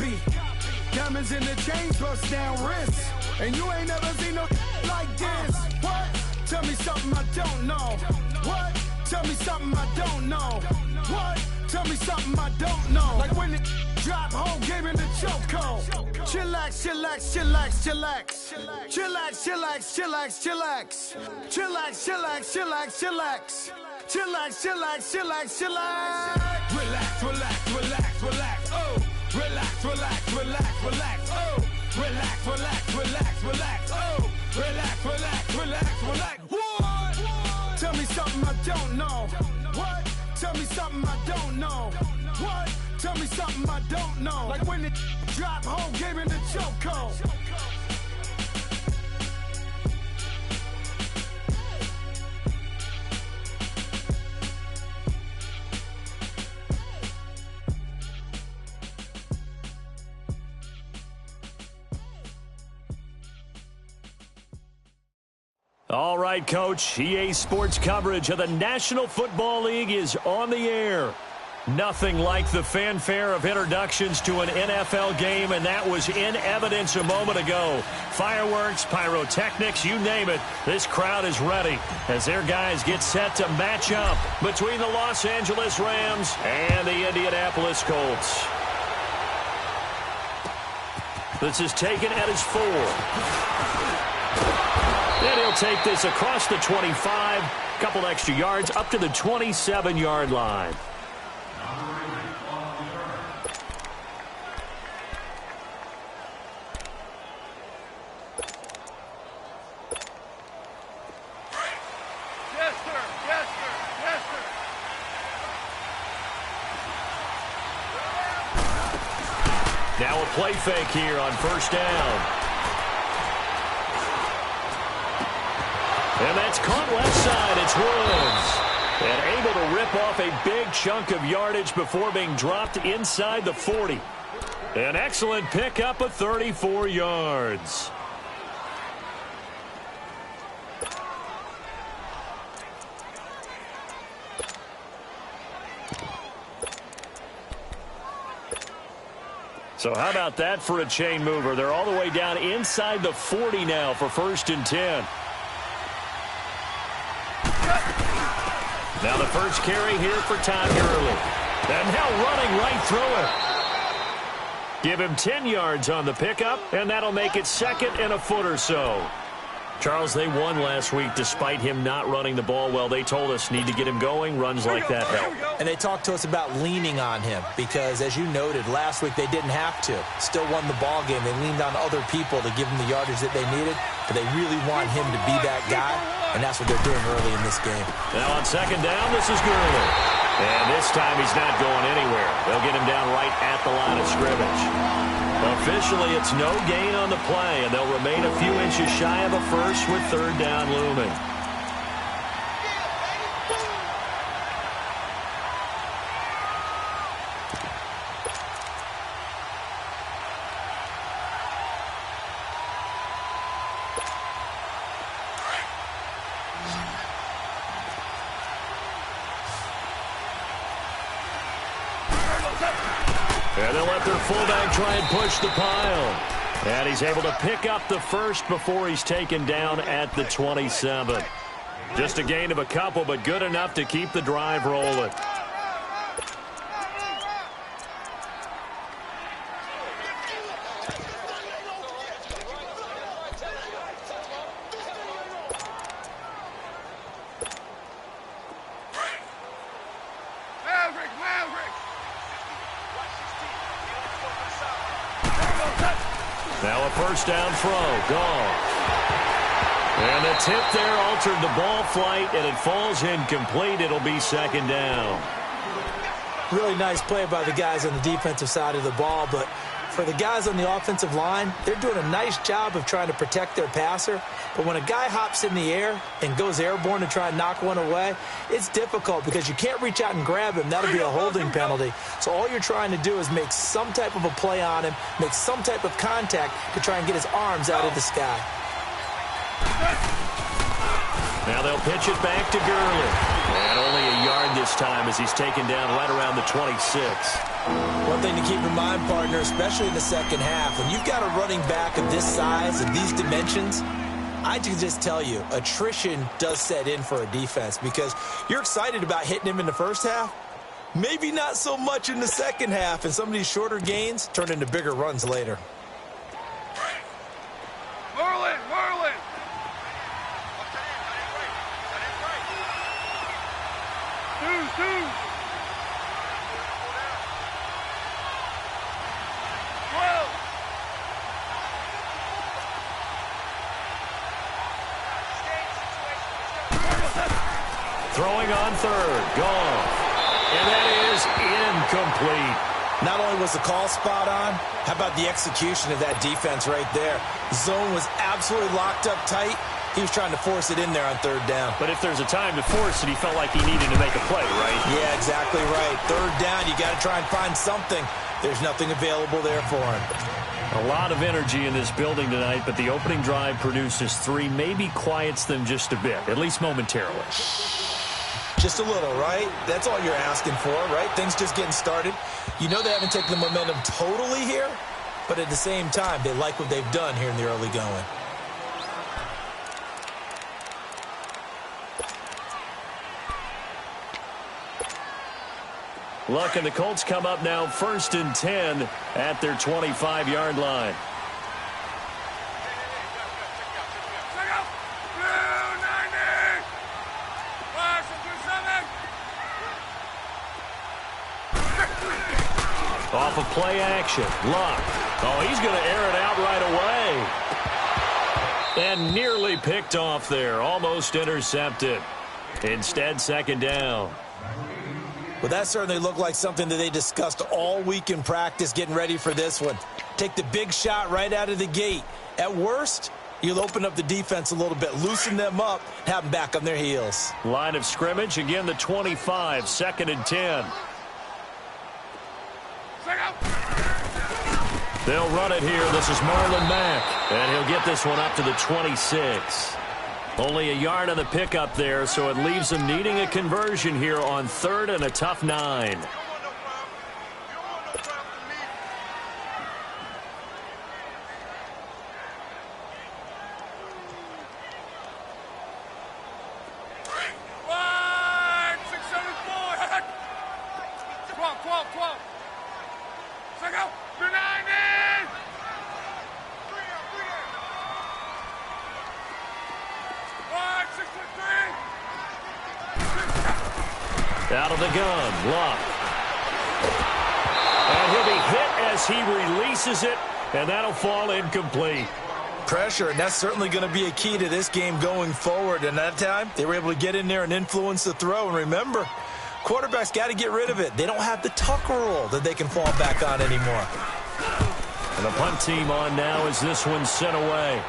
copy. Diamonds in the chains, bust down wrists. And you ain't never seen no like this. What? Tell me something I don't know. What? Tell me something I don't know. What? Tell me something I don't know. Like when it drop, whole game in the chokehold. Chillax, chillax, chillax, chillax. Chillax, chillax, chillax, chillax. Chillax, chillax, chillax, chillax. Chillax, chillax, chillax, chillax. Relax, relax, relax, relax. Oh. Relax, relax, relax, relax. Oh. Relax, relax, relax, relax. Oh. Relax, relax, relax, relax. What? Tell me something I don't know. What? Tell me something I don't know. What? Tell me something I don't know. Like when it drop, whole game in the chokehold. All right, Coach. EA Sports coverage of the National Football League is on the air. Nothing like the fanfare of introductions to an NFL game, and that was in evidence a moment ago. Fireworks, pyrotechnics, you name it. This crowd is ready as their guys get set to match up between the Los Angeles Rams and the Indianapolis Colts. This is taken at his 4. And he'll take this across the 25, couple extra yards up to the 27-yard line. Yes, sir. Yes, sir. Yes, sir. Now a play fake here on first down. And that's caught left side. It's Woods. And able to rip off a big chunk of yardage before being dropped inside the 40. An excellent pickup of 34 yards. So how about that for a chain mover? They're all the way down inside the 40 now for 1st and 10. Now the first carry here for Todd Gurley. And now running right through it. Give him 10 yards on the pickup, and that'll make it 2nd and a foot or so. Charles, they won last week despite him not running the ball well. They told us need to get him going. Runs like that help. And they talked to us about leaning on him because, as you noted, last week they didn't have to. Still won the ball game. They leaned on other people to give them the yardage that they needed, but they really want him to be that guy, and that's what they're doing early in this game. Now on 2nd down, this is Gurley. And this time he's not going anywhere. They'll get him down right at the line of scrimmage. Officially, it's no gain on the play, and they'll remain a few inches shy of a first with 3rd down looming. And they'll let their fullback try and push the pile. And he's able to pick up the first before he's taken down at the 27. Just a gain of a couple, but good enough to keep the drive rolling. Now a first down throw. Gone. And the tip there altered the ball flight, and it falls incomplete. It'll be 2nd down. Really nice play by the guys on the defensive side of the ball, but for the guys on the offensive line, they're doing a nice job of trying to protect their passer. But when a guy hops in the air and goes airborne to try and knock one away, it's difficult because you can't reach out and grab him. That'll be a holding penalty. So all you're trying to do is make some type of a play on him, make some type of contact to try and get his arms out of the sky. Now they'll pitch it back to Gurley. And only a a yard this time as he's taken down right around the 26. One thing to keep in mind, partner, especially in the second half, when you've got a running back of this size and these dimensions, I can just tell you, attrition does set in for a defense because you're excited about hitting him in the first half. Maybe not so much in the second half, and some of these shorter gains turn into bigger runs later. Merlin! Merlin! 2-2! 12! Throwing on third. Gone. And that is incomplete. Not only was the call spot on, how about the execution of that defense right there? Zone was absolutely locked up tight. He was trying to force it in there on third down. But if there's a time to force it, he felt like he needed to make a play, right? Yeah, exactly right. Third down, you got to try and find something. There's nothing available there for him. A lot of energy in this building tonight, but the opening drive produces 3, maybe quiets them just a bit, at least momentarily. Just a little, right? That's all you're asking for, right? Things just getting started. You know they haven't taken the momentum totally here, but at the same time, they like what they've done here in the early going. Look, and the Colts come up now 1st and 10 at their 25-yard line. Off of play action. Luck. Oh, he's going to air it out right away. And nearly picked off there. Almost intercepted. Instead, second down. Well, that certainly looked like something that they discussed all week in practice getting ready for this one. Take the big shot right out of the gate. At worst, you'll open up the defense a little bit, loosen them up, have them back on their heels. Line of scrimmage, again the 25, 2nd and 10. They'll run it here. This is Marlon Mack, and he'll get this one up to the 26. Only a yard on the pickup there, so it leaves them needing a conversion here on 3rd and a tough 9. Out of the gun, Luck. And he'll be hit as he releases it, and that'll fall incomplete. Pressure, and that's certainly going to be a key to this game going forward. And that time, they were able to get in there and influence the throw. And remember, quarterbacks got to get rid of it. They don't have the tuck rule that they can fall back on anymore. And the punt team on now as this one's sent away.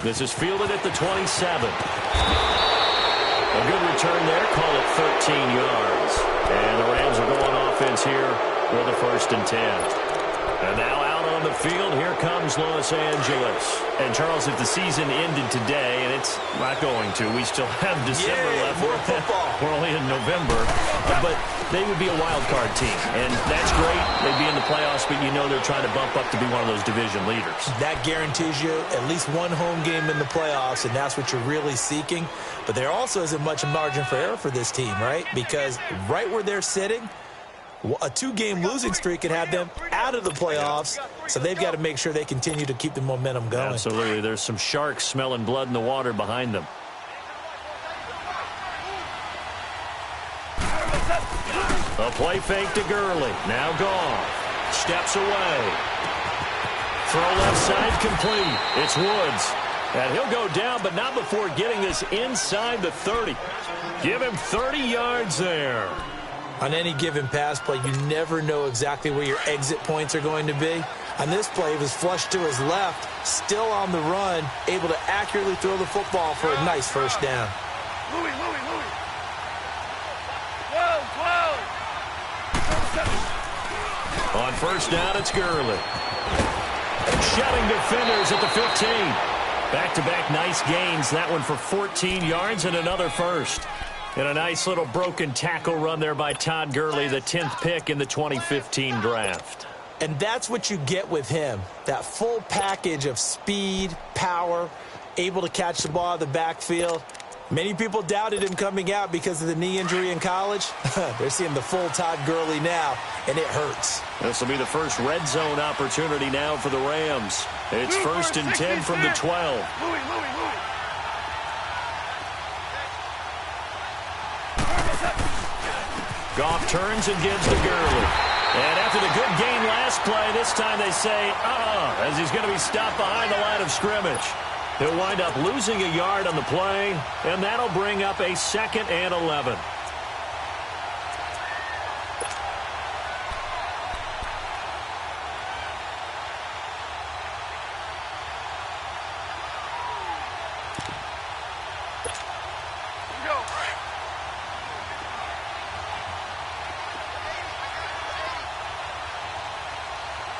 This is fielded at the 27. A good return there, call it 13 yards. And the Rams are going offense here with a 1st and 10. And now out on the field, here comes Los Angeles. And Charles, if the season ended today, and it's not going to, we still have December left. More football. We're only in November. But they would be a wild card team. And that's great. They'd be in the playoffs, but you know they're trying to bump up to be one of those division leaders. That guarantees you at least one home game in the playoffs, and that's what you're really seeking. But there also isn't much margin for error for this team, right? Because right where they're sitting, a 2-game losing streak could have them out of the playoffs, so they've got to make sure they continue to keep the momentum going. Absolutely. There's some sharks smelling blood in the water behind them. A play fake to Gurley. Now Goff. Steps away. Throw left side complete. It's Woods. And he'll go down, but not before getting this inside the 30. Give him 30 yards there. On any given pass play, you never know exactly where your exit points are going to be. On this play, he was flushed to his left, still on the run, able to accurately throw the football for a nice 1st down. Louis. 12. On 1st down, it's Gurley. Shutting defenders at the 15. Back-to-back nice gains. That one for 14 yards and another 1st. And a nice little broken tackle run there by Todd Gurley, the 10th pick in the 2015 draft. And that's what you get with him, that full package of speed, power, able to catch the ball out of the backfield. Many people doubted him coming out because of the knee injury in college. They're seeing the full Todd Gurley now, and it hurts. This will be the first red zone opportunity now for the Rams. It's 1st and 10 from the 12. Goff turns and gives to Gurley. And after the good gain last play, this time they say, as he's going to be stopped behind the line of scrimmage. He'll wind up losing a yard on the play, and that'll bring up a 2nd and 11.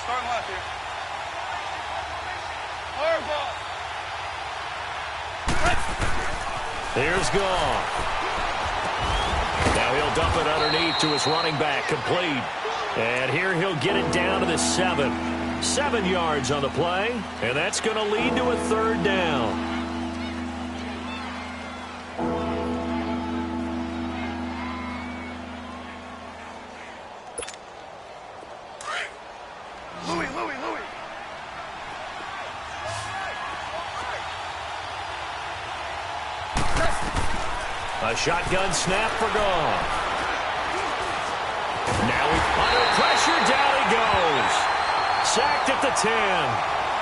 Starting left here. Hard ball. Here's Goff. Now he'll dump it underneath to his running back, complete. And here he'll get it down to the 7. 7 yards on the play, and that's going to lead to a 3rd down. Louis. A shotgun snap for Goff. Now under pressure, down he goes. Sacked at the 10.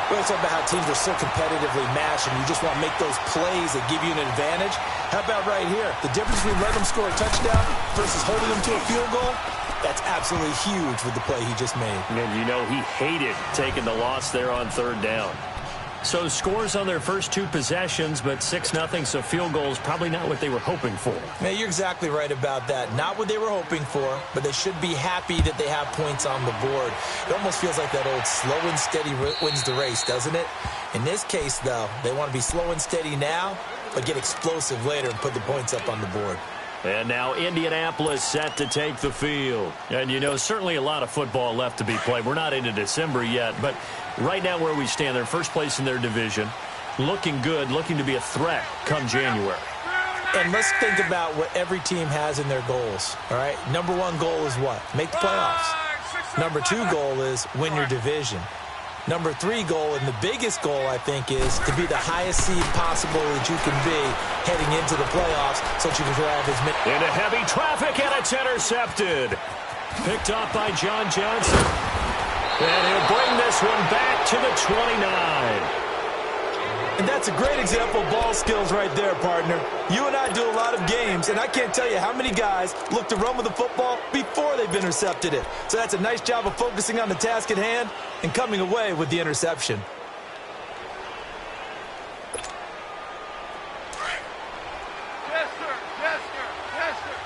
We're talking about how teams are so competitively matched, and you just want to make those plays that give you an advantage. How about right here? The difference between letting them score a touchdown versus holding them to a field goal, that's absolutely huge with the play he just made. And you know he hated taking the loss there on 3rd down. So scores on their first 2 possessions, but 6-0, so field goals probably not what they were hoping for. Man, you're exactly right about that. Not what they were hoping for, but they should be happy that they have points on the board. It almost feels like that old slow and steady wins the race, doesn't it? In this case, though, they want to be slow and steady now, but get explosive later and put the points up on the board. And now Indianapolis set to take the field. And, you know, certainly a lot of football left to be played. We're not into December yet, but right now where we stand, they're first place in their division, looking good, looking to be a threat come January. And let's think about what every team has in their goals, all right? Number 1 goal is what? Make the playoffs. Number 2 goal is win your division. Number 3 goal, and the biggest goal, I think, is to be the highest seed possible that you can be heading into the playoffs so that you can grab as many. Into heavy traffic, and it's intercepted. Picked up by John Johnson. And he'll bring this one back to the 29. And that's a great example of ball skills right there, partner. You and I do a lot of games, and I can't tell you how many guys look to run with the football before they've intercepted it. So that's a nice job of focusing on the task at hand and coming away with the interception. Yes, sir. Yes, sir. Yes, sir.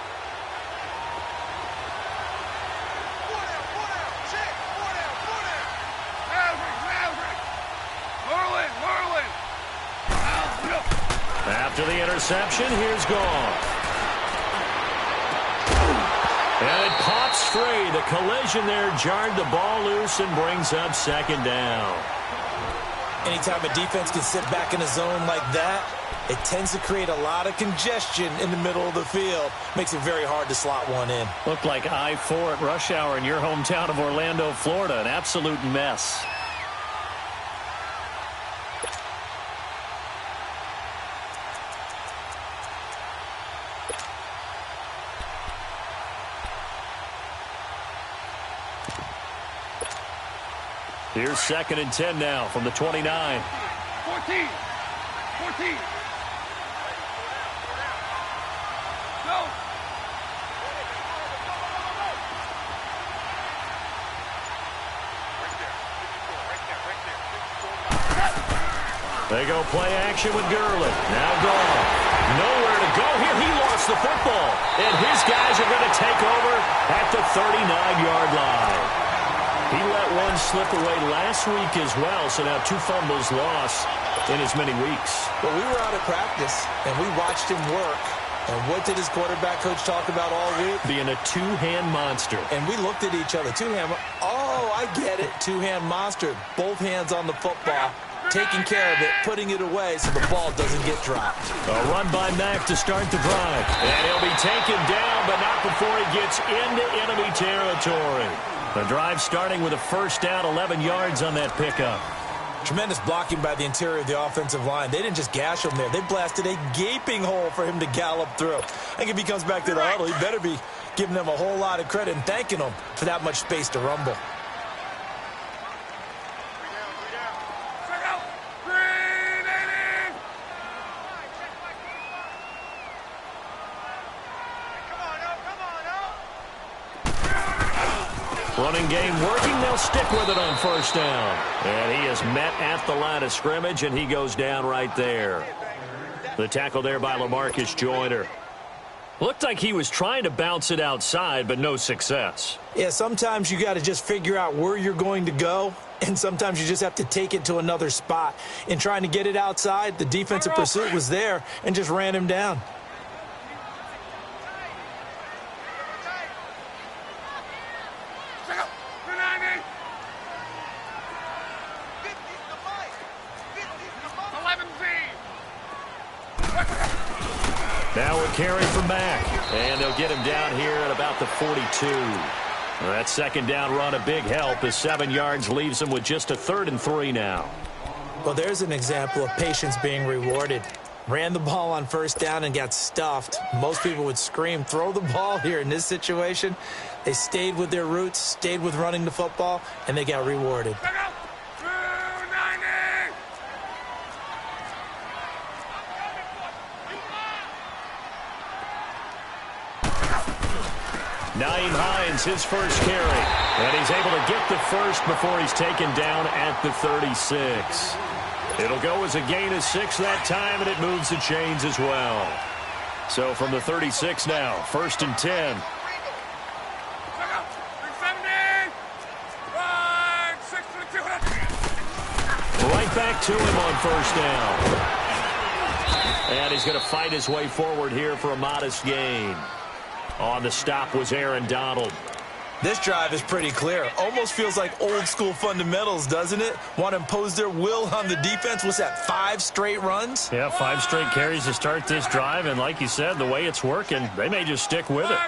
4 down. Check. 4 down. Maverick. Merlin. After the interception, here's Goff. And it pops free. The collision there jarred the ball loose and brings up 2nd down. Anytime a defense can sit back in a zone like that, it tends to create a lot of congestion in the middle of the field. Makes it very hard to slot one in. Looked like I-4 at rush hour in your hometown of Orlando, Florida. An absolute mess. Here's 2nd and 10 now from the 29. 14. Go. They go play action with Gurley. Now Goff. Nowhere to go here. He lost the football. And his guys are going to take over at the 39-yard line. He let one slip away last week as well, so now 2 fumbles lost in as many weeks. Well, we were out at practice, and we watched him work And what did his quarterback coach talk about all week? Being a two-hand monster. And we looked at each other. Two-hand. Oh, I get it. Two-hand monster. Both hands on the football, taking care of it, putting it away so the ball doesn't get dropped. A run by Mack to start the drive. And he'll be taken down, but not before he gets into enemy territory. The drive starting with a first down, 11 yards on that pickup. Tremendous blocking by the interior of the offensive line. They didn't just gash him there. They blasted a gaping hole for him to gallop through. I think if he comes back to the huddle, he better be giving them a whole lot of credit and thanking them for that much space to rumble. Running game working. They'll stick with it on first down. And he is met at the line of scrimmage, and he goes down right there. The tackle there by LaMarcus Joyner. Looked like he was trying to bounce it outside, but no success. Yeah, sometimes you got to just figure out where you're going to go, and sometimes you just have to take it to another spot. In trying to get it outside, the defensive pursuit was there and just ran him down. Now a carry from Mack, and they'll get him down here at about the 42. That second down run, a big help as 7 yards leaves him with just a 3rd and 3 now. Well, there's an example of patience being rewarded. Ran the ball on first down and got stuffed. Most people would scream, throw the ball here. In this situation, they stayed with their roots, stayed with running the football, and they got rewarded. Naeem Hines, his first carry. And he's able to get the first before he's taken down at the 36. It'll go as a gain of 6 that time, and it moves the chains as well. So from the 36 now, 1st and 10. Right back to him on first down. And he's going to fight his way forward here for a modest gain. On the stop was Aaron Donald. This drive is pretty clear. Almost feels like old school fundamentals, doesn't it? Want to impose their will on the defense. What's that, 5 straight runs? Yeah, 5 straight carries to start this drive. And like you said, the way it's working, they may just stick with it.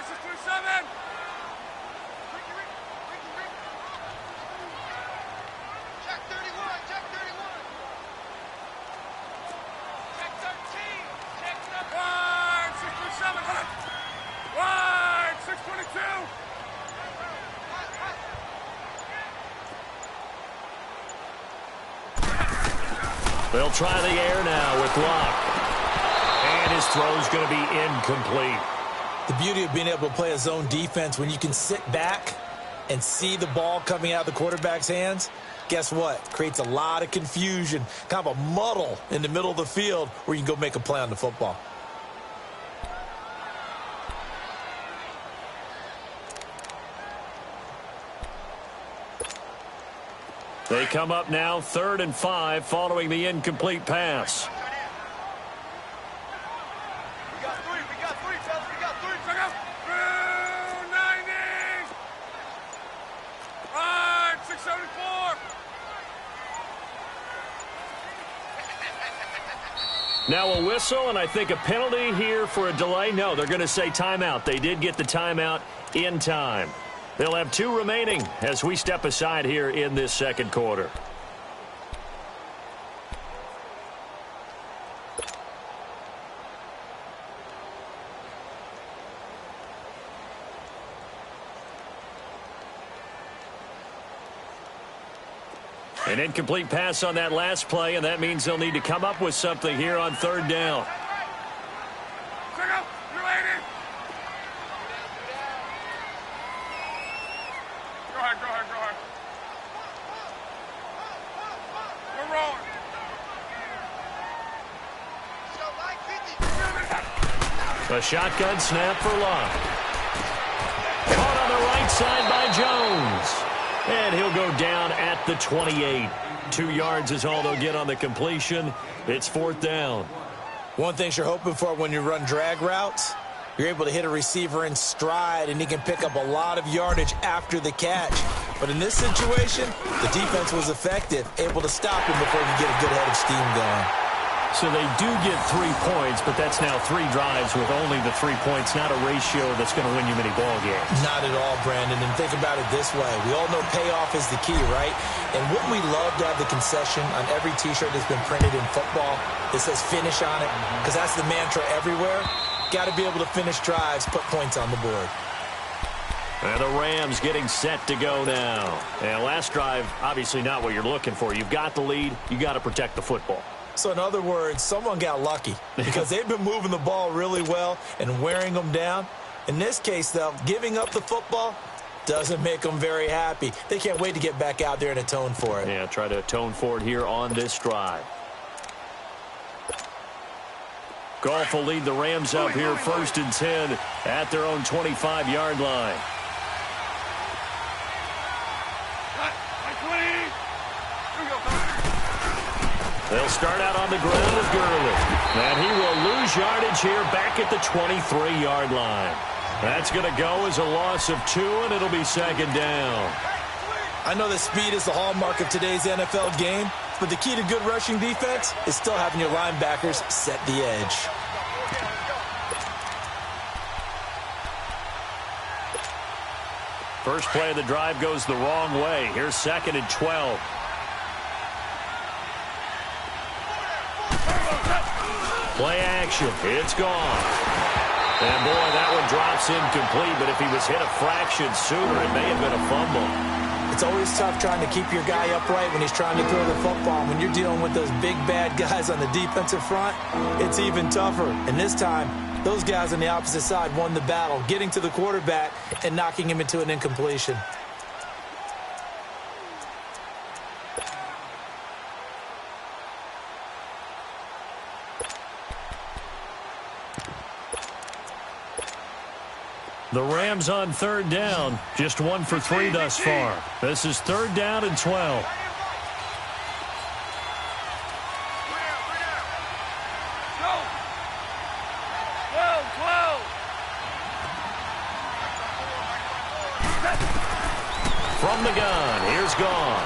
They'll try the air now with Locke. And his throw's going to be incomplete. The beauty of being able to play a zone defense when you can sit back and see the ball coming out of the quarterback's hands, guess what? Creates a lot of confusion, kind of a muddle in the middle of the field where you can go make a play on the football. They come up now 3rd and 5 following the incomplete pass. We got 3, fellas, we got 3. Check out. 290. 674. Now a whistle, and I think a penalty here for a delay. No, they're going to say timeout. They did get the timeout in time. They'll have 2 remaining as we step aside here in this second quarter. An incomplete pass on that last play, and that means they'll need to come up with something here on 3rd down. Check out. You're ready. Go ahead. We're rolling. A shotgun snap for Locke. Caught on the right side by Jones. And he'll go down at the 28. 2 yards is all they'll get on the completion. It's 4th down. One thing you're hoping for when you run drag routes, you're able to hit a receiver in stride, and he can pick up a lot of yardage after the catch. But in this situation, the defense was effective, able to stop him before he could get a good head of steam going. So they do get 3 points, but that's now 3 drives with only the 3 points, not a ratio that's going to win you many ball games. Not at all, Brandon. And think about it this way. We all know payoff is the key, right? And wouldn't we love to have the concession on every T-shirt that's been printed in football that says finish on it? Because that's the mantra everywhere. Got to be able to finish drives, put points on the board. And the Rams getting set to go now. And last drive, obviously not what you're looking for. You've got the lead. You got to protect the football. So in other words, someone got lucky because they've been moving the ball really well and wearing them down. In this case, though, giving up the football doesn't make them very happy. They can't wait to get back out there and atone for it. Yeah, try to atone for it here on this drive. Goff will lead the Rams up here 1st and 10 at their own 25-yard line. They'll start out on the ground with Gurley. And he will lose yardage here back at the 23-yard line. That's going to go as a loss of 2, and it'll be 2nd down. I know that speed is the hallmark of today's NFL game, but the key to good rushing defense is still having your linebackers set the edge. First play of the drive goes the wrong way. Here's 2nd and 12. Play action. It's gone. And, boy, that one drops incomplete, but if he was hit a fraction sooner, it may have been a fumble. It's always tough trying to keep your guy upright when he's trying to throw the football. When you're dealing with those big, bad guys on the defensive front, it's even tougher. And this time, those guys on the opposite side won the battle, getting to the quarterback and knocking him into an incompletion. The Rams on 3rd down, just 1 for 3 thus far. This is 3rd down and 12. From the gun, here's Goff.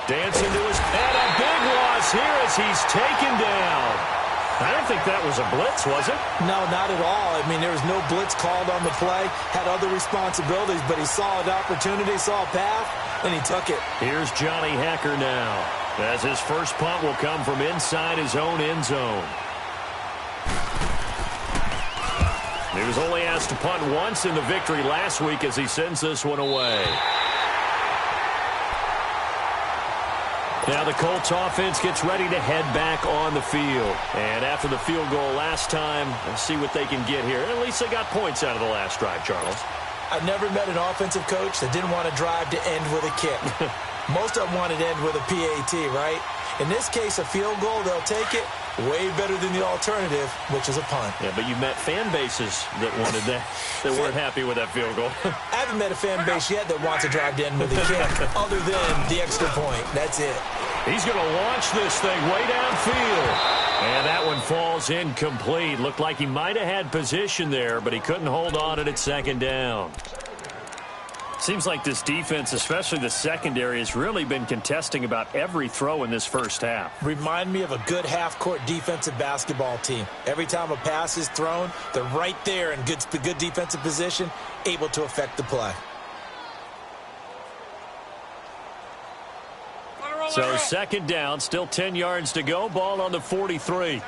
Dancing to his, and a big loss here as he's taken down. I don't think that was a blitz, was it? No, not at all. I mean, there was no blitz called on the play, had other responsibilities, but he saw an opportunity, saw a path, and he took it. Here's Johnny Hecker now, as his first punt will come from inside his own end zone. He was only asked to punt once in the victory last week as he sends this one away. Now the Colts offense gets ready to head back on the field. And after the field goal last time, let's see what they can get here. At least they got points out of the last drive, Charles. I've never met an offensive coach that didn't want to drive to end with a kick. Most of them wanted to end with a PAT, right? In this case, a field goal, they'll take it. Way better than the alternative, which is a punt. Yeah, but you met fan bases that wanted that, that weren't happy with that field goal. I haven't met a fan base yet that wants to drive to end with a kick, other than the extra point. That's it. He's going to launch this thing way downfield. And that one falls incomplete. Looked like he might have had position there, but he couldn't hold on it at 2nd down. Seems like this defense, especially the secondary, has really been contesting about every throw in this first half. Remind me of a good half-court defensive basketball team. Every time a pass is thrown, they're right there in good defensive position, able to affect the play. So 2nd down, still 10 yards to go. Ball on the 43.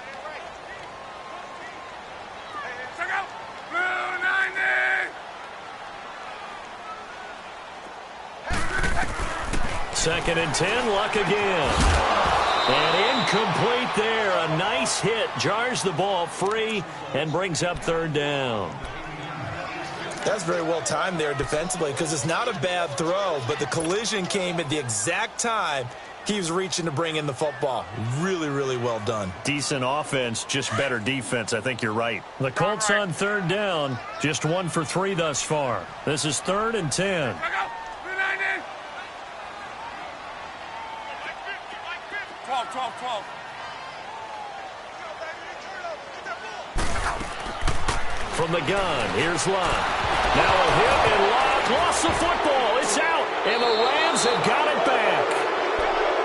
Second and 10, Luck again. And incomplete there. A nice hit. Jars the ball free and brings up 3rd down. That's very well timed there defensively because it's not a bad throw, but the collision came at the exact time he was reaching to bring in the football. Really, really well done. Decent offense, just better defense. I think you're right. The Colts on 3rd down, just 1 for 3 thus far. This is 3rd and 10. 12. From the gun, here's Locke. Now a hit, and Locke lost the football. It's out, and the Rams have got it back.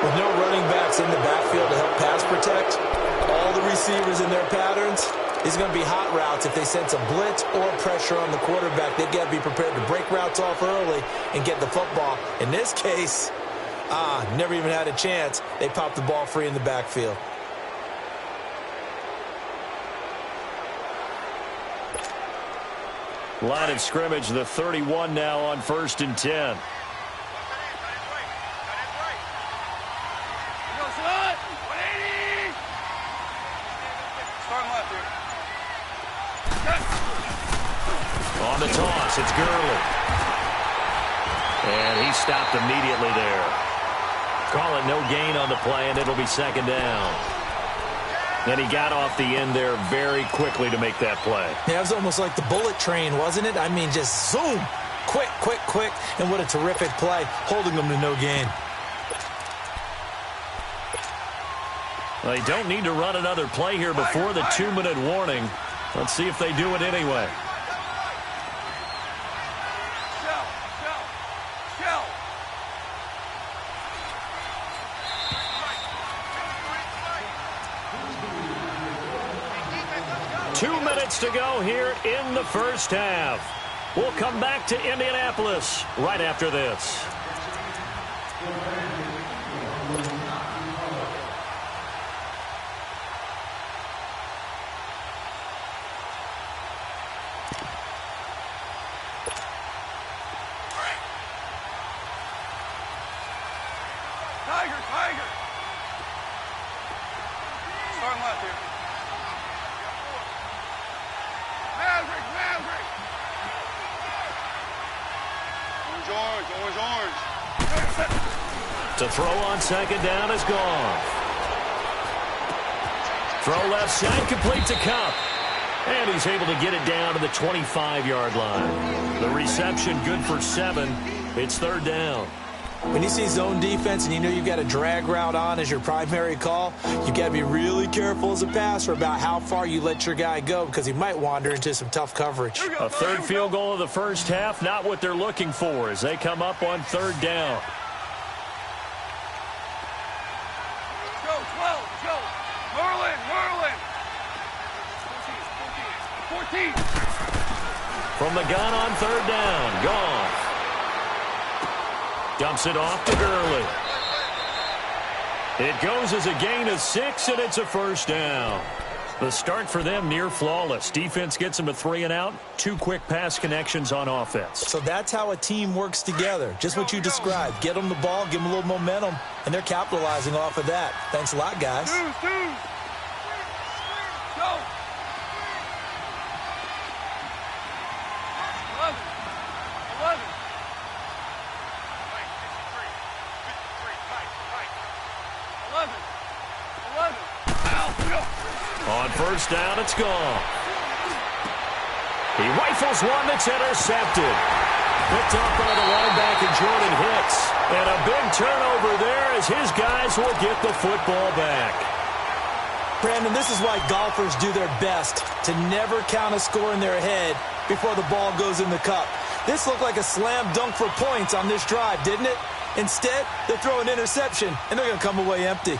With no running backs in the backfield to help pass protect, all the receivers in their patterns, these are going to be hot routes. If they sense a blitz or pressure on the quarterback, they've got to be prepared to break routes off early and get the football. In this case, never even had a chance. They popped the ball free in the backfield. Line of scrimmage, the 31 now on 1st and 10. On the toss, it's Gurley. And he stopped immediately there. Call it no gain on the play, and it'll be 2nd down. Then he got off the end there very quickly to make that play. Yeah, it was almost like the bullet train, wasn't it? I mean, just zoom. Quick, quick, quick. And what a terrific play, holding them to no gain. Well, they don't need to run another play here before the 2-minute warning. Let's see if they do it anyway. 2 minutes to go here in the first half. We'll come back to Indianapolis right after this. Tiger. Starting left here. Maverick. Orange. To throw on 2nd down is gone. Throw left side, complete to Cup. And he's able to get it down to the 25-yard line. The reception good for 7. It's 3rd down. When you see zone defense and you know you've got a drag route on as your primary call, you've got to be really careful as a passer about how far you let your guy go because he might wander into some tough coverage. A 3rd field goal of the first half, not what they're looking for as they come up on 3rd down. Go, 12, go. Merlin. 14. From the gun on 3rd down, gone. Dumps it off to Gurley. It goes as a gain of 6, and it's a 1st down. The start for them near flawless. Defense gets them a 3 and out. 2 quick pass connections on offense. So that's how a team works together. Just what you described. Get them the ball, give them a little momentum, and they're capitalizing off of that. Thanks a lot, guys. Two. Go. 11. On 1st down, it's gone. He rifles one that's intercepted. Picked off by the linebacker, Jordan Hicks. And a big turnover there as his guys will get the football back. Brandon, this is why golfers do their best to never count a score in their head before the ball goes in the cup. This looked like a slam dunk for points on this drive, didn't it? Instead, they throw an interception, and they're going to come away empty.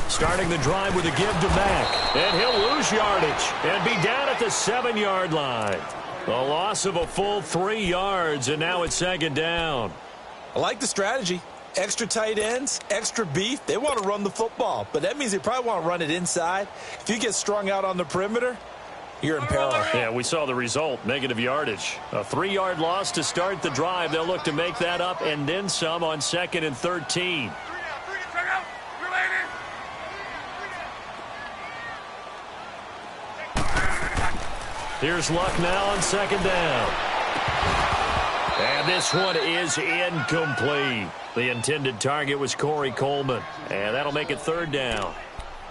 Starting the drive with a give to Mack. And he'll lose yardage and be down at the 7-yard line. A loss of a full 3 yards, and now it's 2nd down. I like the strategy. Extra tight ends, extra beef. They want to run the football, but that means they probably want to run it inside. If you get strung out on the perimeter, you're in peril. Yeah, we saw the result, negative yardage. A 3-yard loss to start the drive. They'll look to make that up and then some on 2nd and 13. Here's Luck now on 2nd down. And this one is incomplete. The intended target was Corey Coleman. And that'll make it 3rd down.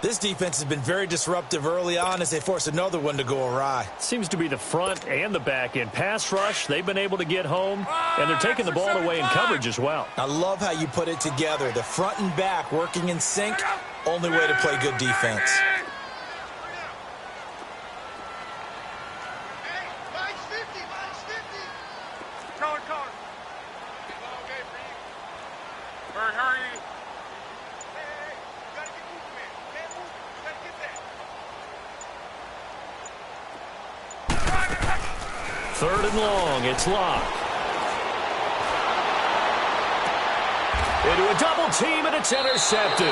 This defense has been very disruptive early on as they force another one to go awry. Seems to be the front and the back end. Pass rush, they've been able to get home, and they're taking the ball away in coverage as well. I love how you put it together. The front and back working in sync, only way to play good defense. Third and long, it's locked. Into a double team, and it's intercepted.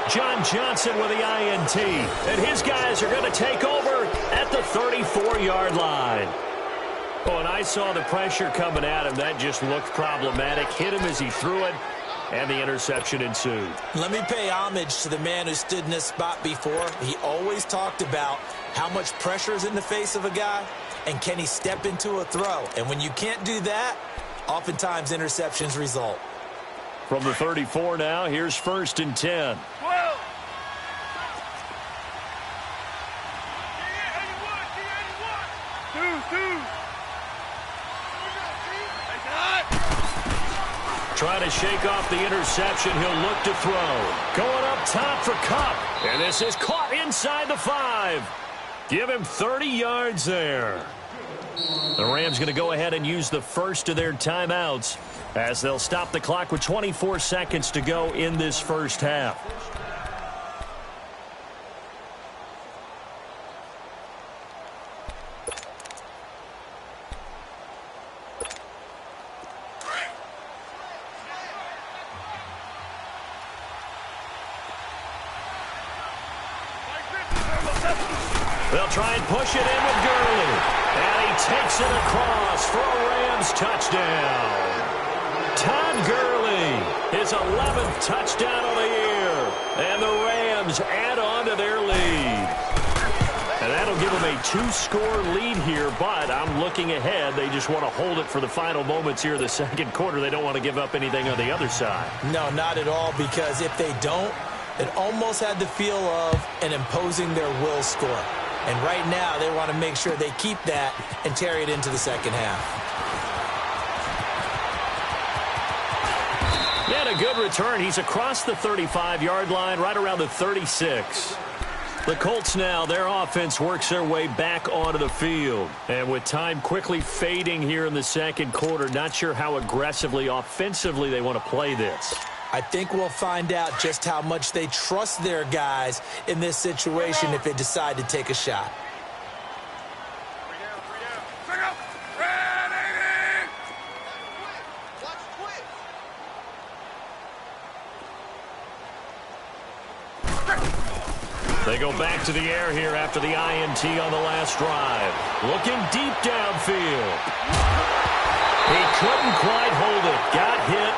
John Johnson with the INT, and his guys are going to take over at the 34-yard line. Oh, and I saw the pressure coming at him. That just looked problematic. Hit him as he threw it, and the interception ensued. Let me pay homage to the man who stood in this spot before. He always talked about how much pressure is in the face of a guy, and can he step into a throw? And when you can't do that, oftentimes interceptions result. From the 34 now, here's 1st and 10. Trying to shake off the interception. He'll look to throw. Going up top for Kupp. And this is caught inside the 5. Give him 30 yards there. The Rams going to go ahead and use the first of their timeouts as they'll stop the clock with 24 seconds to go in this first half. They'll try and push it in with Gurley. And he takes it across for a Rams touchdown. Todd Gurley, his 11th touchdown of the year. And the Rams add on to their lead. And that'll give them a 2-score lead here, but I'm looking ahead. They just want to hold it for the final moments here in the second quarter. They don't want to give up anything on the other side. No, not at all, because if they don't, it almost had the feel of an imposing their will score. And right now, they want to make sure they keep that and carry it into the second half. Yeah, and a good return. He's across the 35-yard line, right around the 36. The Colts now, their offense works their way back onto the field. And with time quickly fading here in the second quarter, not sure how aggressively, offensively they want to play this. I think we'll find out just how much they trust their guys in this situation if they decide to take a shot. They go back to the air here after the INT on the last drive. Looking deep downfield. He couldn't quite hold it. Got hit.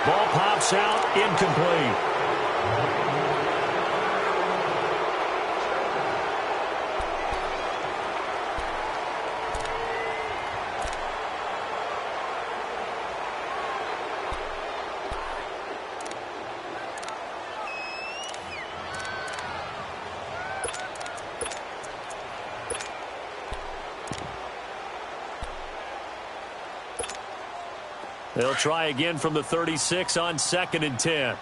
Ball pops out, incomplete. They'll try again from the 36 on 2nd and 10.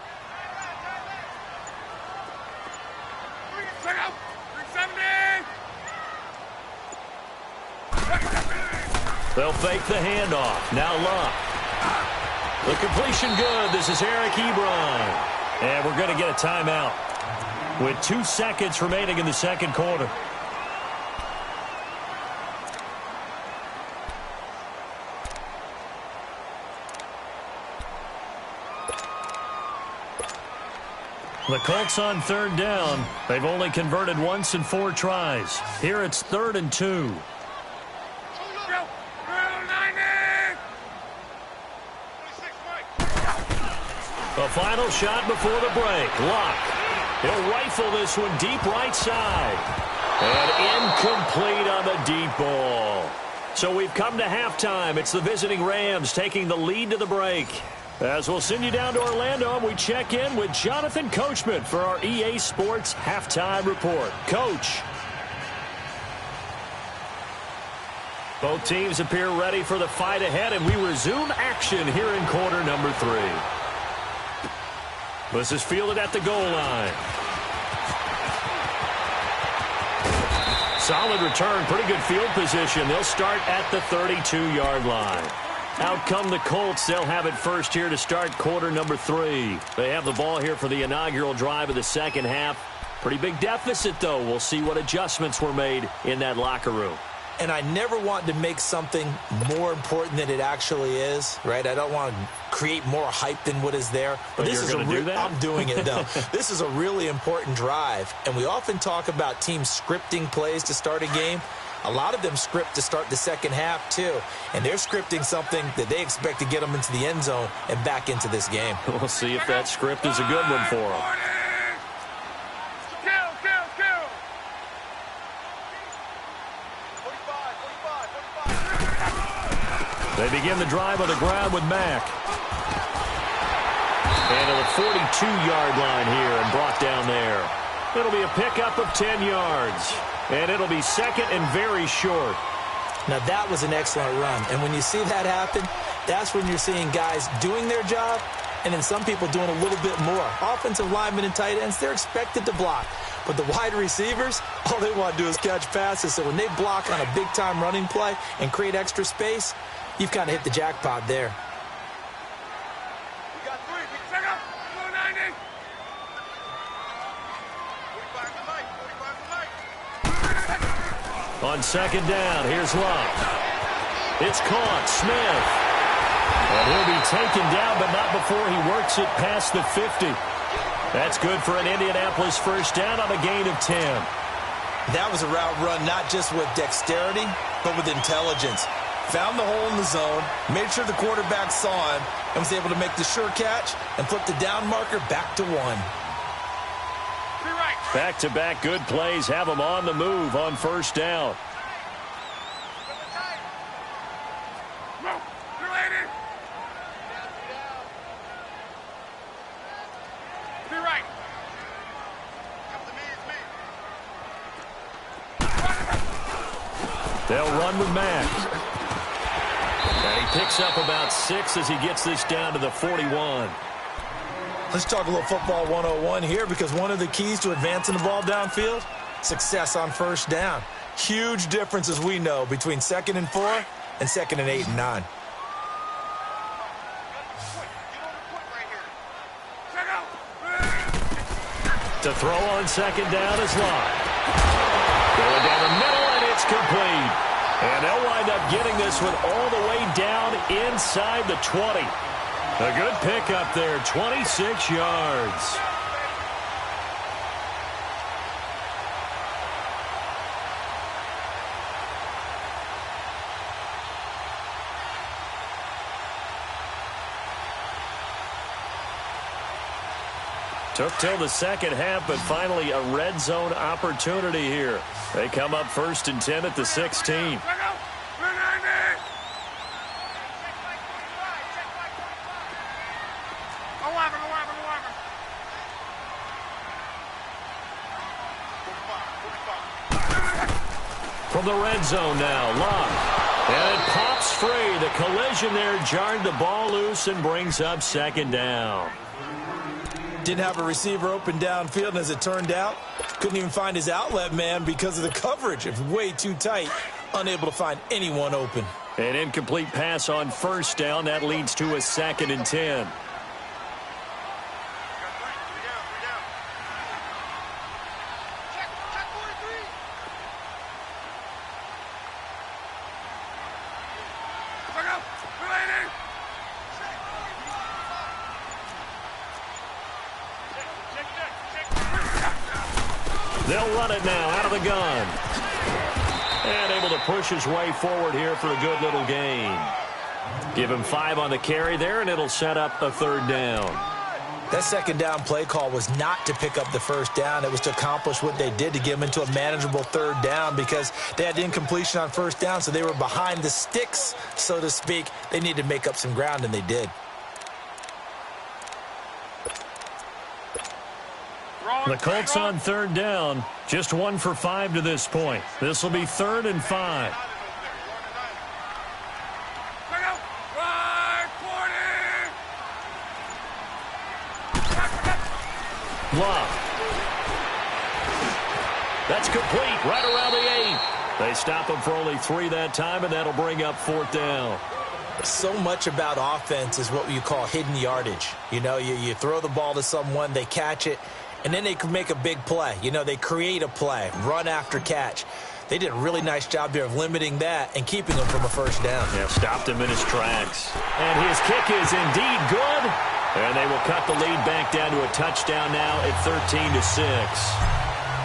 They'll fake the handoff. Now Luck. The completion good. This is Eric Ebron. And we're going to get a timeout with 2 seconds remaining in the second quarter. The Colts on 3rd down. They've only converted once in 4 tries. Here it's 3rd and 2. The final shot before the break. Luck. He'll rifle this one deep right side. And incomplete on the deep ball. So we've come to halftime. It's the visiting Rams taking the lead to the break. As we'll send you down to Orlando, and we check in with Jonathan Coachman for our EA Sports Halftime Report. Coach. Both teams appear ready for the fight ahead, and we resume action here in quarter number 3. This is fielded at the goal line. Solid return, pretty good field position. They'll start at the 32-yard line. Out come the Colts. They'll have it first here to start quarter number 3. They have the ball here for the inaugural drive of the second half. Pretty big deficit, though. We'll see what adjustments were made in that locker room. And I never want to make something more important than it actually is, right? I don't want to create more hype than what is there. But this is do that? I'm doing it, though. This is a really important drive. And we often talk about teams scripting plays to start a game. A lot of them script to start the second half, too. And they're scripting something that they expect to get them into the end zone and back into this game. We'll see if that script is a good one for them. They begin the drive on the ground with Mack. And to the 42-yard line here and brought down there. It'll be a pickup of 10 yards. And it'll be second and very short. Now, that was an excellent run. And when you see that happen, that's when you're seeing guys doing their job and then some people doing a little bit more. Offensive linemen and tight ends, they're expected to block. But the wide receivers, all they want to do is catch passes. So when they block on a big-time running play and create extra space, you've kind of hit the jackpot there. We got 3. Check up. 90. 45 to Mike. On second down, here's Love. It's caught. Smith. And he'll be taken down, but not before he works it past the 50. That's good for an Indianapolis first down on a gain of 10. That was a route run not just with dexterity, but with intelligence. Found the hole in the zone, made sure the quarterback saw him, and was able to make the sure catch and flip the down marker back to 1. Back-to-back good plays have them on the move on first down. They'll run with Mack. And he picks up about 6 as he gets this down to the 41. Let's talk a little football 101 here, because one of the keys to advancing the ball downfield, success on first down. Huge difference, as we know, between 2nd and 4 and 2nd and 8 and 9. To throw on second down is Love. Going down the middle, and it's complete. And they'll wind up getting this one all the way down inside the 20. A good pickup there, 26 yards. Took till the second half, but finally a red zone opportunity here. They come up 1st and 10 at the 16. From the red zone now, Love. And it pops free. The collision there jarred the ball loose and brings up second down. Didn't have a receiver open downfield, and as it turned out, couldn't even find his outlet man because of the coverage. It was way too tight, unable to find anyone open. An incomplete pass on first down. That leads to a 2nd and 10. They'll run it now out of the gun. And able to push his way forward here for a good little gain. Give him 5 on the carry there, and it'll set up a 3rd down. That second down play call was not to pick up the first down. It was to accomplish what they did, to get them into a manageable 3rd down, because they had incompletion on first down, so they were behind the sticks, so to speak. They needed to make up some ground, and they did. The Colts on third down. Just 1 for 5 to this point. This will be 3rd and 5. Love. That's complete right around the 8. They stop him for only 3 that time, and that'll bring up 4th down. So much about offense is what you call hidden yardage. You know, you throw the ball to someone, they catch it, and then they can make a big play. You know, they create a play, run after catch. They did a really nice job there of limiting that and keeping him from a first down. Yeah, stopped him in his tracks. And his kick is indeed good. And they will cut the lead back down to a touchdown now at 13-6.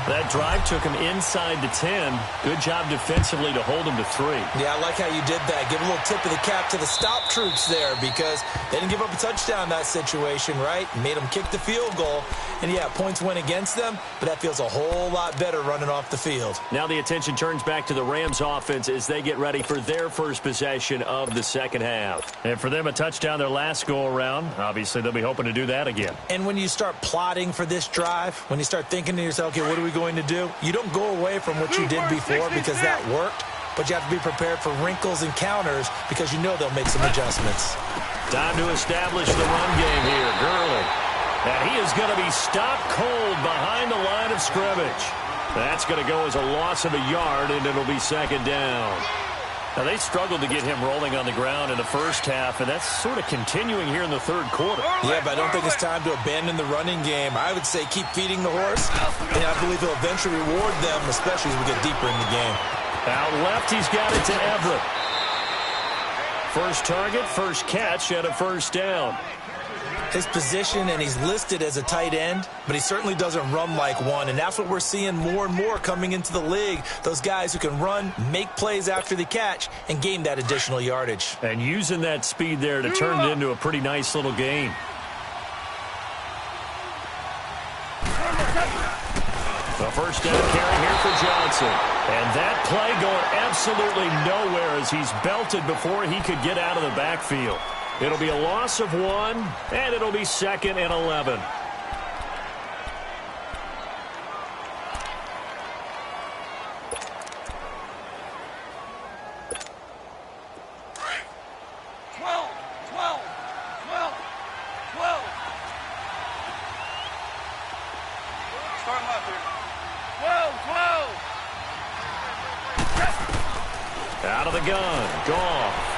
That drive took him inside the 10. Good job defensively to hold him to 3. Yeah, I like how you did that. Give a little tip of the cap to the stop troops there because they didn't give up a touchdown in that situation, right? Made them kick the field goal. And, yeah, points went against them, but that feels a whole lot better running off the field. Now the attention turns back to the Rams offense as they get ready for their first possession of the second half. And for them, a touchdown their last go-around. Obviously, they'll be hoping to do that again. And when you start plotting for this drive, when you start thinking to yourself, okay, what are we going to do? You don't go away from what you did before because that worked, but you have to be prepared for wrinkles and counters because you know they'll make some adjustments. Time to establish the run game here. Gurley. And he is going to be stopped cold behind the line of scrimmage. That's going to go as a loss of a yard, and it'll be 2nd down. Now, they struggled to get him rolling on the ground in the first half, and that's sort of continuing here in the 3rd quarter. Yeah, but I don't think it's time to abandon the running game. I would say keep feeding the horse, and I believe he'll eventually reward them, especially as we get deeper in the game. Out left, he's got it to Everett. First target, first catch, and a first down. His position, and he's listed as a tight end, but he certainly doesn't run like one, and that's what we're seeing more and more coming into the league. Those guys who can run, make plays after the catch, and gain that additional yardage. And using that speed there to turn it into a pretty nice little gain. The first down carry here for Johnson. And that play going absolutely nowhere as he's belted before he could get out of the backfield. It'll be a loss of 1, and it'll be 2nd and 11. Out of the gun, Goff.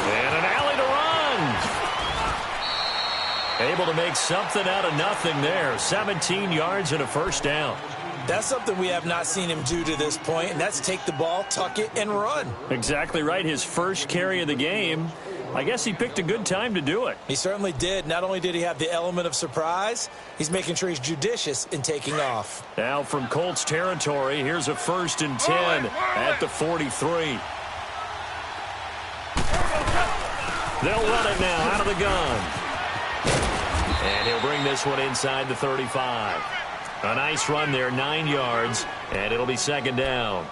And an alley to run. Able to make something out of nothing there. 17 yards and a first down. That's something we have not seen him do to this point, and that's take the ball, tuck it, and run. Exactly right. His first carry of the game. I guess he picked a good time to do it. He certainly did. Not only did he have the element of surprise, he's making sure he's judicious in taking off. Now from Colts territory, here's a 1st and 10 at the 43. They'll run it now out of the gun. And he'll bring this one inside the 35. A nice run there, 9 yards, and it'll be 2nd down.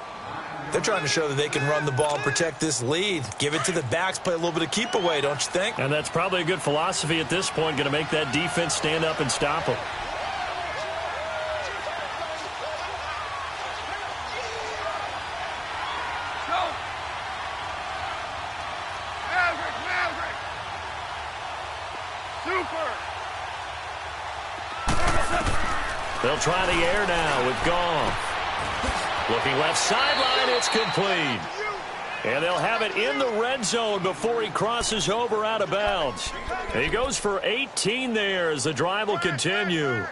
They're trying to show that they can run the ball and protect this lead. Give it to the backs, play a little bit of keep away, don't you think? And that's probably a good philosophy at this point, going to make that defense stand up and stop them. They'll try the air now with Goff. Looking left sideline, it's complete. And they'll have it in the red zone before he crosses over out of bounds. He goes for 18 there as the drive will continue.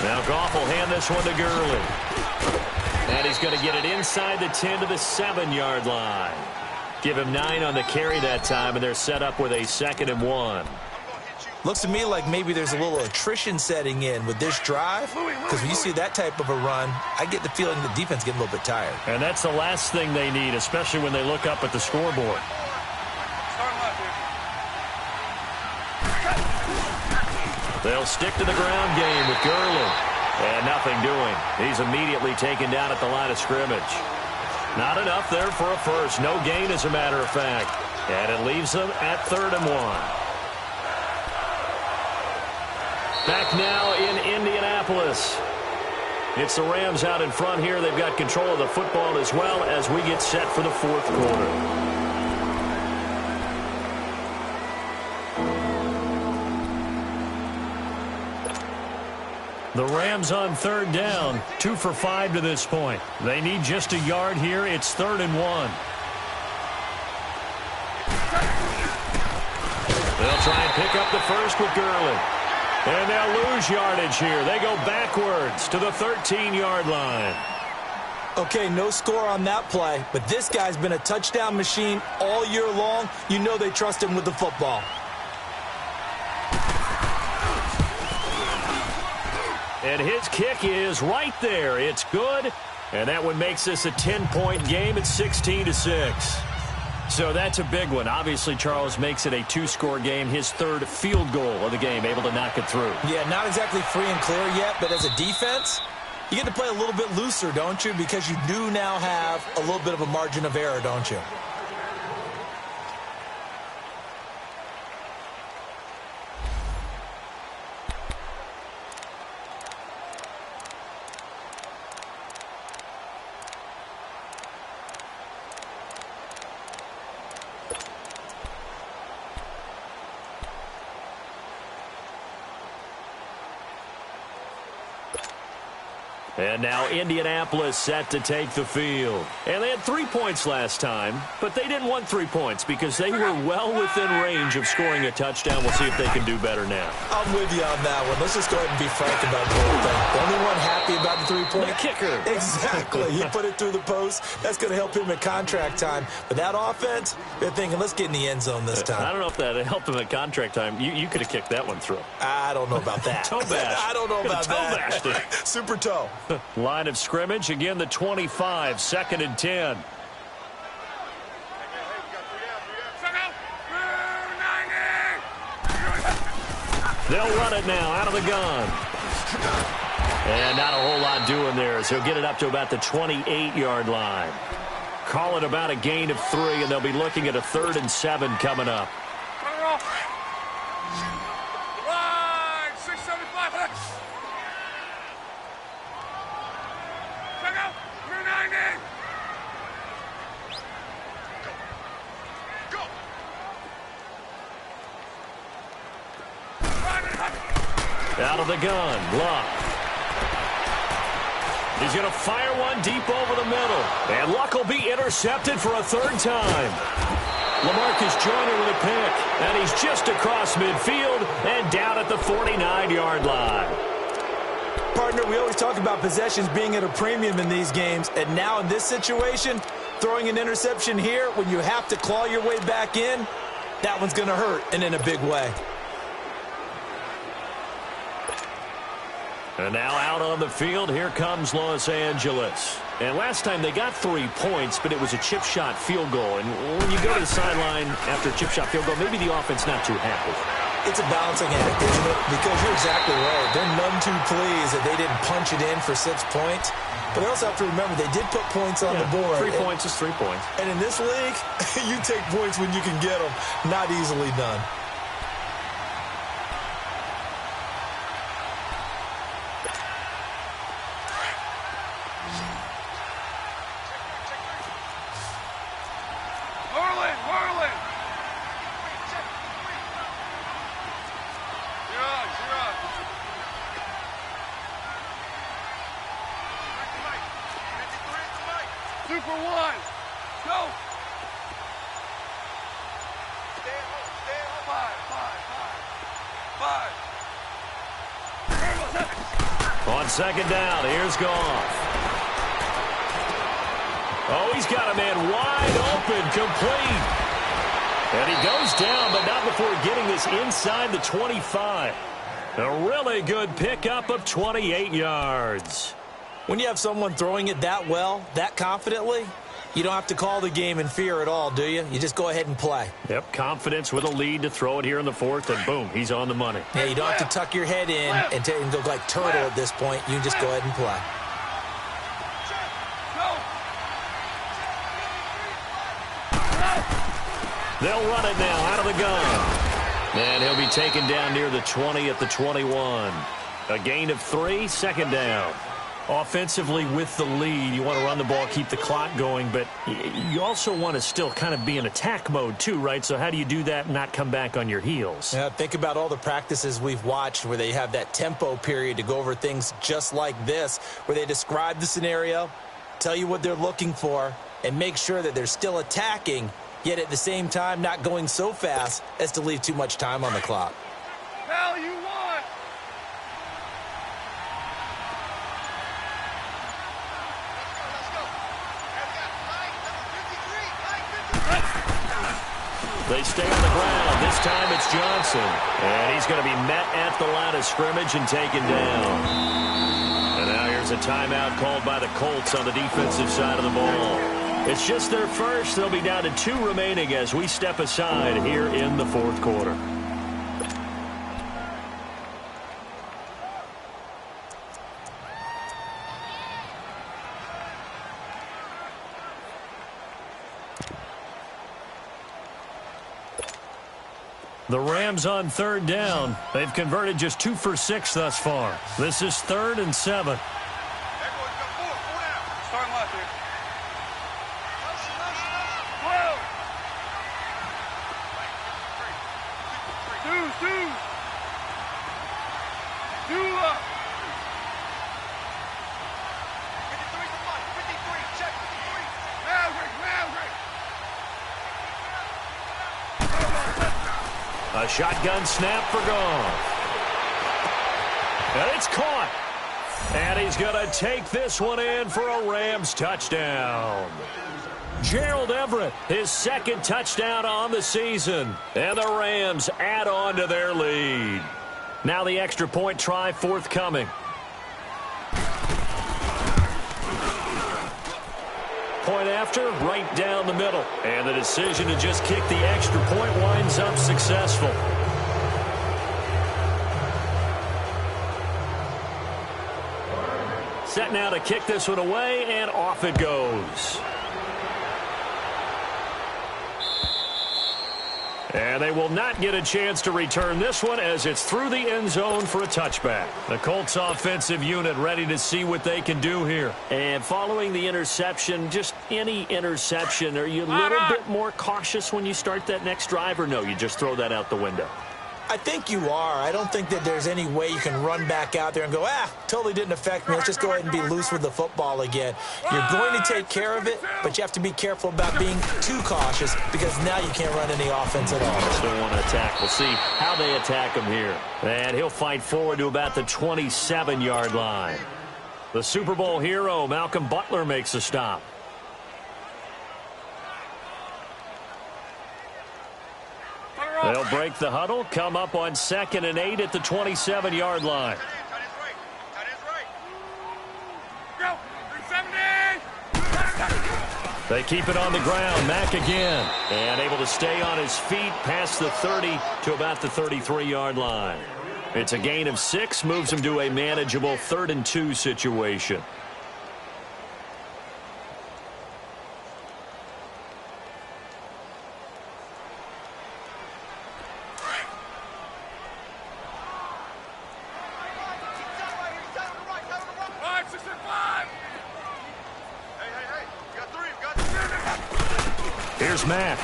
Now Goff will hand this one to Gurley. And he's going to get it inside the 10 to the 7-yard line. Give him 9 on the carry that time, and they're set up with a 2nd and 1. Looks to me like maybe there's a little attrition setting in with this drive, because when you see that type of a run, I get the feeling the defense getting a little bit tired. And that's the last thing they need, especially when they look up at the scoreboard. They'll stick to the ground game with Gurley. And nothing doing. He's immediately taken down at the line of scrimmage. Not enough there for a first. No gain, as a matter of fact. And it leaves them at 3rd and 1. Back now in Indianapolis. It's the Rams out in front here. They've got control of the football as well as we get set for the 4th quarter. The Rams on 3rd down, 2 for 5 to this point. They need just a yard here. It's 3rd and 1. They'll try and pick up the first with Gurley. And they'll lose yardage here. They go backwards to the 13-yard line. Okay, no score on that play, but this guy's been a touchdown machine all year long. You know they trust him with the football. And his kick is right there. It's good. And that one makes this a 10-point game at 16-6. So that's a big one. Obviously, Charles makes it a 2-score game. His 3rd field goal of the game, able to knock it through. Yeah, not exactly free and clear yet, but as a defense, you get to play a little bit looser, don't you? Because you do now have a little bit of a margin of error, don't you? And now Indianapolis set to take the field. And they had 3 points last time, but they didn't want 3 points because they were well within range of scoring a touchdown. We'll see if they can do better now. I'm with you on that one. Let's just go ahead and be frank about the whole thing. The only one happy about the 3-point? The kicker. Exactly. He put it through the post. That's going to help him at contract time. But that offense, they're thinking, let's get in the end zone this time. I don't know if that helped him at contract time. You could have kicked that one through. I don't know about that. Toe bash. I don't know about that. Toe bashed it. Super toe. Line of scrimmage, again the 25, 2nd and 10. They'll run it now out of the gun. And not a whole lot doing there as he'll get it up to about the 28-yard line. Call it about a gain of 3, and they'll be looking at a 3rd and 7 coming up. Out of the gun, Luck. He's going to fire one deep over the middle. And Luck will be intercepted for a 3rd time. LaMarcus Joyner with a pick. And he's just across midfield and down at the 49-yard line. Partner, we always talk about possessions being at a premium in these games. And now in this situation, throwing an interception here when you have to claw your way back in, that one's going to hurt, and in a big way. And now out on the field, here comes Los Angeles. And last time they got 3 points, but it was a chip shot field goal. And when you go to the sideline after a chip shot field goal, maybe the offense not too happy. It's a balancing act, isn't it? Because you're exactly right. They're none too pleased that they didn't punch it in for 6 points. But they also have to remember they did put points on the board. 3 points is 3 points. And in this league, you take points when you can get them. Not easily done. On 2nd down, here's Goff. Oh, he's got a man wide open, complete. And he goes down, but not before getting this inside the 25. A really good pickup of 28 yards. When you have someone throwing it that well, that confidently, you don't have to call the game in fear at all, do you? You just go ahead and play. Yep, confidence with a lead to throw it here in the fourth, and boom, he's on the money. Yeah, you don't have to tuck your head in and go like turtle at this point. You can just go ahead and play. They'll run it now out of the gun. And he'll be taken down near the 20 at the 21. A gain of 3, second down. Offensively with the lead, you want to run the ball, keep the clock going, but you also want to still kind of be in attack mode too, right? So how do you do that and not come back on your heels? Yeah, think about all the practices we've watched where they have that tempo period to go over things just like this, where they describe the scenario, tell you what they're looking for, and make sure that they're still attacking, yet at the same time not going so fast as to leave too much time on the clock. Hell, you won! They stay on the ground. This time it's Johnson. And he's going to be met at the line of scrimmage and taken down. And now here's a timeout called by the Colts on the defensive side of the ball. It's just their first. They'll be down to 2 remaining as we step aside here in the fourth quarter. The Rams on third down. They've converted just 2 for 6 thus far. This is 3rd and 7. A shotgun snap for Goff. And it's caught. And he's going to take this one in for a Rams touchdown. Gerald Everett, his 2nd touchdown on the season. And the Rams add on to their lead. Now the extra point try forthcoming. Point after, right down the middle. And the decision to just kick the extra point winds up successful. Set now to kick this one away, and off it goes. And they will not get a chance to return this one as it's through the end zone for a touchback. The Colts offensive unit ready to see what they can do here. And following the interception, just any interception, are you a little bit more cautious when you start that next drive, or no, you just throw that out the window? I think you are. I don't think that there's any way you can run back out there and go, totally didn't affect me. Let's just go ahead and be loose with the football again. You're going to take care of it, but you have to be careful about being too cautious because now you can't run any offense at all. Still want to attack. We'll see how they attack him here. And he'll fight forward to about the 27-yard line. The Super Bowl hero, Malcolm Butler, makes a stop. They'll break the huddle, come up on 2nd and 8 at the 27-yard line. They keep it on the ground. Mack again. And able to stay on his feet past the 30 to about the 33-yard line. It's a gain of 6, moves him to a manageable 3rd and 2 situation. Here's Mack.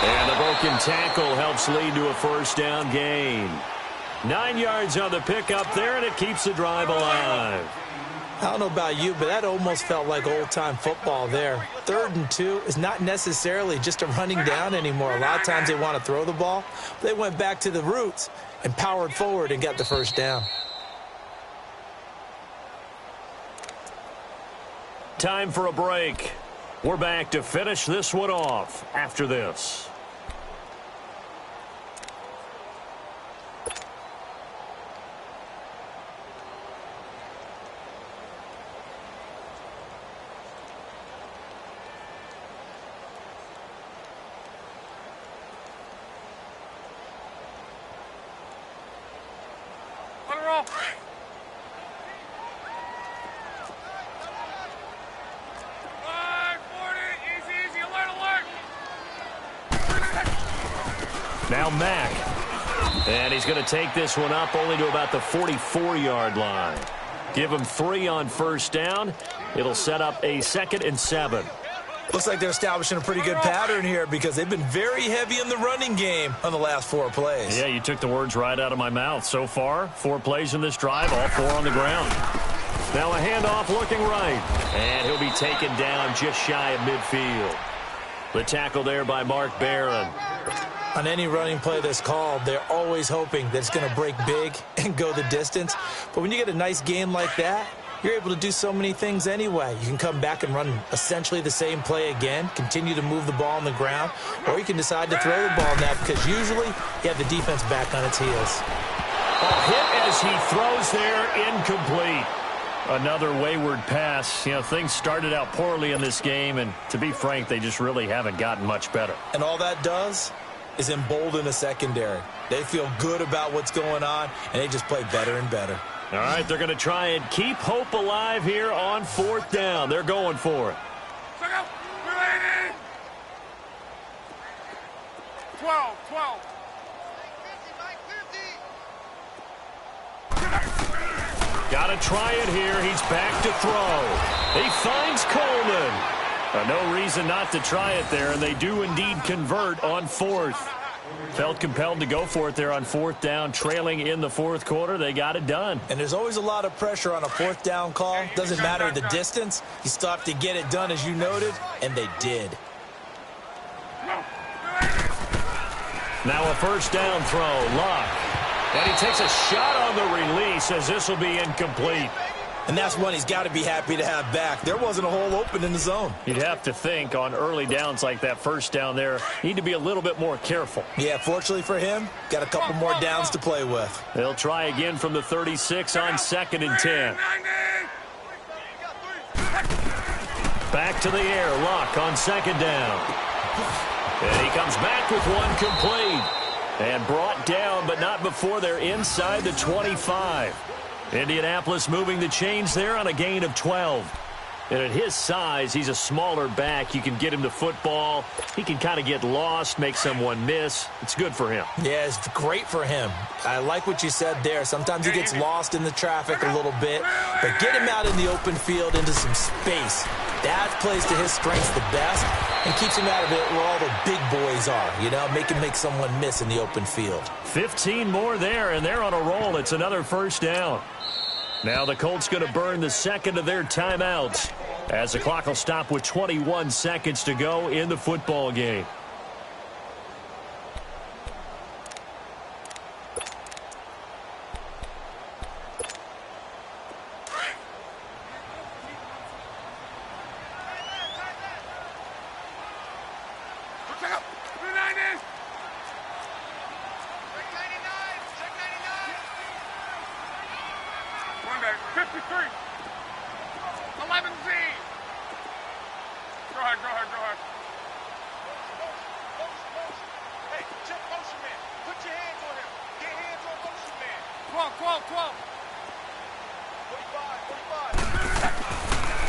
And the broken tackle helps lead to a first down gain. 9 yards on the pickup there, and it keeps the drive alive. I don't know about you, but that almost felt like old-time football there. 3rd and 2 is not necessarily just a running down anymore. A lot of times they want to throw the ball. They went back to the roots and powered forward and got the first down. Time for a break. We're back to finish this one off after this. Now Mack. And he's going to take this one up only to about the 44-yard line. Give him 3 on first down. It'll set up a 2nd and 7. Looks like they're establishing a pretty good pattern here because they've been very heavy in the running game on the last 4 plays. Yeah, you took the words right out of my mouth. So far, 4 plays in this drive, all 4 on the ground. Now a handoff looking right. And he'll be taken down just shy of midfield. The tackle there by Mark Barron. On any running play that's called, they're always hoping that it's going to break big and go the distance. But when you get a nice game like that, you're able to do so many things anyway. You can come back and run essentially the same play again, continue to move the ball on the ground, or you can decide to throw the ball now because usually you have the defense back on its heels. A hit as he throws there, incomplete. Another wayward pass. You know, things started out poorly in this game, and to be frank, they just really haven't gotten much better. And all that does is embolden the secondary. They feel good about what's going on, and they just play better and better. All right, they're going to try and keep hope alive here on 4th down. They're going for it. 12. Got to try it here. He's back to throw. He finds Coleman. No reason not to try it there, and they do indeed convert on 4th. Felt compelled to go for it there on 4th down, trailing in the 4th quarter. They got it done. And there's always a lot of pressure on a 4th down call. Doesn't matter the distance. You still have to get it done, as you noted, and they did. Now a 1st down throw, Luck. And he takes a shot on the release as this will be incomplete. And that's one he's got to be happy to have back. There wasn't a hole open in the zone. You'd have to think on early downs like that 1st down there, need to be a little bit more careful. Yeah, fortunately for him, got a couple more downs to play with. They'll try again from the 36 on 2nd and 10. Back to the air, Luck on 2nd down. And he comes back with one complete. And brought down, but not before they're inside the 25. Indianapolis moving the chains there on a gain of 12. And at his size, he's a smaller back. You can get him the football. He can kind of get lost, make someone miss. It's good for him. Yeah, it's great for him. I like what you said there. Sometimes he gets lost in the traffic a little bit. But get him out in the open field into some space. That plays to his strengths the best and keeps him out of it where all the big boys are. You know, make him make someone miss in the open field. 15 more there, and they're on a roll. It's another 1st down. Now the Colts going to burn the 2nd of their timeouts as the clock will stop with 21 seconds to go in the football game.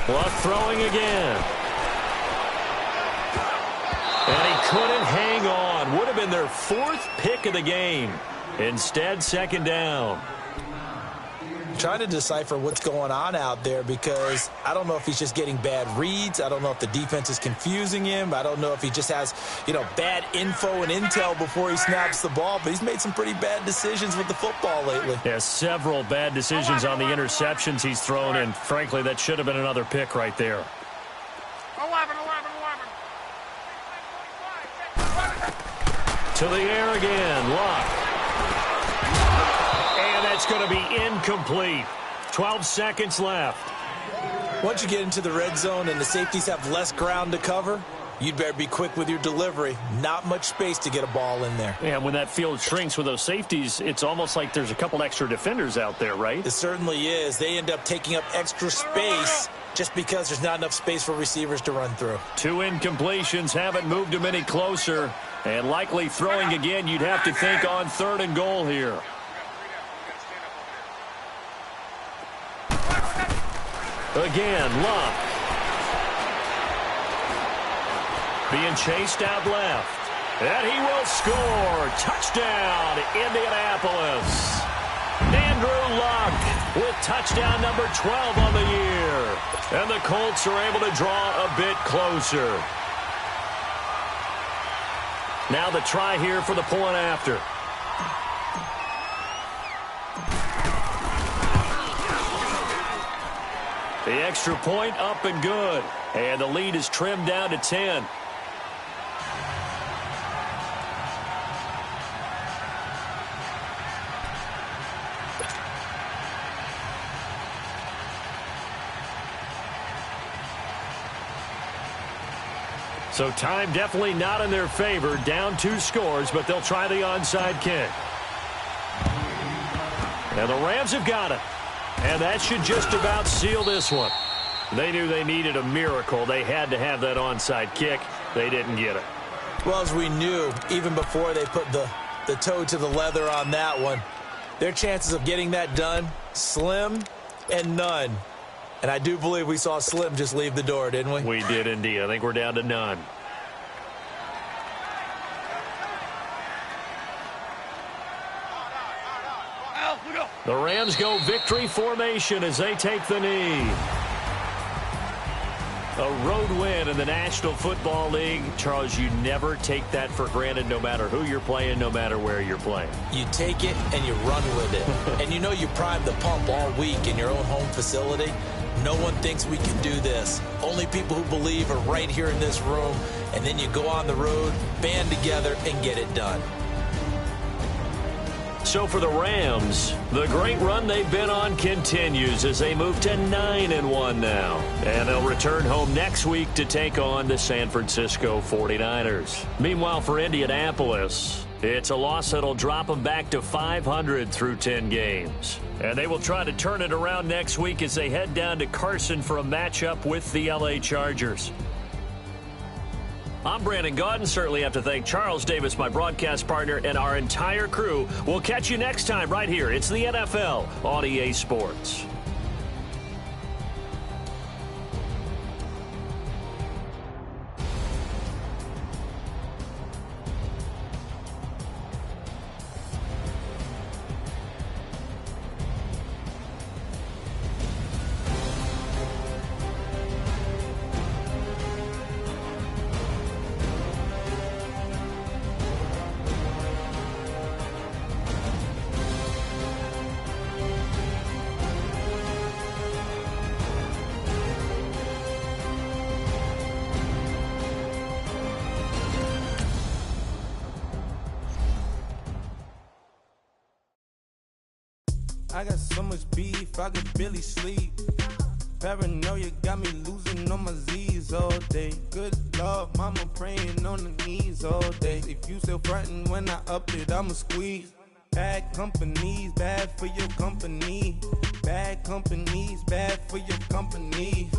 Luck throwing again. And he couldn't hang on. Would have been their 4th pick of the game. Instead, 2nd down. Trying to decipher what's going on out there because I don't know if he's just getting bad reads. I don't know if the defense is confusing him. I don't know if he just has, bad info and intel before he snaps the ball. But he's made some pretty bad decisions with the football lately. Yeah, several bad decisions on the interceptions he's thrown, and frankly, that should have been another pick right there. 11. To the air again, Luck. And that's going to be incomplete. 12 seconds left. Once you get into the red zone and the safeties have less ground to cover, you'd better be quick with your delivery. Not much space to get a ball in there. Yeah, when that field shrinks with those safeties, it's almost like there's a couple extra defenders out there, right? It certainly is. They end up taking up extra space just because there's not enough space for receivers to run through. 2 incompletions haven't moved them any closer. And likely throwing again, you'd have to think on 3rd and goal here. Again, Luck. Being chased out left. And he will score. Touchdown, Indianapolis. Andrew Luck with touchdown number 12 on the year. And the Colts are able to draw a bit closer. Now the try here for the point after. The extra point up and good. And the lead is trimmed down to 10. So time definitely not in their favor. Down 2 scores, but they'll try the onside kick. And the Rams have got it. And that should just about seal this one. They knew they needed a miracle. They had to have that onside kick. They didn't get it. Well, as we knew, even before they put the toe to the leather on that one, their chances of getting that done, slim and none. And I do believe we saw Slim just leave the door, didn't we? We did indeed. I think we're down to none. The Rams go victory formation as they take the knee. A road win in the National Football League. Charles, you never take that for granted no matter who you're playing, no matter where you're playing. You take it and you run with it. And you know you primed the pump all week in your own home facility. No one thinks we can do this. Only people who believe are right here in this room. And then you go on the road, band together, and get it done. So for the Rams, the great run they've been on continues as they move to 9-1 now. And they'll return home next week to take on the San Francisco 49ers. Meanwhile, for Indianapolis, it's a loss that'll drop them back to 500 through 10 games. And they will try to turn it around next week as they head down to Carson for a matchup with the LA Chargers. I'm Brandon Gaudin. Certainly have to thank Charles Davis, my broadcast partner, and our entire crew. We'll catch you next time right here. It's the NFL on EA Sports. I got so much beef, I could barely sleep. Paranoia got me losing on my Z's all day. Good Lord, mama praying on the knees all day. If you still frontin' when I up it, I'ma squeeze. Bad companies, bad for your company. Bad companies, bad for your company.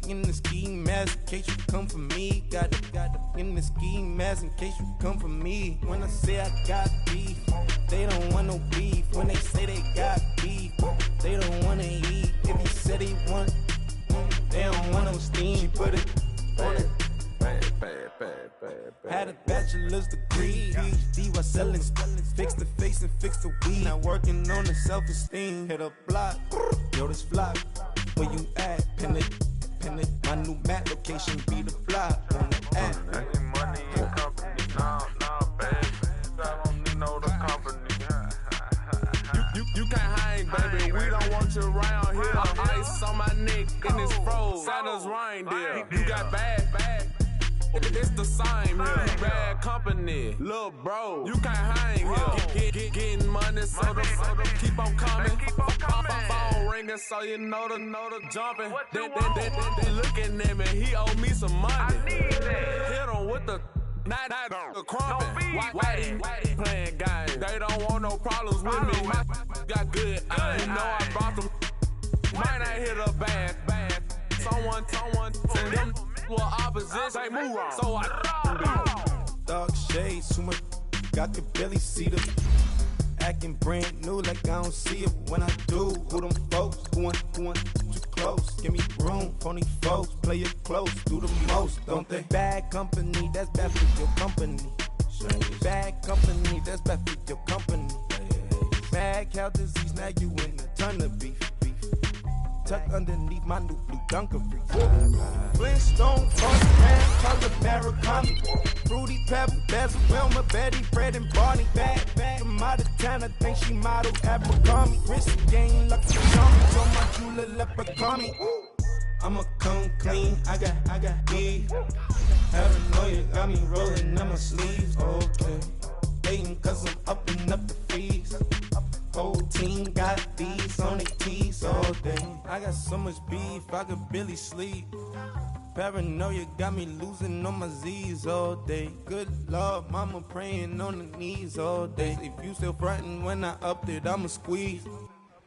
In the ski mask, in case you come for me. Got it in the ski mask, in case you come for me. When I say I got beef, they don't want no beef. When they say they got beef, they don't wanna eat. If he said he want, they don't want no steam. She put it on it. Had a bachelor's degree, PhD while selling. Fix the face and fix the weed. Now working on the self-esteem. Hit a block, yo this flock. Where you at? Pin it. My new map location be the flop on the app. I need money in company, nah, baby. I don't need no company. You can't hang, baby. We don't want you around here. Ice on my neck in this froze. Santa's reindeer. You got bad. It's the same here. Bad company. money, little bro, you can't hang here. Getting money, so the keep on coming. Phone ringing, so you know the jumping. They looking at me, he owe me some money. I need that. Hit him with the the crumping. Why they playing games? They don't want no problems with me. My got good. I know I brought them. Might not hit a bad. Someone send them were opposition. They move on. So I dark shades, too much. Got the belly see them. Acting brand new like I don't see it when I do. Who them folks? Who want too close? Give me room, phony folks. Play it close, do the most, don't they? Bad company, that's bad for your company. Bad company, that's bad for your company. Mad cow disease, now you in a ton of beef. Tuck underneath my new blue Dunkery. Flintstone, Frostman, color Murakami. Fruity Pebble, Basil, Wilma, Betty, Fred, and Barney. Bad from out of town, I think she modeled Abercrombie. Wrist game, lucky charming, so my jeweler leprechaun. I'ma come clean, I got E. Paranoia got me rolling on my sleeves, okay. Hating cause I'm upping up the fees. Whole team got these on their tees all day. I got so much beef, I could barely sleep. Paranoia got me losing on my Z's all day. Good Lord, mama praying on the knees all day. If you still frontin' when I upped it, I'ma squeeze.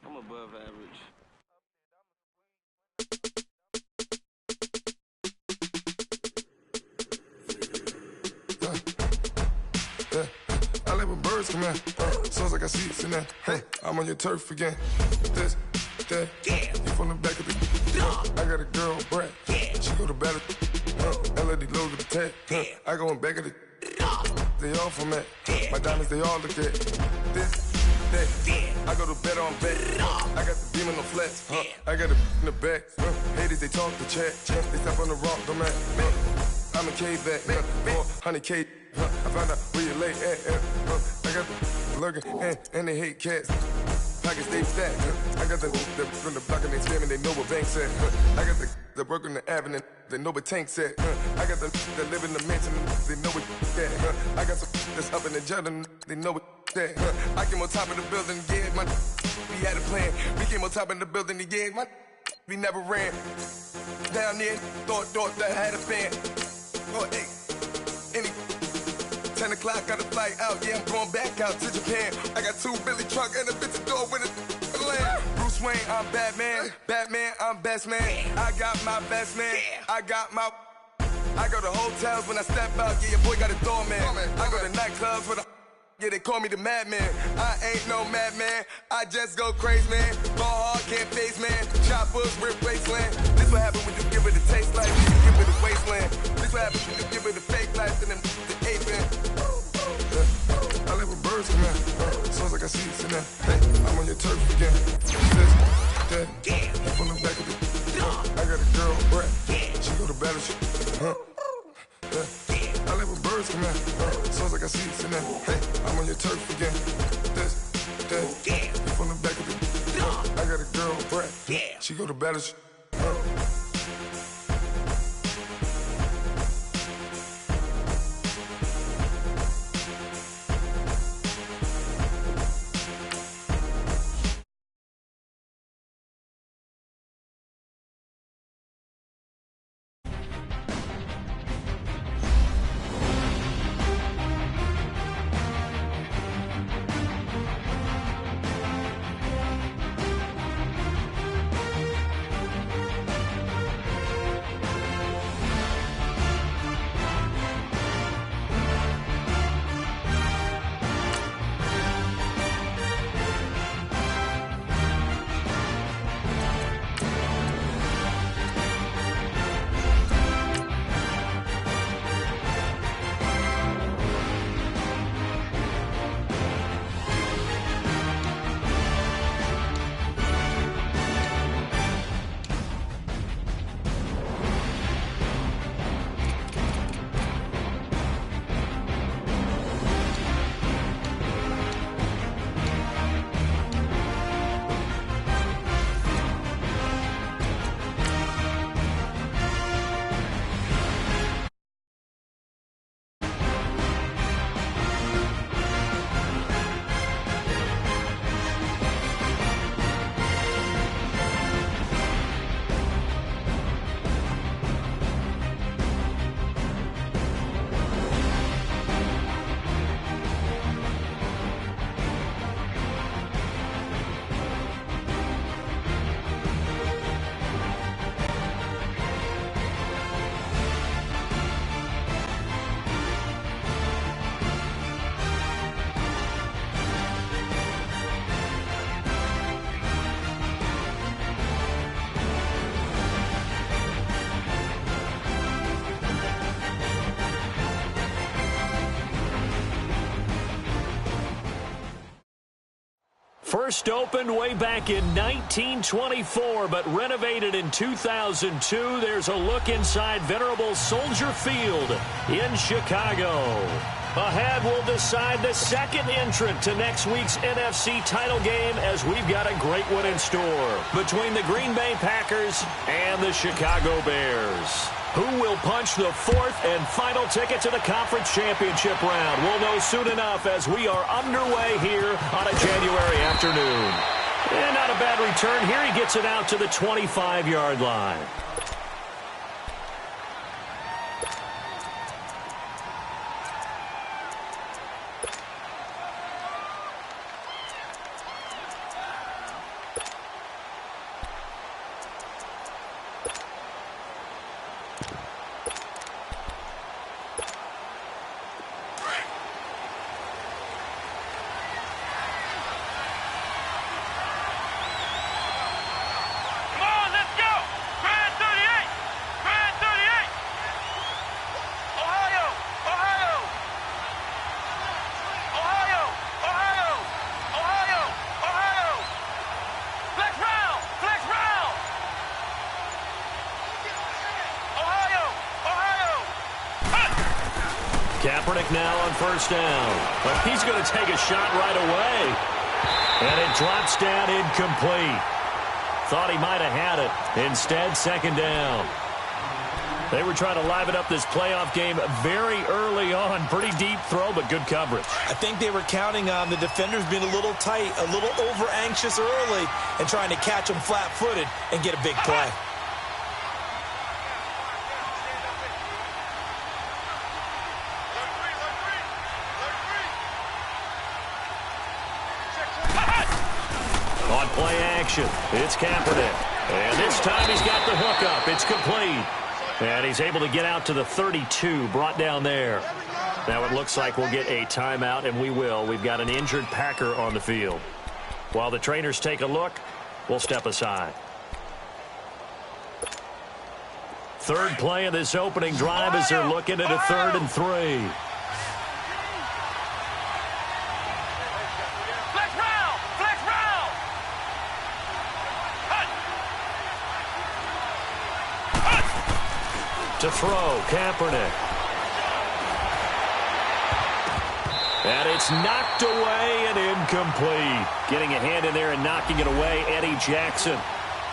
I'm above average. I like when birds come in. Sounds like I see seats in there. Hey, I'm on your turf again. This, that, you from the back of the. I got a girl, Brad. She go to battle. LED logo the tag. I go in back of the. They all from that. My diamonds, they all look at. This, that. I go to bed on bed. I got the beam in the flats. I got a in the back. Haters, they talk the chat. They step on the rock, the man. I'm a K-back. 400K. I found out where you lay at. I got the lurking and they hate cats. Pockets they fat. I got the from the block and they spamming, they know what banks at. I got the work on the avenue, they know what tanks at. I got the that live in the mansion, they know what that. I got some that's up in the jungle, they know what that. I came on top of the building, yeah, my we had a plan. We came on top of the building, yeah, my we never ran. Down there, thought that I had a fan. Oh, hey, any 10 o'clock, got a flight out, yeah, I'm going back out to Japan. I got 2 Billy truck and a bitch door with a land. Bruce Wayne, I'm Batman. Batman, I'm best man. I got my best man. I got my. I go to hotels when I step out, yeah, your boy got a doorman. I go to nightclubs with a. Yeah, they call me the madman. I ain't no madman. I just go crazy, man. Ball hard, can't face, man. Choppers, rip wasteland. This what happen when you give it a taste like you give it a wasteland. This what happen when you give it a fake life and then the ape in. I like when birds come in. Sounds like I see it in there. Hey, I'm on your turf again. This, that, you from the back of the. I got a girl, Brad. She go to battle, I like when birds come in. Sounds like I see it in there. Hey, I'm on your turf again. This, that, you from the back of the. I got a girl, Brad. She go to battle, First opened way back in 1924, but renovated in 2002. There's a look inside venerable Soldier Field in Chicago. Ahead, we'll decide the second entrant to next week's NFC title game, as we've got a great one in store between the Green Bay Packers and the Chicago Bears. Who will punch the fourth and final ticket to the conference championship round? We'll know soon enough as we are underway here on a January afternoon. And not a bad return here. He gets it out to the 25-yard line. Kaepernick now on first down. But he's going to take a shot right away. And it drops down incomplete. Thought he might have had it. Instead, second down. They were trying to liven up this playoff game very early on. Pretty deep throw, but good coverage. I think they were counting on the defenders being a little tight, a little over-anxious early, and trying to catch them flat-footed and get a big play. Play action. It's Kaepernick. And this time he's got the hook up. It's complete. And he's able to get out to the 32, brought down there. Now it looks like we'll get a timeout, and we will. We've got an injured Packer on the field. While the trainers take a look, we'll step aside. Third play of this opening drive as they're looking at a 3rd and 3. To throw, Kaepernick. And it's knocked away and incomplete. Getting a hand in there and knocking it away, Eddie Jackson.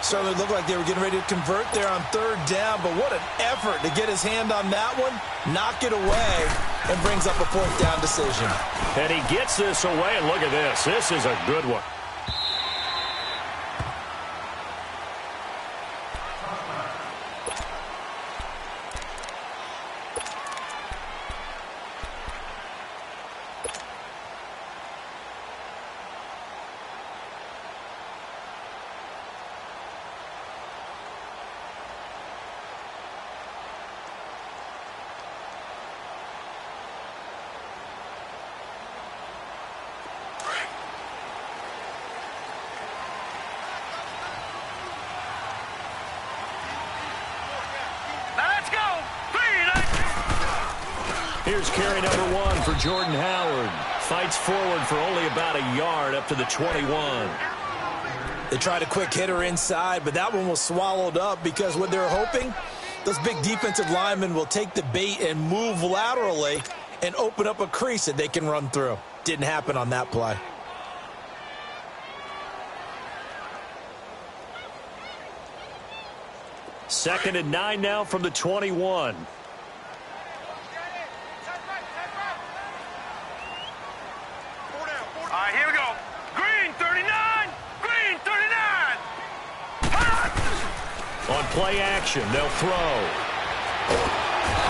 Certainly looked like they were getting ready to convert there on 3rd down, but what an effort to get his hand on that one, knock it away, and brings up a 4th down decision. And he gets this away, and look at this. This is a good one. Here's carry number 1 for Jordan Howard. Fights forward for only about a yard up to the 21. They tried a quick hitter inside, but that one was swallowed up because what they're hoping, those big defensive linemen will take the bait and move laterally and open up a crease that they can run through. Didn't happen on that play. Second and 9 now from the 21. Here we go. Green 39. Green 39. On play action, they'll throw.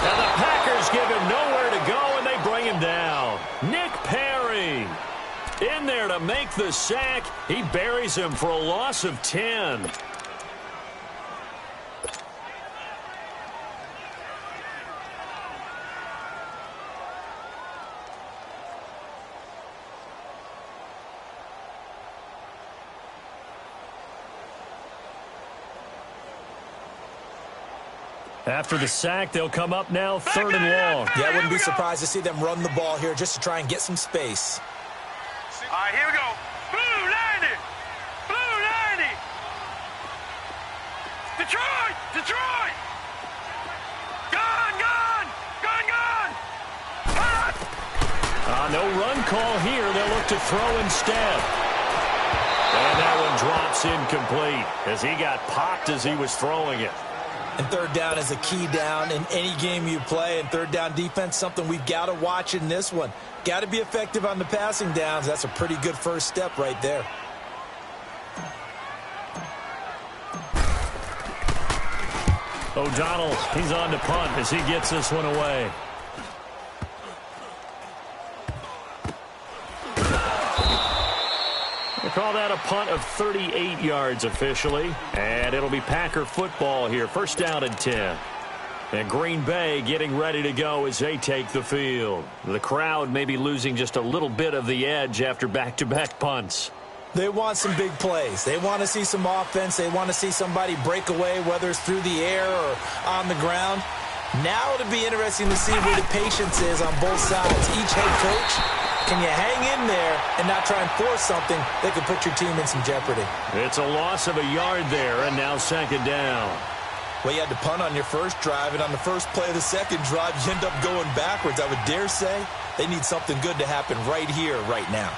And the Packers give him nowhere to go, and they bring him down. Nick Perry in there to make the sack. He buries him for a loss of 10. After the sack, they'll come up now 3rd and long. Yeah, I wouldn't be surprised to see them run the ball here just to try and get some space. All right, here we go. Blue landing. Detroit! Detroit! Gone! Gone! Gone! Gone! No run call here. They'll look to throw instead. And that one drops incomplete as he got popped as he was throwing it. And third down is a key down in any game you play. And third down defense, something we've got to watch in this one. Got to be effective on the passing downs. That's a pretty good first step right there. O'Donnell, he's on to punt as he gets this one away. They call that a punt of 38 yards officially. And it'll be Packer football here. First down and 10. And Green Bay getting ready to go as they take the field. The crowd may be losing just a little bit of the edge after back-to-back punts. They want some big plays. They want to see some offense. They want to see somebody break away, whether it's through the air or on the ground. Now it'll be interesting to see where the patience is on both sides. Each head coach, can you hang in there and not try and force something that could put your team in some jeopardy? It's a loss of a yard there, and now second down. Well, you had to punt on your first drive, and on the first play of the second drive, you end up going backwards. I would dare say they need something good to happen right here, right now.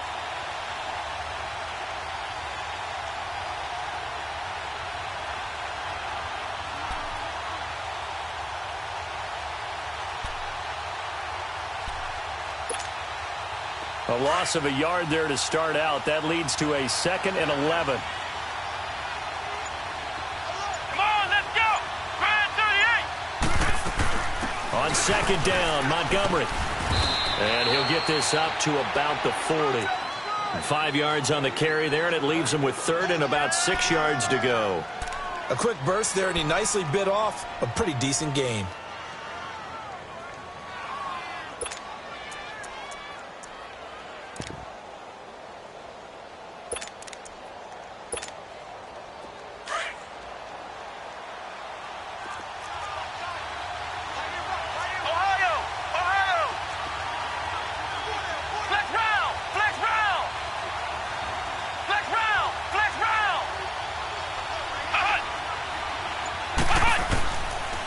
A loss of a yard there to start out. That leads to a 2nd and 11. Come on, let's go! Grand 38! On second down, Montgomery. And he'll get this up to about the 40. 5 yards on the carry there, and it leaves him with 3rd and about 6 yards to go. A quick burst there, and he nicely bit off a pretty decent gain.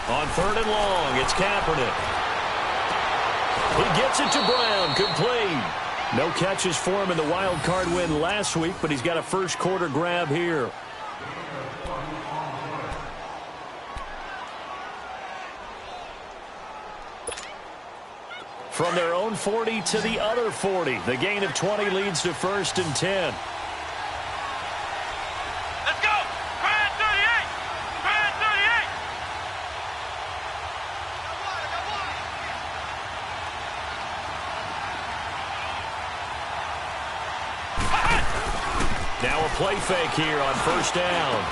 On 3rd and long, it's Kaepernick. He gets it to Brown, complete. No catches for him in the wild card win last week, but he's got a first quarter grab here. From their own 40 to the other 40. The gain of 20 leads to 1st and 10. Let's go! Grand 38! Grand 38! Now a play fake here on first down.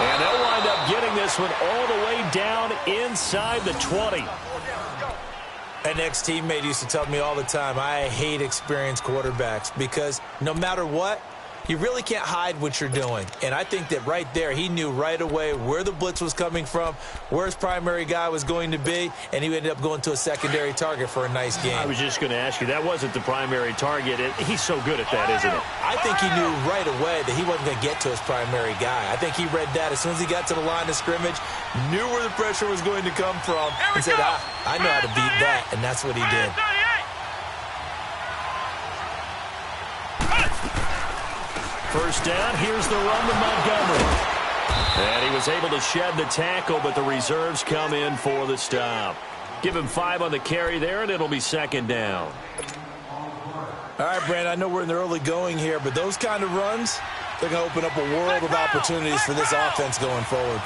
And they'll wind up getting this one all the way down inside the 20. An ex-teammate used to tell me all the time, I hate experienced quarterbacks because no matter what, you really can't hide what you're doing. And I think that right there, he knew right away where the blitz was coming from, where his primary guy was going to be, and he ended up going to a secondary target for a nice game. I was just going to ask you, that wasn't the primary target. He's so good at that, isn't it? I think he knew right away that he wasn't going to get to his primary guy. I think he read that as soon as he got to the line of scrimmage, knew where the pressure was going to come from, and said, I know how to beat that, and that's what he did. First down, here's the run to Montgomery. And he was able to shed the tackle, but the reserves come in for the stop. Give him 5 on the carry there, and it'll be second down. All right, Brandon, I know we're in the early going here, but those kind of runs, they're going to open up a world of opportunities for this offense going forward.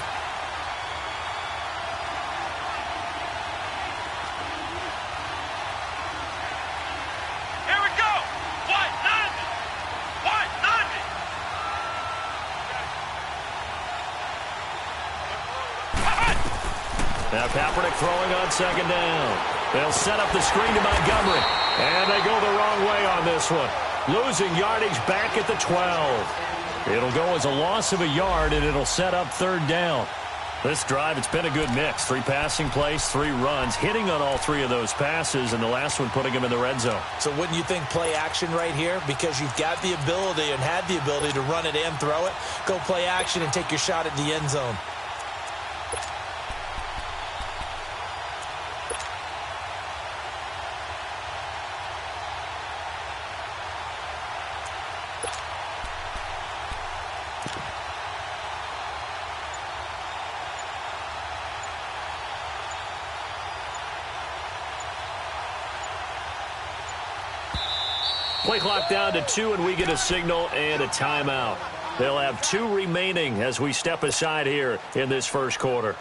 Now Kaepernick throwing on second down. They'll set up the screen to Montgomery. And they go the wrong way on this one. Losing yardage back at the 12. It'll go as a loss of a yard, and it'll set up third down. This drive, it's been a good mix. 3 passing plays, 3 runs, hitting on all 3 of those passes, and the last one putting him in the red zone. So wouldn't you think play action right here? Because you've got the ability and had the ability to run it and throw it. Go play action and take your shot at the end zone. Play clock down to 2, and we get a signal and a timeout. They'll have 2 remaining as we step aside here in this first quarter.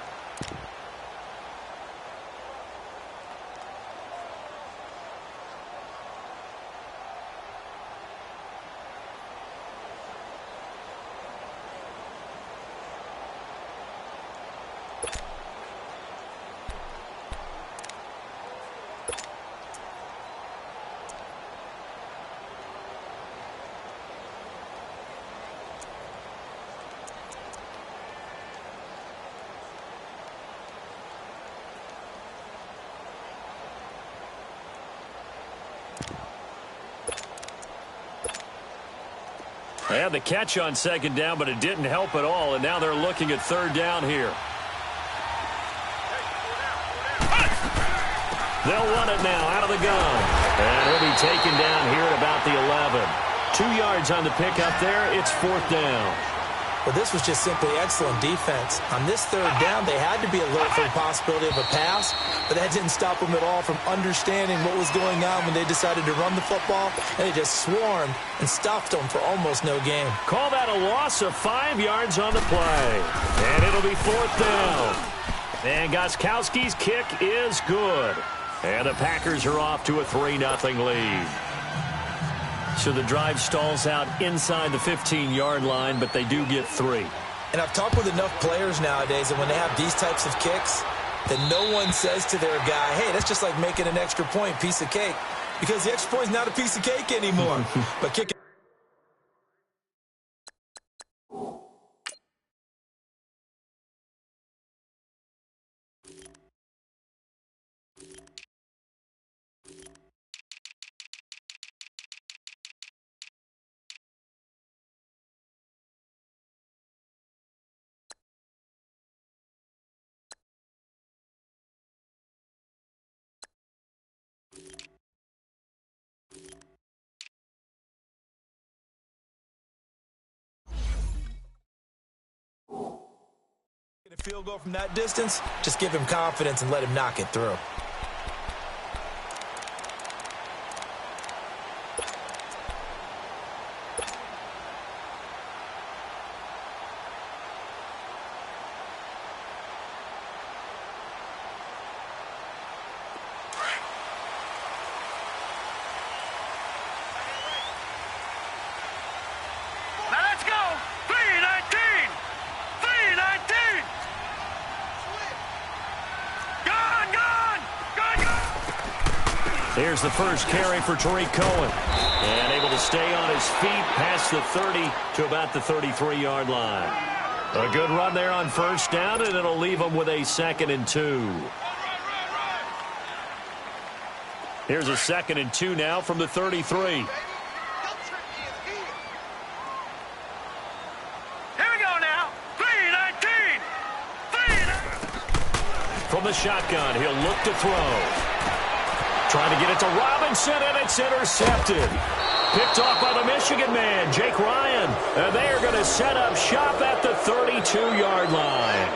They had the catch on second down, but it didn't help at all, and now they're looking at third down here. They'll run it now out of the gun. And he'll be taken down here at about the 11. 2 yards on the pickup there. It's fourth down. Well, this was just simply excellent defense. On this third down, they had to be alert for the possibility of a pass, but that didn't stop them at all from understanding what was going on when they decided to run the football, and they just swarmed and stuffed them for almost no gain. Call that a loss of 5 yards on the play. And it'll be fourth down. And Gostkowski's kick is good. And the Packers are off to a 3-0 lead. So the drive stalls out inside the 15-yard line, but they do get 3. And I've talked with enough players nowadays that when they have these types of kicks, that no one says to their guy, hey, that's just like making an extra point, piece of cake. Because the extra point is not a piece of cake anymore. But kicking. A field goal from that distance, just give him confidence and let him knock it through. Here's the first carry for Tariq Cohen. And able to stay on his feet past the 30 to about the 33-yard line. A good run there on first down, and it'll leave them with a 2nd and 2. Here's a 2nd and 2 now from the 33. From the shotgun, he'll look to throw. Trying to get it to Robinson, and it's intercepted. Picked off by the Michigan man, Jake Ryan. And they are going to set up shop at the 32-yard line.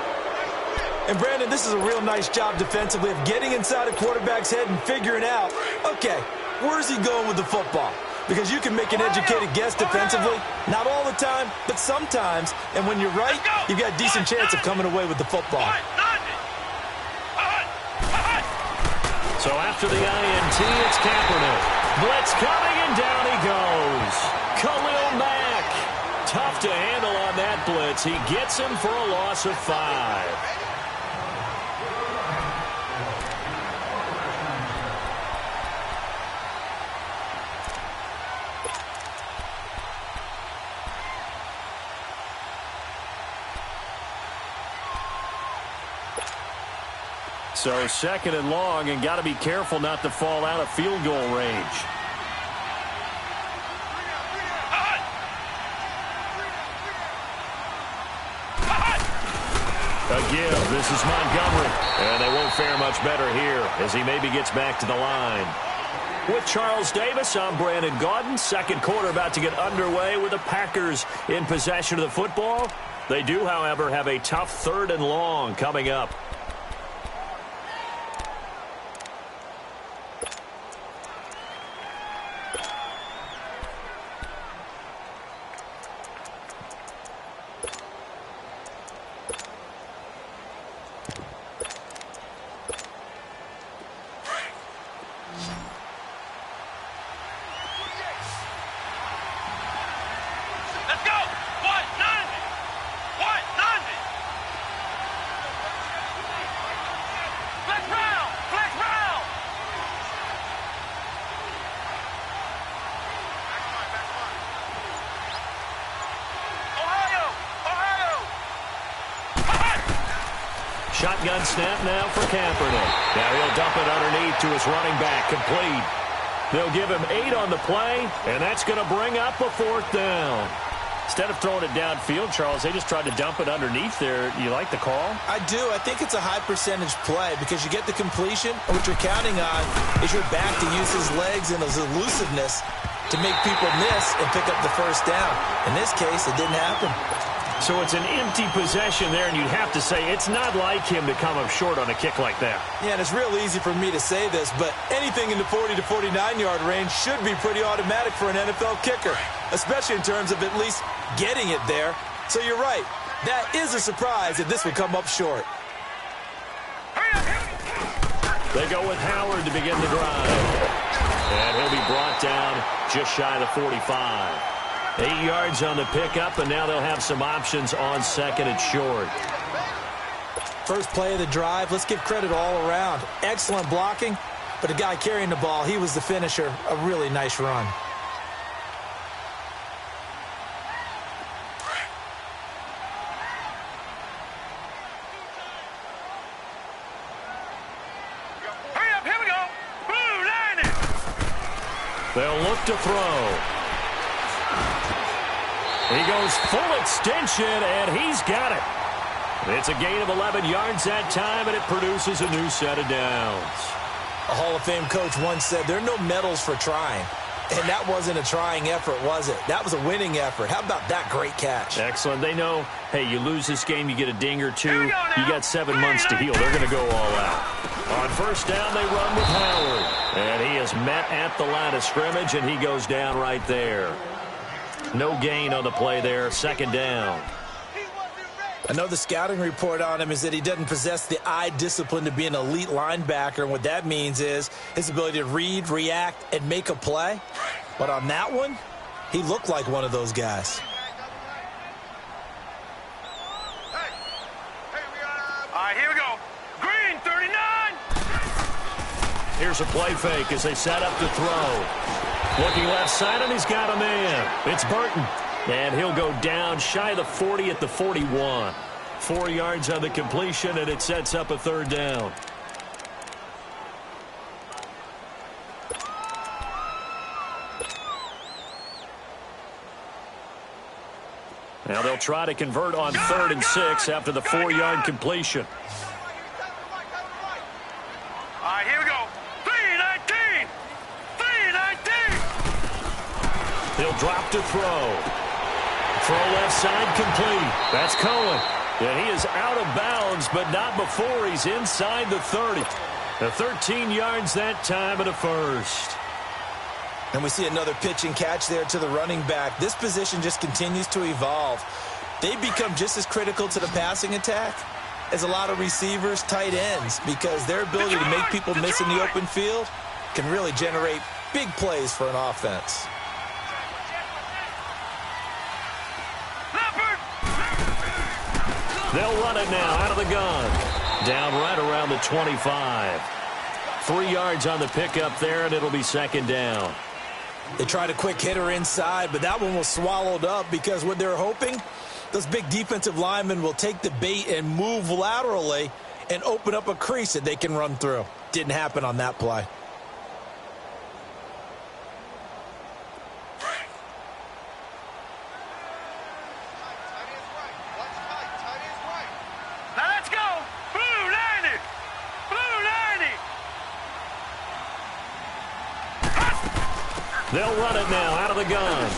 And, Brandon, this is a real nice job defensively of getting inside a quarterback's head and figuring out, okay, where's he going with the football? Because you can make an educated guess defensively. Not all the time, but sometimes. And when you're right, you've got a decent chance of coming away with the football. So after the INT, it's Kaepernick. Blitz coming, and down he goes. Khalil Mack. Tough to handle on that blitz. He gets him for a loss of 5. So 2nd and long, and got to be careful not to fall out of field goal range. A give. This is Montgomery. And they won't fare much better here as he maybe gets back to the line. With Charles Davis, I'm Brandon Gaudin. Second quarter about to get underway with the Packers in possession of the football. They do, however, have a tough 3rd and long coming up. shotgun snap now for Kaepernick. Now he'll dump it underneath to his running back, complete. They'll give him 8 on the play, and that's going to bring up a 4th down. Instead of throwing it downfield, Charles, they just tried to dump it underneath there. You like the call? I do. I think it's a high-percentage play because you get the completion, and what you're counting on is your back to use his legs and his elusiveness to make people miss and pick up the 1st down. In this case, it didn't happen. So it's an empty possession there, and you'd have to say it's not like him to come up short on a kick like that. Yeah, and it's real easy for me to say this, but anything in the 40 to 49-yard range should be pretty automatic for an NFL kicker, especially in terms of at least getting it there. So you're right. That is a surprise if this would come up short. They go with Howard to begin the drive. And he'll be brought down just shy of the 45. 8 yards on the pickup, and now they'll have some options on 2nd and short. First play of the drive, let's give credit all around. Excellent blocking, but the guy carrying the ball, he was the finisher. A really nice run. Hurry up, here we go. Blue 90. They'll look to throw. He goes full extension, and he's got it. It's a gain of 11 yards that time, and it produces a new set of downs. A Hall of Fame coach once said, there are no medals for trying. And that wasn't a trying effort, was it? That was a winning effort. How about that great catch? Excellent. They know, hey, you lose this game, you get a ding or two. You got 7 months to heal. They're going to go all out. On 1st down, they run with Howard. And he is met at the line of scrimmage, and he goes down right there. No gain on the play there. 2nd down. I know the scouting report on him is that he doesn't possess the eye discipline to be an elite linebacker. And what that means is his ability to read, react, and make a play. But on that one, he looked like one of those guys. All right, here we go. Green 39. Here's a play fake as they set up to throw. Looking left side, and he's got a man. It's Burton. And he'll go down shy of the 40 at the 41. 4 yards on the completion, and it sets up a 3rd down. Now they'll try to convert on 3rd and 6 after the 4-yard completion. All right, here we go. 319. 319. He'll drop to throw. Throw left side complete. That's Cohen. And he is out of bounds, but not before he's inside the 30. The 13 yards that time and a 1st. And we see another pitch and catch there to the running back. This position just continues to evolve. They become just as critical to the passing attack as a lot of receivers, tight ends, because their ability to make people miss in the open field can really generate big plays for an offense. They'll run it now out of the gun. Down right around the 25. 3 yards on the pickup there, and it'll be 2nd down. They tried a quick hitter inside, but that one was swallowed up because what they're hoping, those big defensive linemen will take the bait and move laterally and open up a crease that they can run through. Didn't happen on that play. Now let's go. Blue 90. Blue 90. They'll run it now out of the gun.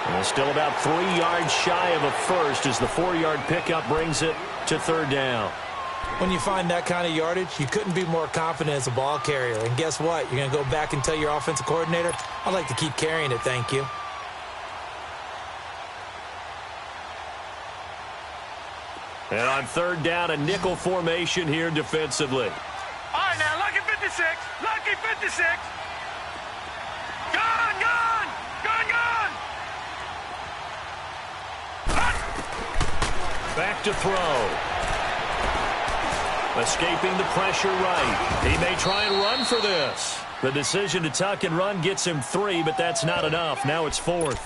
And it's still about 3 yards shy of a 1st as the 4-yard pickup brings it to 3rd down. When you find that kind of yardage, you couldn't be more confident as a ball carrier. And guess what? You're going to go back and tell your offensive coordinator, I'd like to keep carrying it, thank you. And on 3rd down, a nickel formation here defensively. All right, now, lucky 56. Lucky 56. Gone, gone. Gone, gone. Back to throw. Escaping the pressure right. He may try and run for this. The decision to tuck and run gets him 3, but that's not enough. Now it's 4th.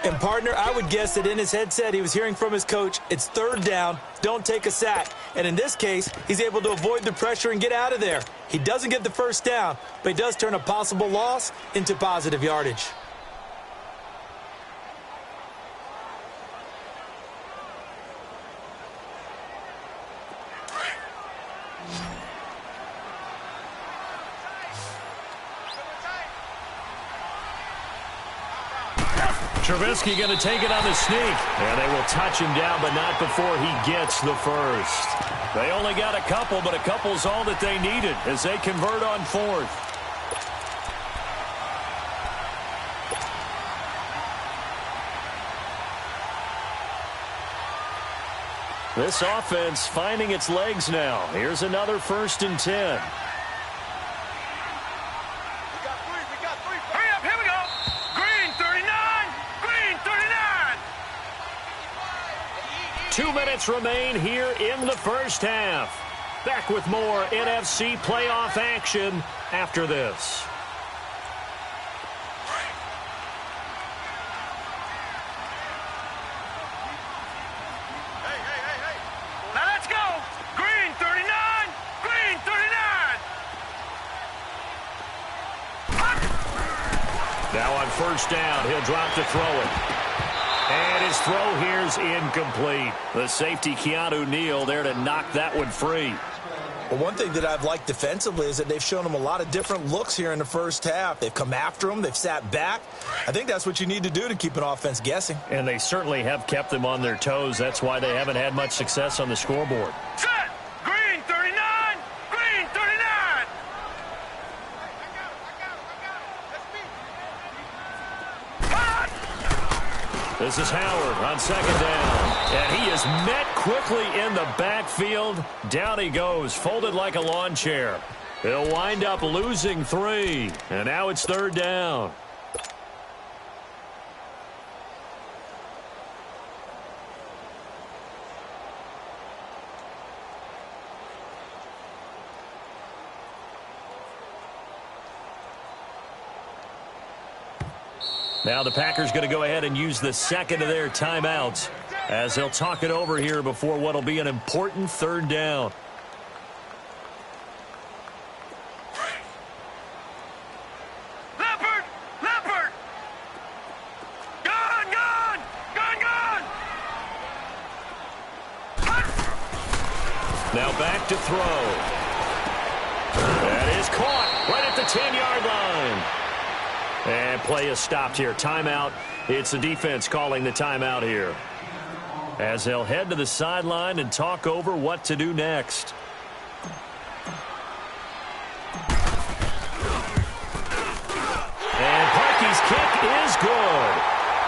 And, partner, I would guess that in his headset he was hearing from his coach, it's third down, don't take a sack. And in this case, he's able to avoid the pressure and get out of there. He doesn't get the first down, but he does turn a possible loss into positive yardage. Trubisky going to take it on the sneak. And they will touch him down, but not before he gets the first. They only got a couple, but a couple's all that they needed as they convert on fourth. This offense finding its legs now. Here's another 1st and 10. Hurry up, here we go. Green 39. Green 39. 2 minutes remain here in the first half. Back with more NFC playoff action after this. Now let's go. Green 39. Green 39. Now on 1st down, he'll drop to throw it. And his throw here's incomplete. The safety, Keanu Neal, there to knock that one free. Well, one thing that I've liked defensively is that they've shown him a lot of different looks here in the first half. They've come after him. They've sat back. I think that's what you need to do to keep an offense guessing. And they certainly have kept them on their toes. That's why they haven't had much success on the scoreboard. Set. Green 39. Green 39. This is Howard on 2nd down. And he is met quickly in the backfield. Down he goes, folded like a lawn chair. He'll wind up losing 3. And now it's 3rd down. Now the Packers going to go ahead and use the second of their timeouts as they'll talk it over here before what will be an important 3rd down. Leopard. Leopard. Gone. Gone. Gone. Gone. Now back to throw. That is caught right at the 10-yard line. And play is stopped here. Timeout. It's the defense calling the timeout here, as they'll head to the sideline and talk over what to do next. And Parkey's kick is good.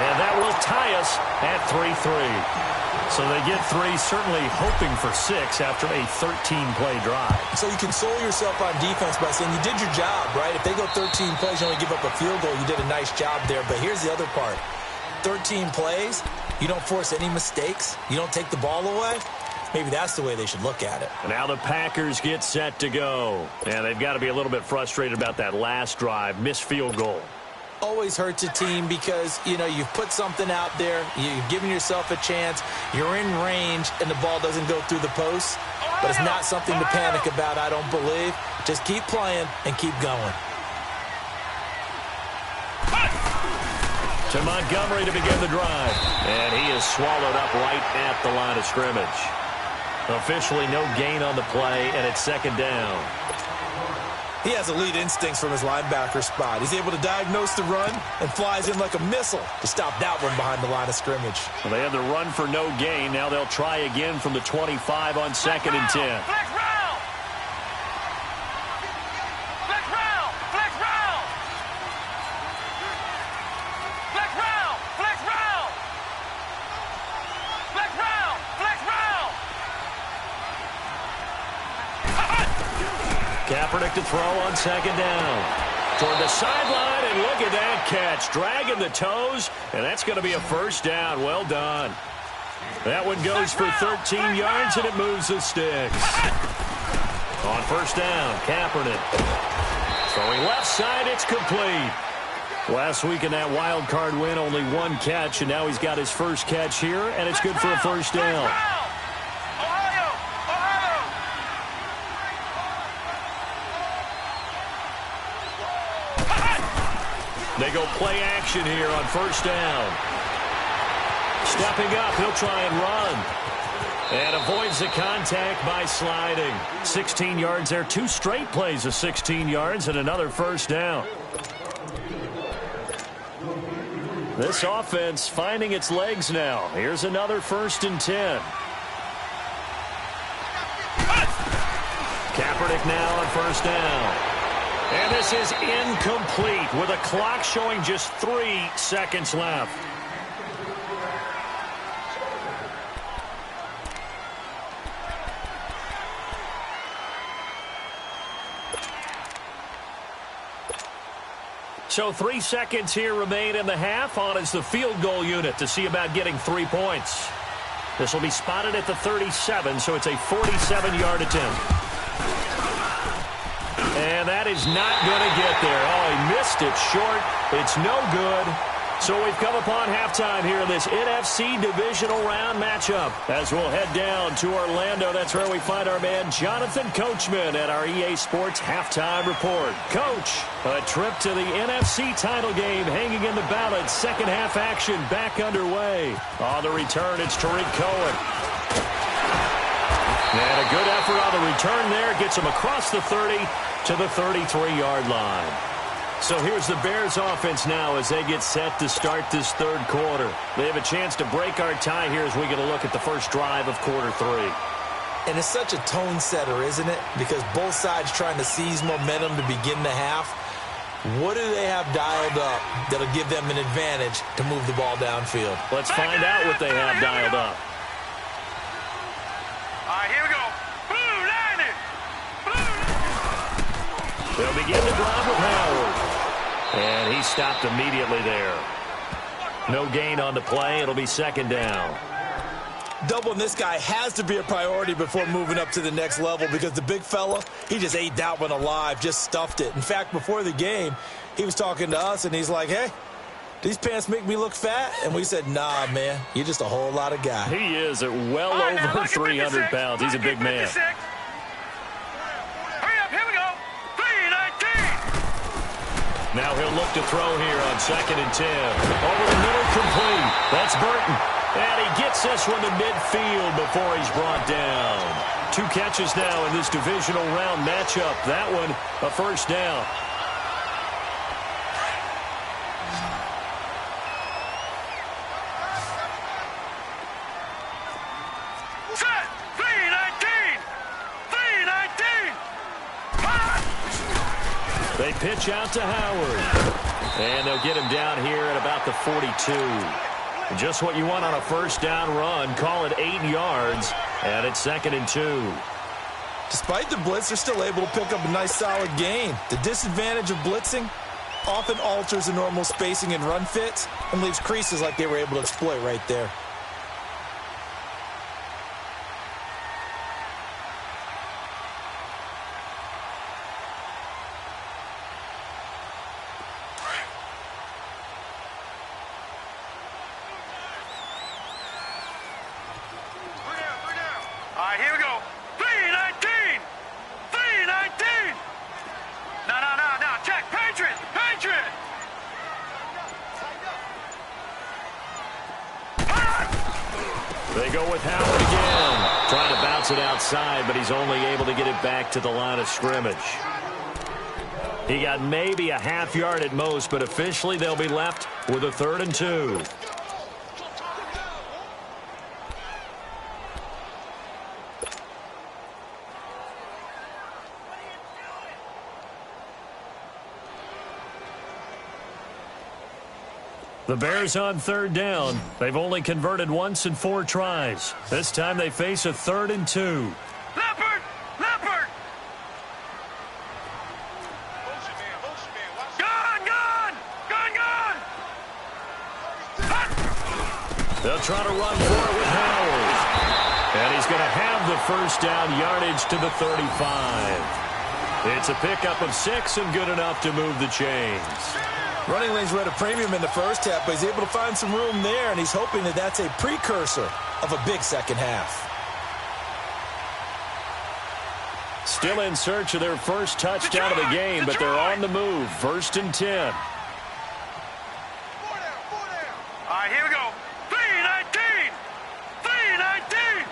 And that will tie us at 3-3. So they get 3, certainly hoping for 6 after a 13-play drive. So you console yourself on defense by saying you did your job, right? If they go 13 plays, you only give up a field goal, you did a nice job there. But here's the other part. 13 plays, you don't force any mistakes, you don't take the ball away. Maybe that's the way they should look at it. And now the Packers get set to go. And they've got to be a little bit frustrated about that last drive, missed field goal. Always hurts a team because, you know, you've put something out there, you've given yourself a chance, you're in range, and the ball doesn't go through the post. But it's not something to panic about, I don't believe. Just keep playing and keep going. To Montgomery to begin the drive. And he is swallowed up right at the line of scrimmage. Officially no gain on the play, and it's 2nd down. He has elite instincts from his linebacker spot. He's able to diagnose the run and flies in like a missile to stop that one behind the line of scrimmage. Well, they had the run for no gain. Now they'll try again from the 25 on 2nd and 10. Flex round. Flex round. Flex round. Flex round. Flex round. Flex round. Flex round. Kaepernick to throw on 2nd down. Toward the sideline, and look at that catch. Dragging the toes, and that's going to be a 1st down. Well done. That one goes for 13 yards, and it moves the sticks. On 1st down, Kaepernick. Throwing left side, it's complete. Last week in that wild card win, only one catch, and now he's got his first catch here, and it's good for a first down. They go play action here on first down. Stepping up, he'll try and run. And avoids the contact by sliding. 16 yards there. 2 straight plays of 16 yards and another first down. This offense finding its legs now. Here's another 1st and 10. Kaepernick now on first down. And this is incomplete with a clock showing just 3 seconds left. So 3 seconds here remain in the half. On is the field goal unit to see about getting 3 points. This will be spotted at the 37, so it's a 47-yard attempt. And that is not going to get there. Oh, he missed it short. It's no good. So we've come upon halftime here in this NFC divisional round matchup. As we'll head down to Orlando, that's where we find our man Jonathan Coachman at our EA Sports Halftime Report. Coach, a trip to the NFC title game hanging in the balance. Second half action back underway. On the return, it's Tariq Cohen. And a good effort on the return there. Gets him across the 30 to the 33-yard line. So here's the Bears offense now as they get set to start this third quarter. They have a chance to break our tie here as we get a look at the first drive of quarter 3. And it's such a tone setter, isn't it? Because both sides trying to seize momentum to begin the half. What do they have dialed up that'll give them an advantage to move the ball downfield? Let's find out what they have dialed up. All right, here we go. Blue Lightning. They'll begin the drive with Howard. And he stopped immediately there. No gain on the play. It'll be second down. Doubling this guy has to be a priority before moving up to the next level because the big fella, he just ate that one alive, just stuffed it. In fact, before the game, he was talking to us, and he's like, hey, these pants make me look fat? And we said, nah, man, you're just a whole lot of guy. He is at well over 300 pounds. He's a big man. Now he'll look to throw here on 2nd and 10. Over the middle, complete. That's Burton. And he gets this one to midfield before he's brought down. 2 catches now in this divisional round matchup. That one, a first down. They pitch out to Howard. And they'll get him down here at about the 42. Just what you want on a first down run. Call it 8 yards. And it's 2nd and 2. Despite the blitz, they're still able to pick up a nice solid gain. The disadvantage of blitzing often alters the normal spacing and run fits and leaves creases like they were able to exploit right there. They go with Howard again. Trying to bounce it outside, but he's only able to get it back to the line of scrimmage. He got maybe a half yard at most, but officially they'll be left with a 3rd and 2. The Bears on 3rd down. They've only converted once in 4 tries. This time they face a 3rd and 2. Leopard! Leopard! Gun! Gun! Gun! Gun! They'll try to run for it with Howard. And he's going to have the first down yardage to the 35. It's a pickup of 6 and good enough to move the chains. Running lanes were at a premium in the first half, but he's able to find some room there, and he's hoping that that's a precursor of a big second half. Still in search of their first touchdown of the game, but they're on the move. 1st and 10. All right, here we go. 3-19. 3-19.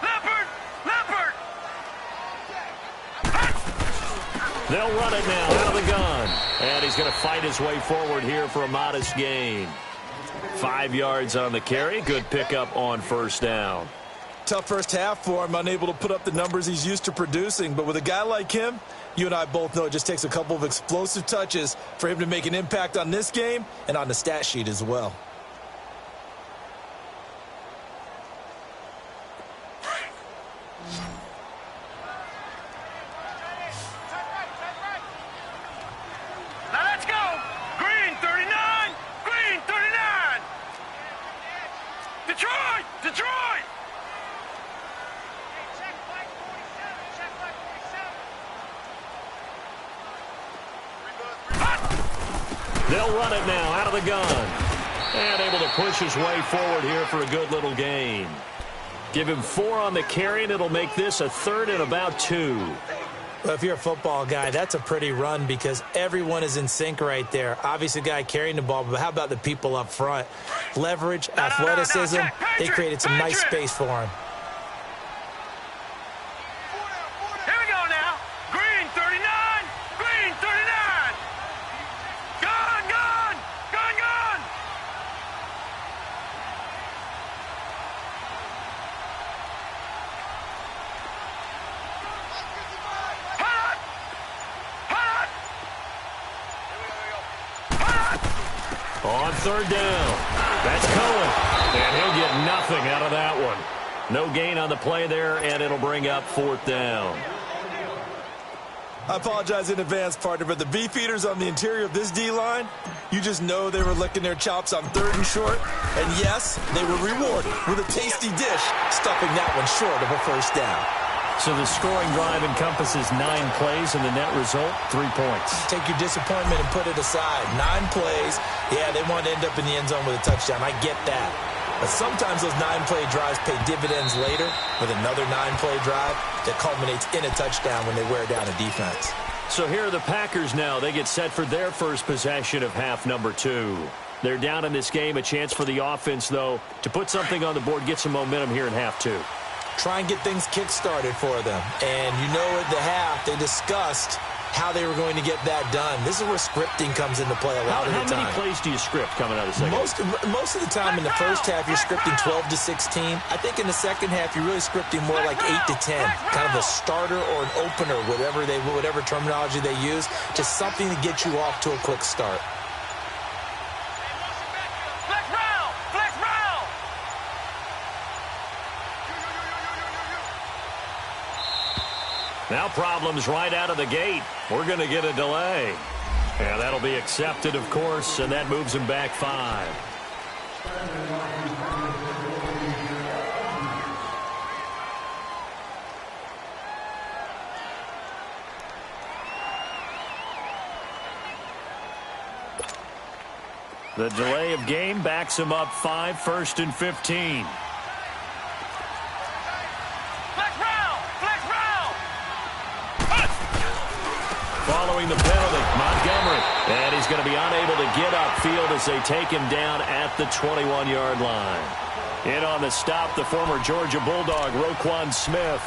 Leopard. They'll run it now out of the gun. And he's going to fight his way forward here for a modest gain. 5 yards on the carry. Good pickup on 1st down. Tough first half for him, unable to put up the numbers he's used to producing. But with a guy like him, you and I both know it just takes a couple of explosive touches for him to make an impact on this game and on the stat sheet as well. Now let's go. Green 39. Green 39. Detroit. They'll run it now out of the gun. And able to push his way forward here for a good little gain. Give him 4 on the carry, and it'll make this a 3rd and about 2. Well, if you're a football guy, that's a pretty run because everyone is in sync right there. Obviously, the guy carrying the ball, but how about the people up front? Leverage, athleticism, they created some nice space for him. Here we go now. Green 39. Green 39. Gun. On 3rd down. That's Cohen. And he'll get nothing out of that one. No gain on the play there, and it'll bring up 4th down. I apologize in advance, partner, but the beefeaters on the interior of this D-line, you just know they were licking their chops on 3rd and short. And yes, they were rewarded with a tasty dish, stuffing that one short of a 1st down. So the scoring drive encompasses 9 plays, and the net result, 3 points. Take your disappointment and put it aside. 9 plays. Yeah, they want to end up in the end zone with a touchdown. I get that. But sometimes those 9-play drives pay dividends later with another 9-play drive that culminates in a touchdown when they wear down a defense. So here are the Packers now. They get set for their first possession of half number 2. They're down in this game. A chance for the offense, though, to put something on the board, get some momentum here in half 2. Try and get things kick-started for them. And you know at the half, they discussed how they were going to get that done. This is where scripting comes into play a lot of the time. How many plays do you script coming out of the second? Most of the time in the first half, you're scripting 12 to 16. I think in the second half, you're really scripting more like 8 to 10. Kind of a starter or an opener, whatever terminology they use. Just something to get you off to a quick start. Now problems right out of the gate. We're going to get a delay. And that'll be accepted, of course, and that moves him back 5. The delay of game backs him up 5, 1st and 15. Following the penalty, Montgomery. And he's going to be unable to get upfield as they take him down at the 21-yard line. In on the stop, the former Georgia Bulldog, Roquan Smith.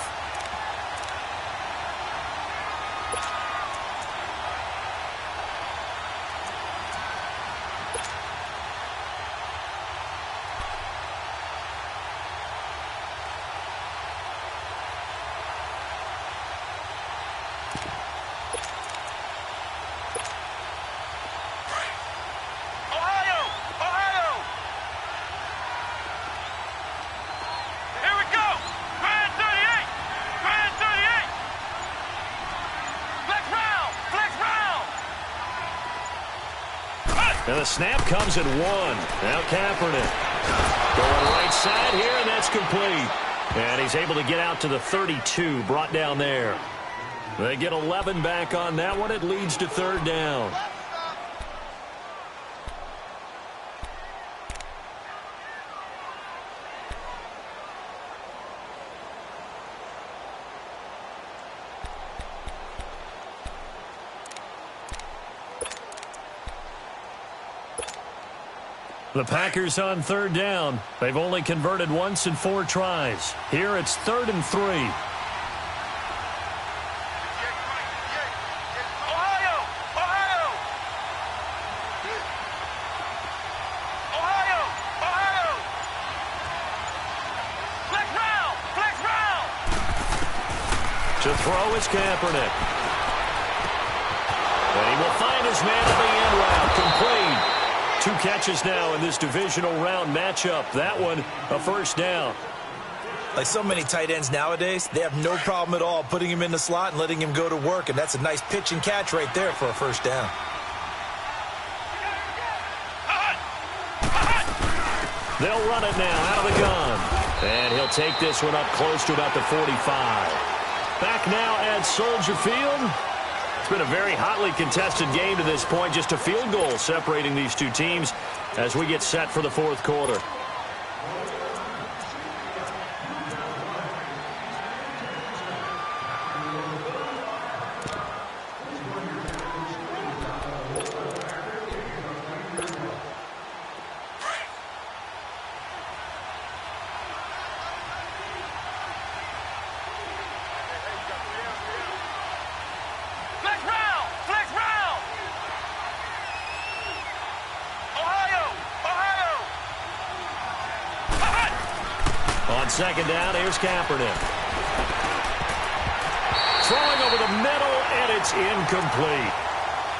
And the snap comes at 1. Now Kaepernick going right side here, and that's complete. And he's able to get out to the 32, brought down there. They get 11 back on that one. It leads to third down. The Packers on third down. They've only converted once in 4 tries. Here it's 3rd and 3. To throw is Kaepernick. And he will find his man on the end route. Complete. 2 catches now in this divisional round matchup. That one, a first down. Like so many tight ends nowadays, they have no problem at all putting him in the slot and letting him go to work. And that's a nice pitch and catch right there for a first down. They'll run it now out of the gun. And he'll take this one up close to about the 45. Back now at Soldier Field. It's been a very hotly contested game to this point. Just a field goal separating these two teams as we get set for the fourth quarter. On second down, here's Kaepernick. Throwing over the middle, and it's incomplete.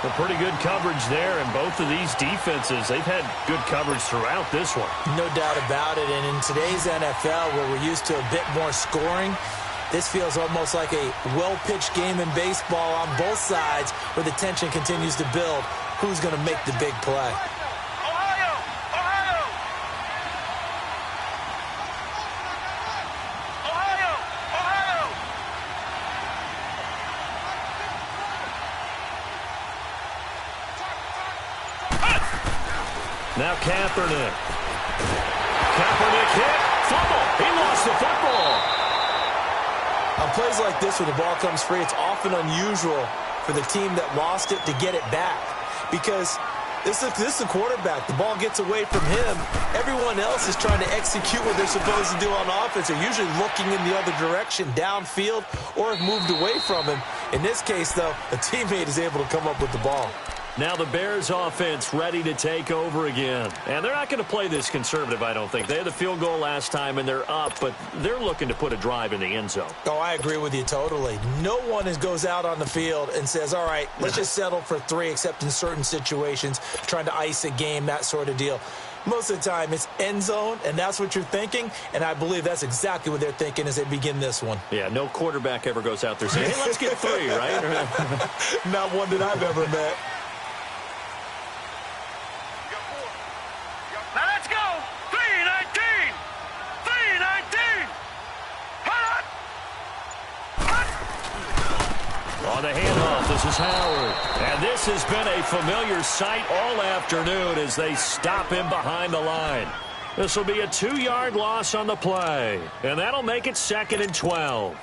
A pretty good coverage there, and both of these defenses, they've had good coverage throughout this one. No doubt about it, and in today's NFL, where we're used to a bit more scoring, this feels almost like a well-pitched game in baseball on both sides where the tension continues to build. Who's going to make the big play? Now Kaepernick. Kaepernick hit. Fumble. He lost the football. On plays like this where the ball comes free, it's often unusual for the team that lost it to get it back. Because this is the quarterback. The ball gets away from him. Everyone else is trying to execute what they're supposed to do on offense. They're usually looking in the other direction, downfield, or have moved away from him. In this case, though, a teammate is able to come up with the ball. Now the Bears offense ready to take over again. And they're not going to play this conservative, I don't think. They had the field goal last time, and they're up, but they're looking to put a drive in the end zone. Oh, I agree with you totally. No one goes out on the field and says, all right, let's just settle for 3, except in certain situations, trying to ice a game, that sort of deal. Most of the time, it's end zone, and that's what you're thinking, and I believe that's exactly what they're thinking as they begin this one. Yeah, no quarterback ever goes out there saying, hey, let's get 3, right? Not one that I've ever met. On the handoff, this is Howard. And this has been a familiar sight all afternoon as they stop him behind the line. This will be a 2-yard loss on the play. And that'll make it 2nd and 12.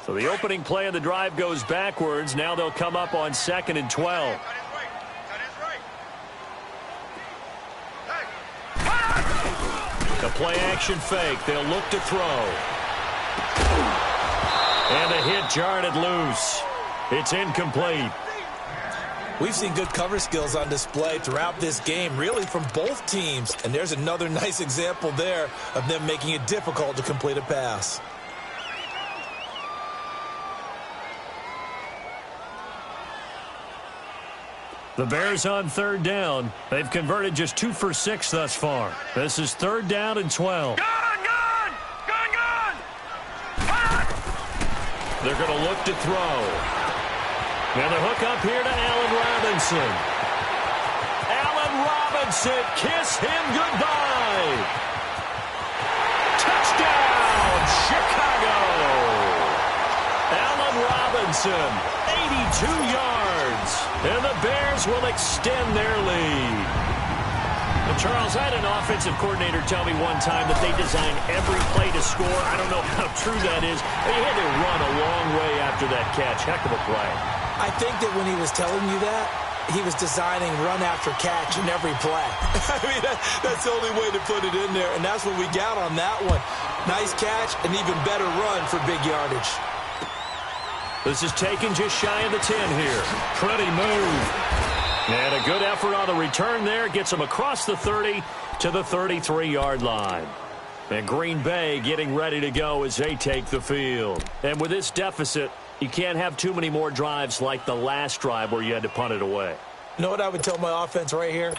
So the opening play of the drive goes backwards. Now they'll come up on 2nd and 12. The play action fake. They'll look to throw. And the hit jarred it loose. It's incomplete. We've seen good cover skills on display throughout this game, really from both teams. And there's another nice example there of them making it difficult to complete a pass. The Bears on 3rd down. They've converted just 2 for 6 thus far. This is 3rd down and 12. Gun! Gun! They're going to look to throw. And the hook up here to Allen Robinson. Allen Robinson, kiss him goodbye. Touchdown, Chicago. Allen Robinson, 82 yards. And the Bears will extend their lead. Well, Charles, I had an offensive coordinator tell me one time that they design every play to score. I don't know how true that is. They had to run a long way after that catch. Heck of a play. I think that when he was telling you that, he was designing run after catch in every play. I mean, that's the only way to put it in there, and that's what we got on that one. Nice catch, an even better run for big yardage. This is taken just shy of the 10 here. Pretty move. And a good effort on the return there. Gets him across the 30 to the 33-yard line. And Green Bay getting ready to go as they take the field. And with this deficit, you can't have too many more drives like the last drive where you had to punt it away. You know what I would tell my offense right here?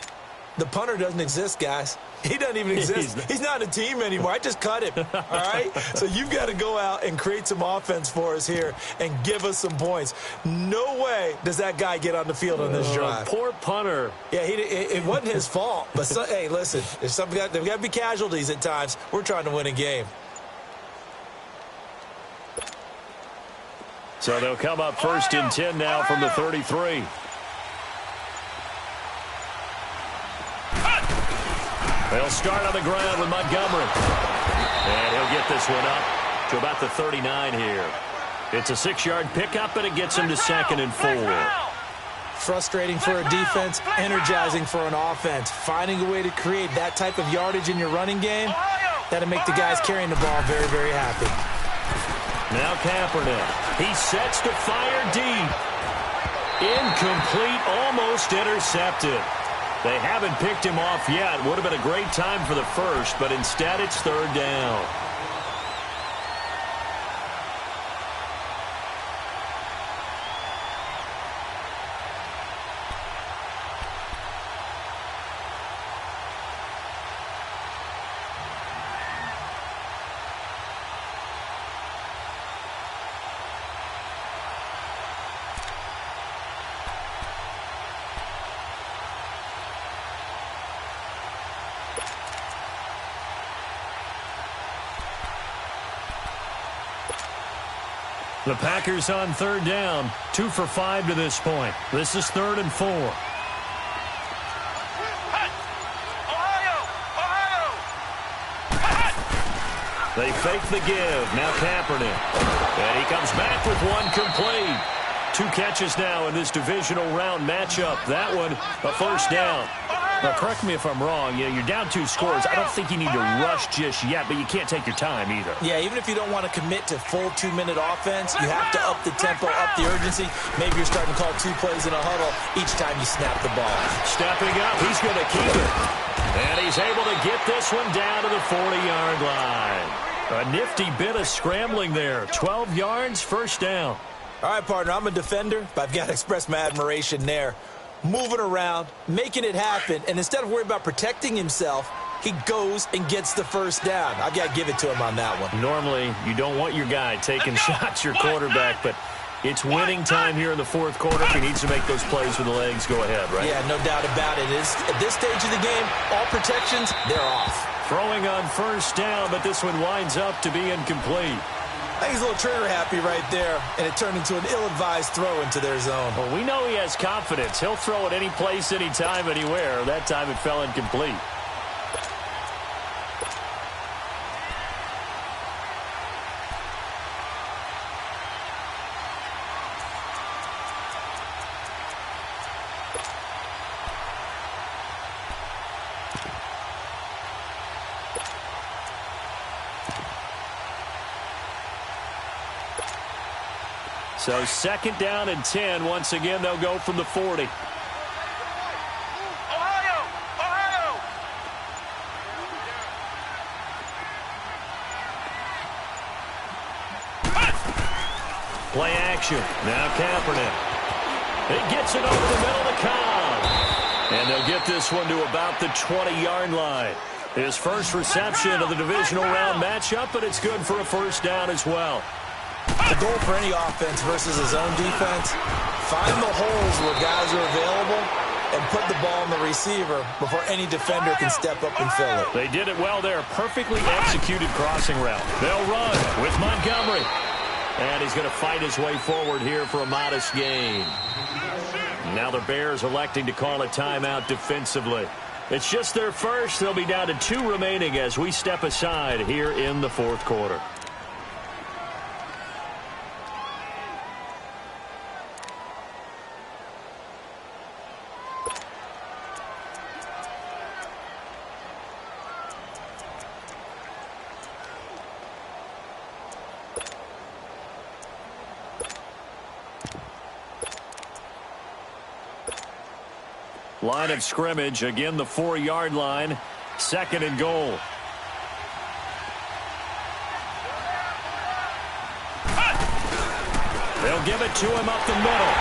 The punter doesn't exist, guys. He doesn't even exist. He's not a team anymore. I just cut him, all right? So you've got to go out and create some offense for us here and give us some points. No way does that guy get on the field on this drive. Poor punter. Yeah, it wasn't his fault. But, hey, listen, there's got to be casualties at times. We're trying to win a game. So they'll come up first and 10 now from the 33. They'll start on the ground with Montgomery. And he'll get this one up to about the 39 here. It's a 6-yard pickup, and it gets him to 2nd and 4. Frustrating for a defense, energizing for an offense. Finding a way to create that type of yardage in your running game, that'll make the guys carrying the ball very, very happy. Now Kaepernick. He sets to fire deep. Incomplete, almost intercepted. They haven't picked him off yet. Would have been a great time for the first, but instead it's 3rd down. The Packers on 3rd down, 2 for 5 to this point. This is 3rd and 4. They fake the give. Now Kaepernick. And he comes back with one complete. 2 catches now in this divisional round matchup. That one, a 1st down. Now, correct me if I'm wrong. You're down 2 scores. I don't think you need to rush just yet, but you can't take your time either. Yeah, even if you don't want to commit to full 2-minute offense, you have to up the tempo, up the urgency. Maybe you're starting to call 2 plays in a huddle each time you snap the ball. Stepping up, he's going to keep it. And he's able to get this one down to the 40-yard line. A nifty bit of scrambling there. 12 yards, 1st down. All right, partner, I'm a defender, but I've got to express my admiration there. Moving around, making it happen, and instead of worrying about protecting himself, he goes and gets the 1st down. I've got to give it to him on that one. Normally, you don't want your guy taking shots, your quarterback, but it's winning time here in the 4th quarter. If he needs to make those plays with the legs, go ahead, right? Yeah, no doubt about it. At this stage of the game, all protections, they're off. Throwing on 1st down, but this one winds up to be incomplete. I think he's a little trigger happy right there, and it turned into an ill-advised throw into their zone. Well, we know he has confidence. He'll throw it any place, anytime, anywhere. That time it fell incomplete. So 2nd down and 10. Once again, they'll go from the 40. Play action. Now Kaepernick. He gets it over the middle to Cobb. And they'll get this one to about the 20-yard line. His first reception of the divisional round matchup, but it's good for a 1st down as well. The goal for any offense versus his own defense, find the holes where guys are available and put the ball in the receiver before any defender can step up and fill it. They did it well there. Perfectly executed crossing route. They'll run with Montgomery. And he's going to fight his way forward here for a modest gain. Now the Bears electing to call a timeout defensively. It's just their first. They'll be down to 2 remaining as we step aside here in the fourth quarter. Line of scrimmage, again the 4-yard line, 2nd and goal. They'll give it to him up the middle.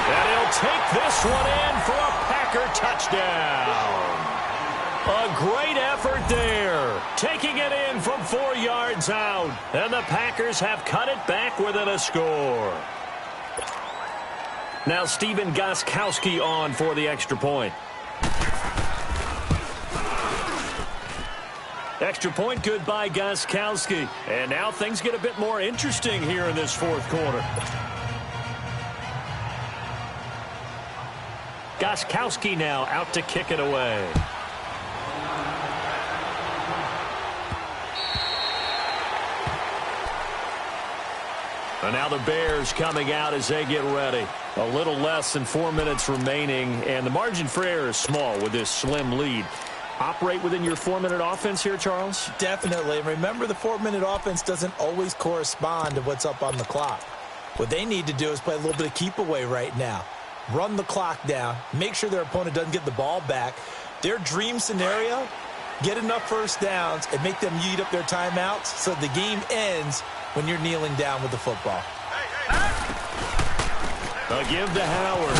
And he'll take this one in for a Packer touchdown. A great effort there. Taking it in from 4 yards out. And the Packers have cut it back within a score. Now Steven Gostkowski on for the extra point. Extra point good by Gostkowski. And now things get a bit more interesting here in this fourth quarter. Gostkowski now out to kick it away. And now the Bears coming out as they get ready. A little less than 4 minutes remaining, and the margin for error is small with this slim lead. Operate within your 4-minute offense here, Charles? Definitely. Remember, the 4-minute offense doesn't always correspond to what's up on the clock. What they need to do is play a little bit of keep away right now. Run the clock down. Make sure their opponent doesn't get the ball back. Their dream scenario, get enough first downs and make them eat up their timeouts so the game ends when you're kneeling down with the football. A give to Howard.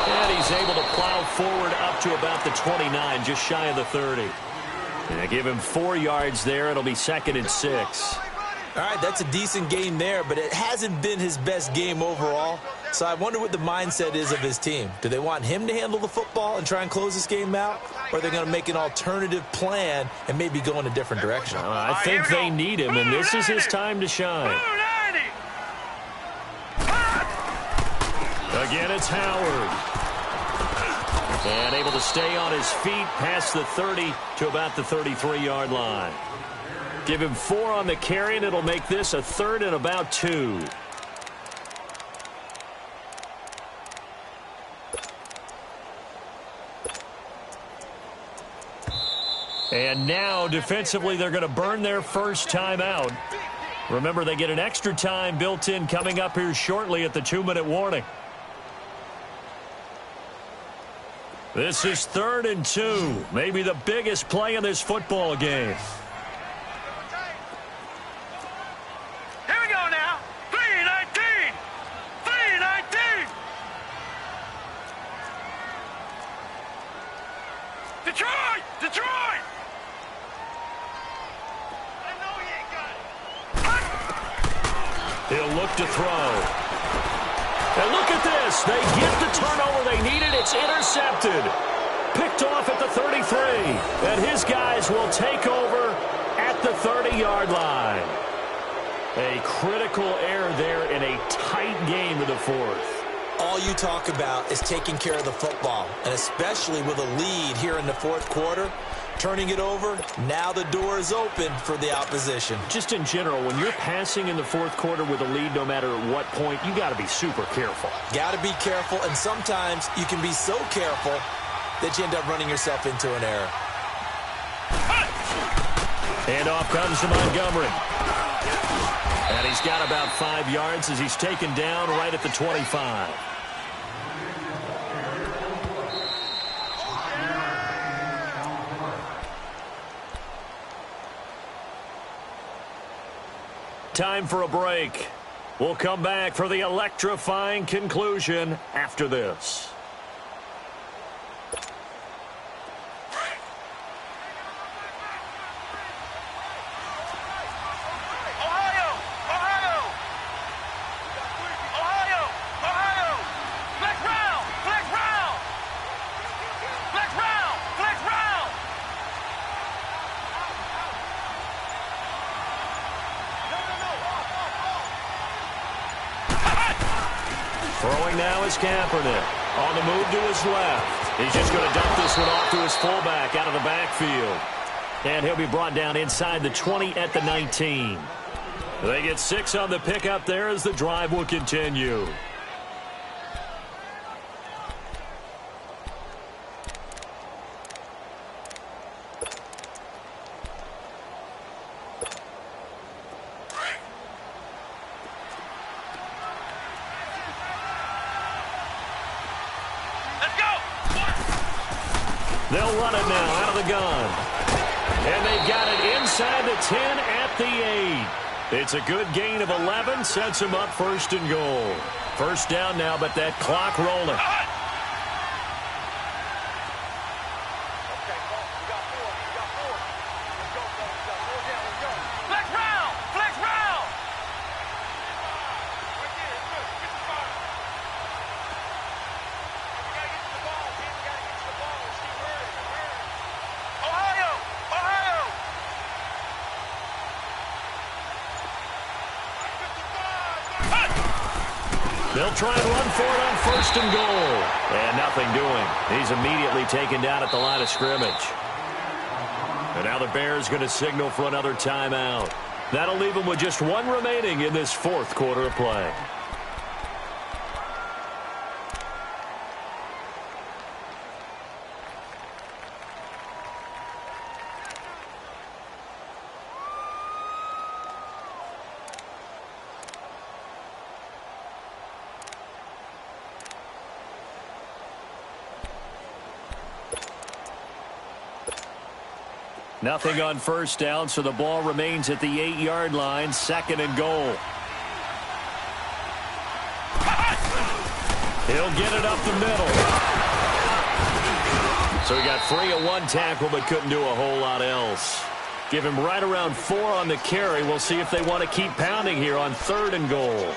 And he's able to plow forward up to about the 29, just shy of the 30. And they give him 4 yards there. It'll be 2nd and 6. All right, that's a decent game there, but it hasn't been his best game overall. So I wonder what the mindset is of his team. Do they want him to handle the football and try and close this game out? Or are they going to make an alternative plan and maybe go in a different direction? I think they need him, and this is his time to shine. Again, it's Howard. And able to stay on his feet past the 30 to about the 33-yard line. Give him 4 on the carry, and it'll make this a 3rd and about 2. And now, defensively, they're going to burn their first time out. Remember, they get an extra time built in coming up here shortly at the 2-minute warning. This is 3rd and 2, maybe the biggest play in this football game. Here we go now. 3-19. 3-19. Detroit! Detroit! I know he ain't got it. He'll look to throw. And look at this. They get the turnover they needed. It's intercepted. Picked off at the 33. And his guys will take over at the 30-yard line. A critical error there in a tight game of the fourth. All you talk about is taking care of the football, and especially with a lead here in the fourth quarter. Turning it over, now the door is open for the opposition. Just in general, when you're passing in the fourth quarter with a lead, no matter at what point, you got to be super careful. Got to be careful, and sometimes you can be so careful that you end up running yourself into an error. And off comes to Montgomery. And he's got about 5 yards as he's taken down right at the 25. Time for a break. We'll come back for the electrifying conclusion after this. Throwing now is Kaepernick. On the move to his left. He's just going to dump this one off to his fullback out of the backfield. And he'll be brought down inside the 20 at the 19. They get 6 on the pickup there as the drive will continue. They'll run it now out of the gun. And they've got it inside the 10 at the 8. It's a good gain of 11, sets them up 1st and goal. First down now, but that clock rolling. They'll try and run for it on 1st and goal. And nothing doing. He's immediately taken down at the line of scrimmage. And now the Bears going to signal for another timeout. That'll leave them with just 1 remaining in this 4th quarter of play. Nothing on 1st down, so the ball remains at the 8-yard line, 2nd and goal. He'll get it up the middle. So he got free of 1 tackle, but couldn't do a whole lot else. Give him right around 4 on the carry. We'll see if they want to keep pounding here on 3rd and goal.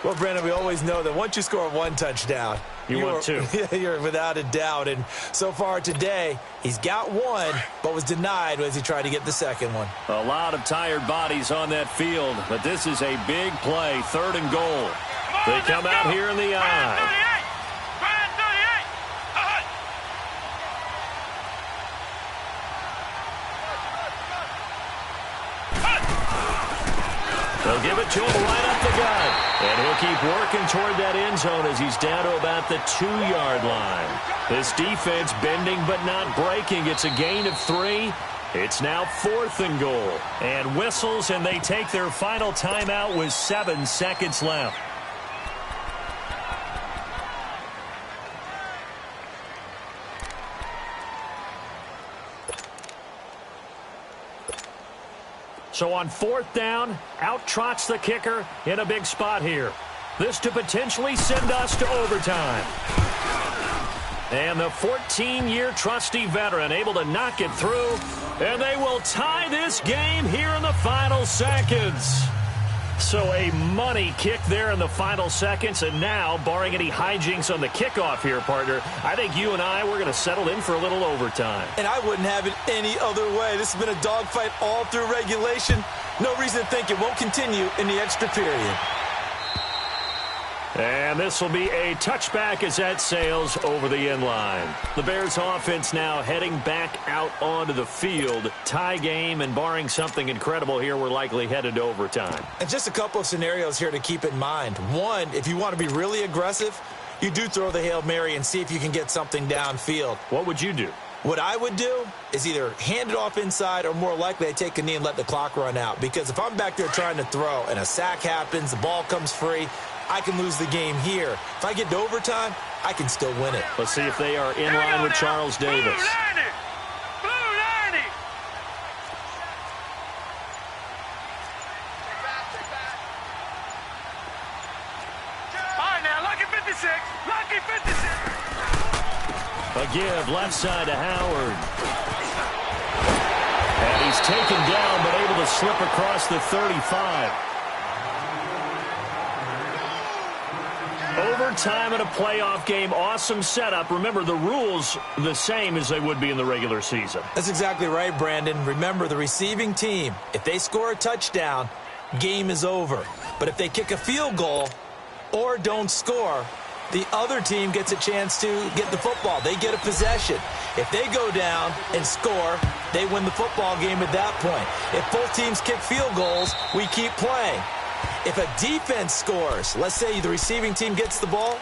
Well, Brandon, we always know that once you score 1 touchdown, you want 2. You're without a doubt. And so far today, he's got 1, but was denied as he tried to get the 2nd one. A lot of tired bodies on that field, but this is a big play, 3rd and goal. They come out here in the eye. They'll give it to him right up the gut. And he'll keep working toward that end zone as he's down to about the 2-yard line. This defense bending but not breaking. It's a gain of 3. It's now 4th and goal. And whistles, and they take their final timeout with 7 seconds left. So on 4th down, out trots the kicker in a big spot here. This to potentially send us to overtime. And the 14-year trusty veteran able to knock it through. And they will tie this game here in the final seconds. So a money kick there in the final seconds. And now, barring any hijinks on the kickoff here, partner, I think you and I, we're going to settle in for a little overtime. And I wouldn't have it any other way. This has been a dogfight all through regulation. No reason to think it won't continue in the extra period. And this will be a touchback as that sails over the end line. The Bears offense now heading back out onto the field. Tie game, and barring something incredible here, we're likely headed to overtime. And just a couple of scenarios here to keep in mind. One, if you want to be really aggressive, you do throw the Hail Mary and see if you can get something downfield. What would you do? What I would do is either hand it off inside, or more likely I take a knee and let the clock run out. Because if I'm back there trying to throw and a sack happens, the ball comes free, I can lose the game here. If I get to overtime, I can still win it. Let's see if they are in line with Charles Davis. Blue 90. All right, now, lucky 56. Lucky 56. A give left side to Howard. And he's taken down, but able to slip across the 35. Overtime in a playoff game, awesome setup. Remember, the rules the same as they would be in the regular season. That's exactly right, Brandon. Remember, the receiving team, if they score a touchdown, game is over. But if they kick a field goal, or don't score, the other team gets a chance to get the football. They get a possession. If they go down and score, they win the football game at that point. If both teams kick field goals, we keep playing. If a defense scores, let's say the receiving team gets the ball,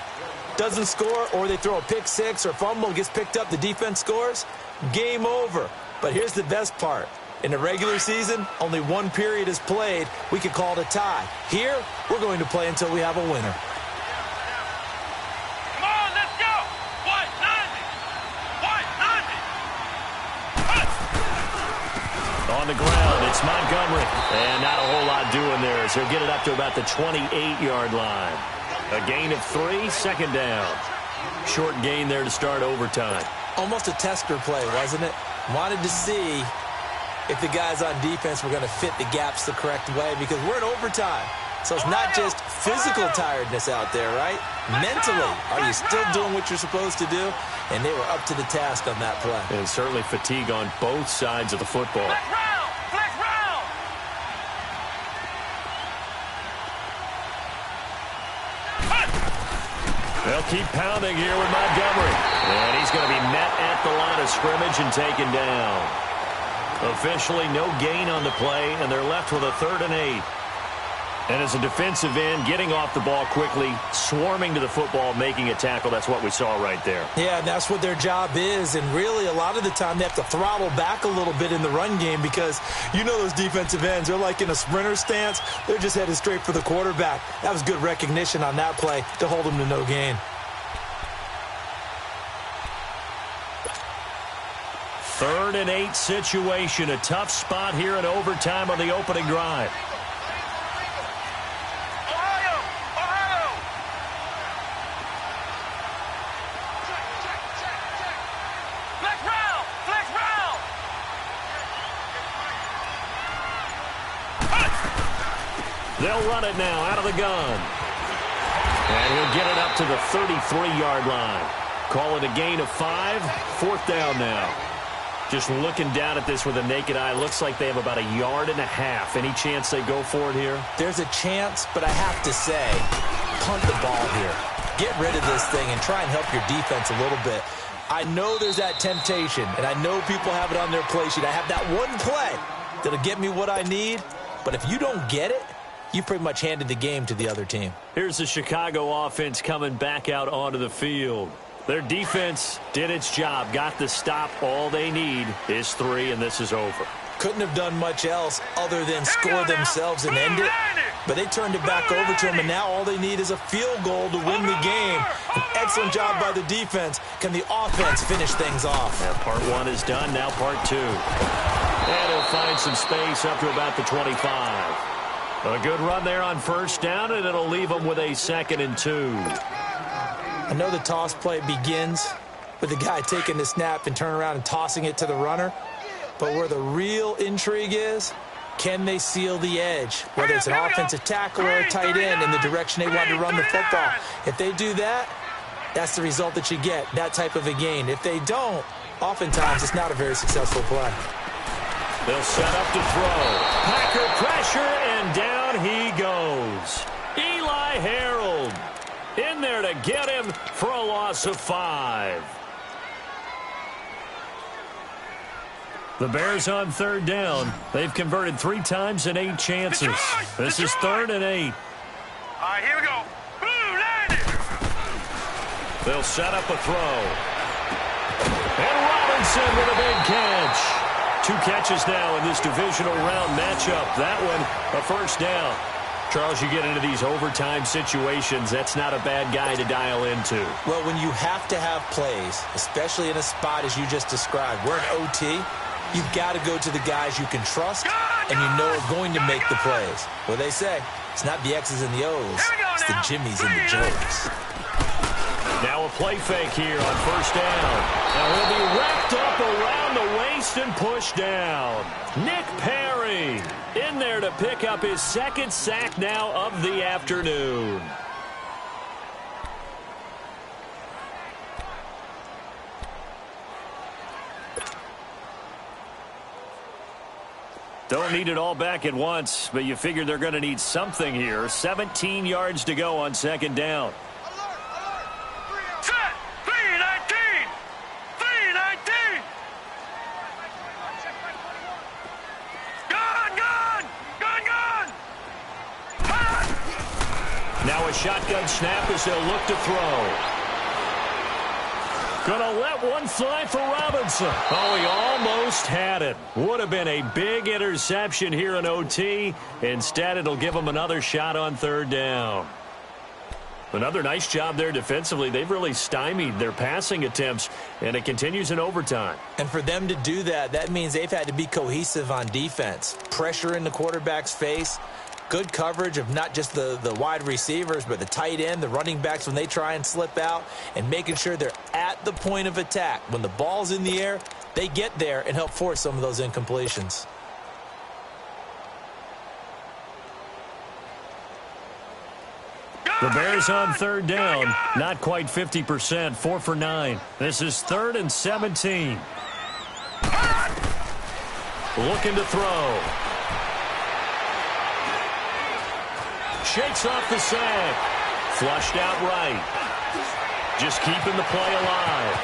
doesn't score, or they throw a pick six or fumble, gets picked up, the defense scores, game over. But here's the best part. In the regular season, only one period is played. We could call it a tie. Here, we're going to play until we have a winner. Come on, let's go! White 90! White 90! On the ground, it's Montgomery. And not a whole lot doing there as he'll get it up to about the 28-yard line. A gain of 3, second down. Short gain there to start overtime. Almost a tester play, wasn't it? Wanted to see if the guys on defense were going to fit the gaps the correct way, because we're in overtime. So it's not just physical tiredness out there, right? Mentally, are you still doing what you're supposed to do? And they were up to the task on that play. And certainly fatigue on both sides of the football. Flex round! Flex round! They'll keep pounding here with Montgomery. And he's going to be met at the line of scrimmage and taken down. Officially no gain on the play, and they're left with a 3rd and 8. And as a defensive end, getting off the ball quickly, swarming to the football, making a tackle, that's what we saw right there. Yeah, and that's what their job is. And really, a lot of the time, they have to throttle back a little bit in the run game because you know those defensive ends, they're like in a sprinter stance. They're just headed straight for the quarterback. That was good recognition on that play to hold them to no gain. 3rd and 8 situation. A tough spot here in overtime on the opening drive. Ohio! Ohio! Flex round! Flex round! They'll run it now out of the gun. And he'll get it up to the 33-yard line. Call it a gain of 5. 4th down now. Just looking down at this with a naked eye, looks like they have about 1.5 yards. Any chance they go for it here? There's a chance, but I have to say, punt the ball here. Get rid of this thing and try and help your defense a little bit. I know there's that temptation, and I know people have it on their play sheet. I have that one play that'll get me what I need, but if you don't get it, you pretty much handed the game to the other team. Here's the Chicago offense coming back out onto the field. Their defense did its job, got the stop. All they need is 3, and this is over. Couldn't have done much else other than score themselves and end it. But they turned it back over to them, and now all they need is a field goal to win the game. An excellent job by the defense. Can the offense finish things off? Yeah, part 1 is done, now part 2. And he'll find some space up to about the 25. A good run there on 1st down, and it'll leave them with a 2nd and 2. I know the toss play begins with the guy taking the snap and turning around and tossing it to the runner. But where the real intrigue is, can they seal the edge? Whether it's an offensive tackle or a tight end in the direction they want to run the football. If they do that, that's the result that you get, that type of a gain. If they don't, oftentimes it's not a very successful play. They'll set up to throw. Packer pressure, and down he goes. Eli Harold in there to get him for a loss of 5. The Bears on 3rd down. They've converted 3 times in 8 chances. This is 3rd and 8. All right, here we go. Blue, landed. They'll set up a throw. And Robinson with a big catch. 2 catches now in this divisional round matchup. That one, a 1st down. Charles, you get into these overtime situations, that's not a bad guy to dial into. Well, when you have to have plays, especially in a spot as you just described, we're in OT, you've got to go to the guys you can trust and you know are going to make the plays. What they say, it's not the X's and the O's, it's the Jimmies and the Joes. Now a play fake here on 1st down. Now he'll be wrapped up around the waist and pushed down. Nick Perry in there to pick up his 2nd sack now of the afternoon. Don't need it all back at once, but you figure they're going to need something here. 17 yards to go on second down. Set! 3-19! 3-19! Gun! Now a shotgun snap as they'll look to throw. Gonna let one fly for Robinson. Oh, he almost had it. Would have been a big interception here in OT. Instead, it'll give them another shot on third down. Another nice job there defensively. They've really stymied their passing attempts, and it continues in overtime. And for them to do that, that means they've had to be cohesive on defense. Pressure in the quarterback's face. Good coverage of not just the wide receivers, but the tight end, the running backs when they try and slip out, and making sure they're at the point of attack. When the ball's in the air, they get there and help force some of those incompletions. The Bears on third down, not quite 50%, 4 for 9. This is 3rd and 17. Looking to throw. Shakes off the sack. Flushed out right. Just keeping the play alive.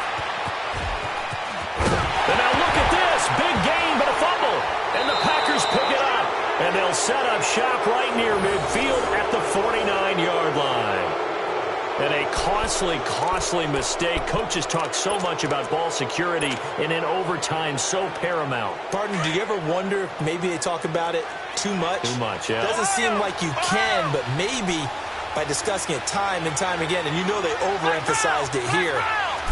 And now look at this. Big gain, but a fumble. And the Packers pick it up. And they'll set up shop right near midfield at the 49-yard line. And a costly mistake. Coaches talk so much about ball security, and in overtime, so paramount. Pardon, do you ever wonder, maybe they talk about it too much? Too much, yeah. Doesn't seem like you can, but maybe by discussing it time and time again, and you know they overemphasized it here,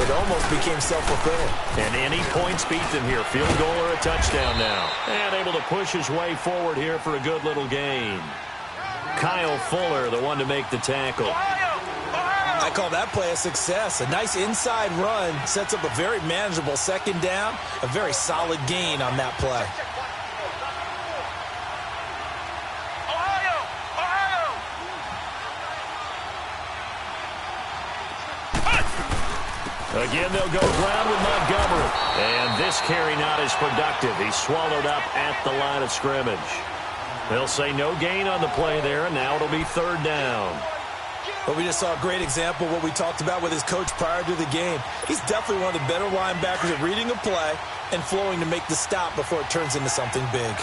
it almost became self-fulfilling. And any points beat them here. Field goal or a touchdown now. And able to push his way forward here for a good little gain. Kyle Fuller, the one to make the tackle. I call that play a success. A nice inside run sets up a very manageable second down. A very solid gain on that play. Again, they'll go ground with Montgomery. And this carry not as productive. He's swallowed up at the line of scrimmage. They'll say no gain on the play there, and now it'll be third down. But we just saw a great example of what we talked about with his coach prior to the game. He's definitely one of the better linebackers at reading a play and flowing to make the stop before it turns into something big.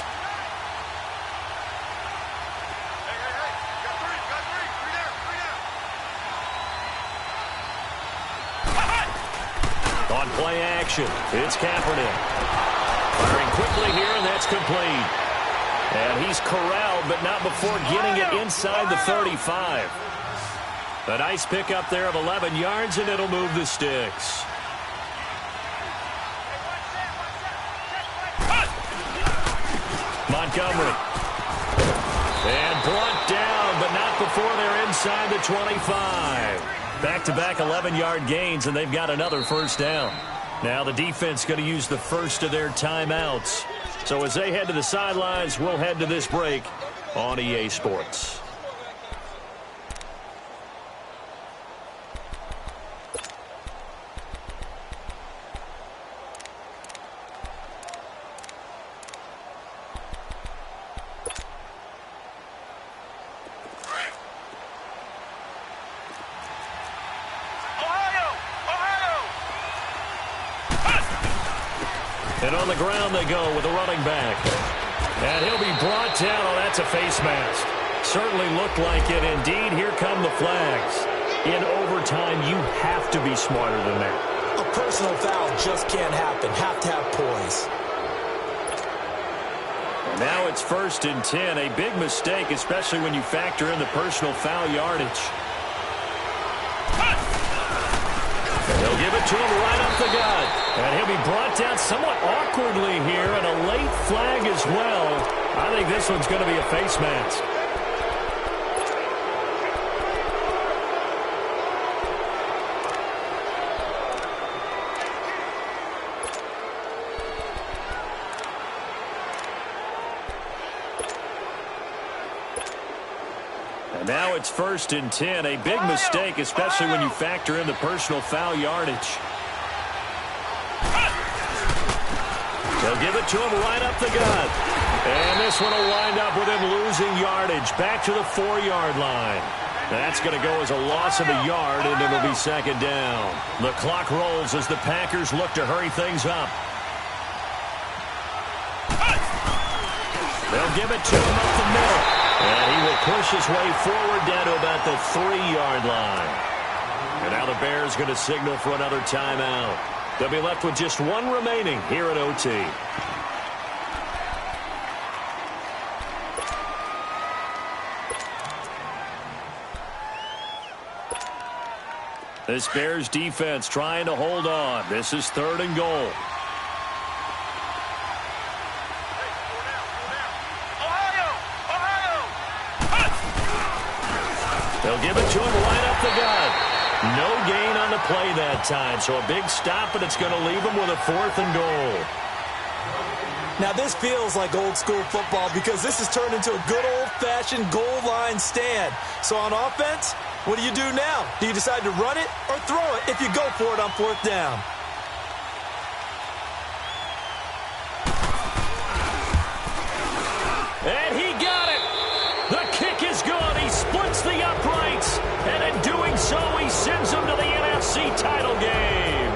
On play action, it's Kaepernick. Firing quickly here, and that's complete. And he's corralled, but not before getting it inside the 35. A nice pickup there of 11 yards, and it'll move the sticks. Montgomery. And brought down, but not before they're inside the 25. Back-to-back 11-yard gains, and they've got another first down. Now the defense going to use the first of their timeouts. So as they head to the sidelines, we'll head to this break on EA Sports. And on the ground they go with the running back. And he'll be brought down. Oh, that's a face mask. Certainly looked like it. Indeed, here come the flags. In overtime, you have to be smarter than that. A personal foul just can't happen. Have to have poise. And now it's 1st and 10. A big mistake, especially when you factor in the personal foul yardage. They'll give it to him right up the gut. And he'll be brought down somewhat awkwardly here, and a late flag as well. I think this one's going to be a face mask. And now it's 1st and 10. A big mistake, especially when you factor in the personal foul yardage. They'll give it to him right up the gut. And this one will wind up with him losing yardage back to the 4-yard line. That's going to go as a loss of a yard, and it'll be second down. The clock rolls as the Packers look to hurry things up. They'll give it to him up the middle. And he will push his way forward down to about the 3-yard line. And now the Bears going to signal for another timeout. They'll be left with just one remaining here at OT. This Bears defense trying to hold on. This is 3rd and goal. They'll give it to him right up the gut. No gain on the play that time. So a big stop, but it's going to leave him with a 4th and goal. Now this feels like old school football because this has turned into a good old-fashioned goal line stand. So on offense, what do you do now? Do you decide to run it or throw it if you go for it on 4th down? And he got it. The kick is good. He splits the uprights. And in doing so, he sends them to the NFC title game.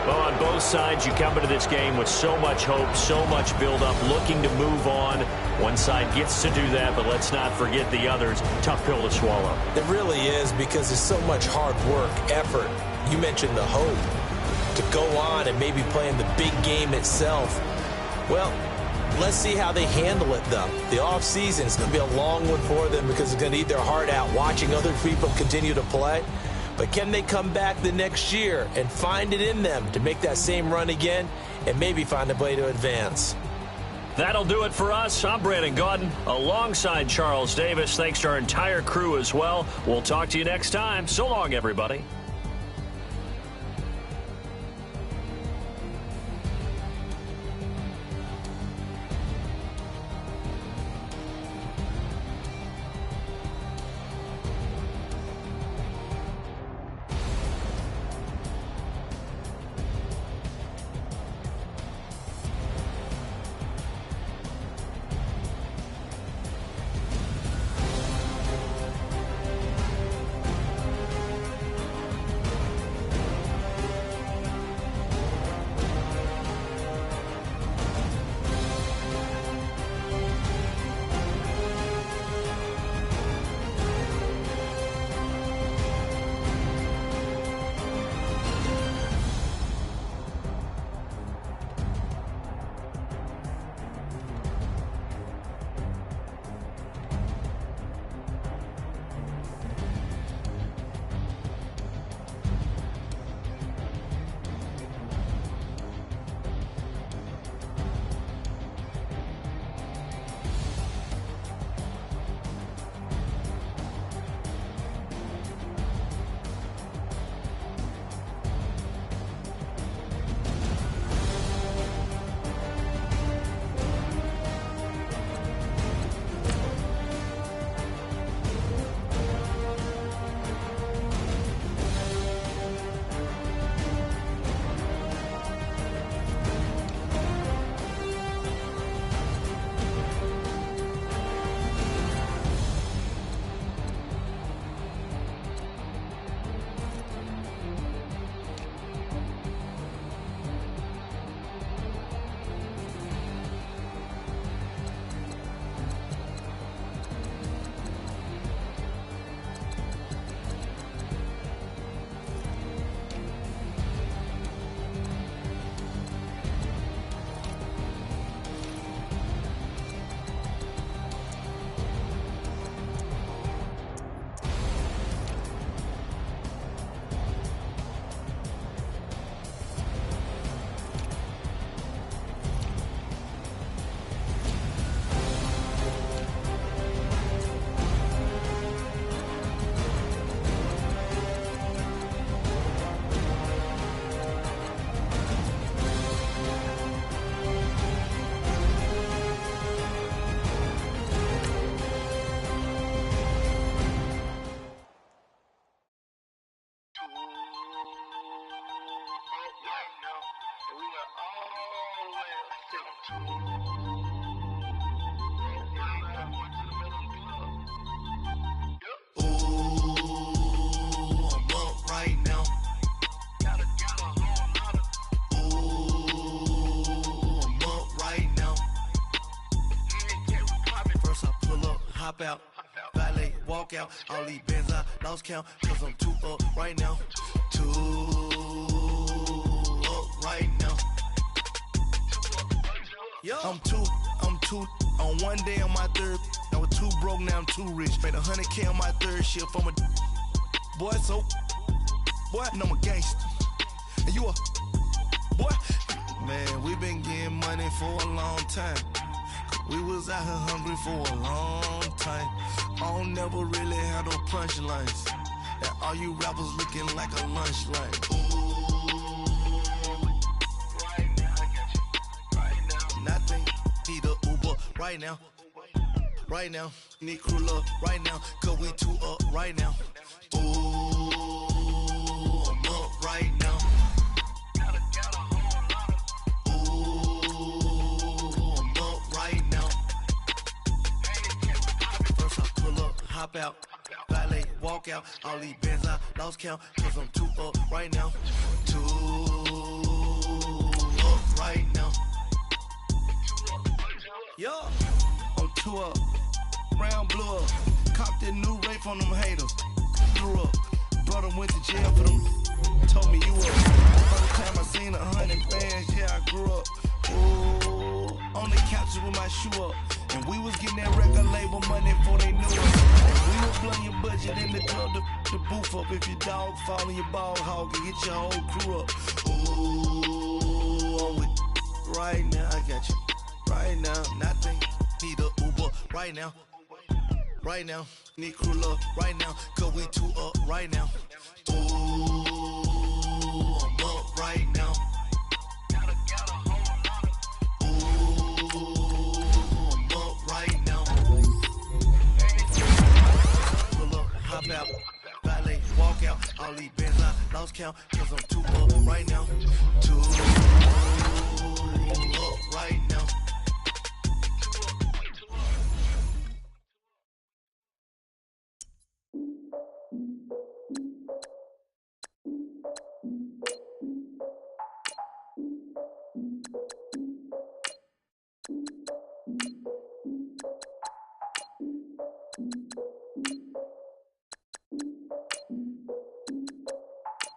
Well, on both sides, you come into this game with so much hope, so much build-up, looking to move on. One side gets to do that, but let's not forget the others. Tough pill to swallow. It really is because there's so much hard work, effort. You mentioned the hope to go on and maybe play in the big game itself. Well, let's see how they handle it, though. The offseason is going to be a long one for them because it's going to eat their heart out watching other people continue to play. But can they come back the next year and find it in them to make that same run again and maybe find a way to advance? That'll do it for us. I'm Brandon Gaudin alongside Charles Davis. Thanks to our entire crew as well. We'll talk to you next time. So long, everybody. hop out, valet, walk out. All these bands I lost count, cause I'm too up right now. Too up right now. I'm too on one day on my third. I was too broke, now I'm too rich. Made 100K on my third shift. I'm a boy, so boy, and I'm a gangster. And you a boy. Man, we been getting money for a long time. We was out here hungry for a long time. I don't never really have no punchlines. And all you rappers looking like a lunch line. Right now, I got you. Right now, nothing. Need a Uber right now. Right now, need crew love right now. Cause we too up right now. Ooh, I'm up right now. Hop out, valet, walk out. All these bands I lost count, cause I'm too up right now. Too up right now. Yo, I'm too up, round blew up. Copped that new rape on them haters. Grew up, brother went to jail for them. Told me you up. First time I seen 100 bands, yeah, I grew up. Ooh, on the couches with my shoe up. And we was getting that record label money before they knew us. And we was blowing your budget in the club to boof up. If your dog fall in your ball hog and get your whole crew up. Ooh, I'm with right now, I got you. Right now, nothing. Need a Uber right now. Right now, need crew love right now. Cause we too up right now. Ooh, I'm up right now. Hop out, valet, walk out. All these bands I lost count, cause I'm too up right now. Too up right now.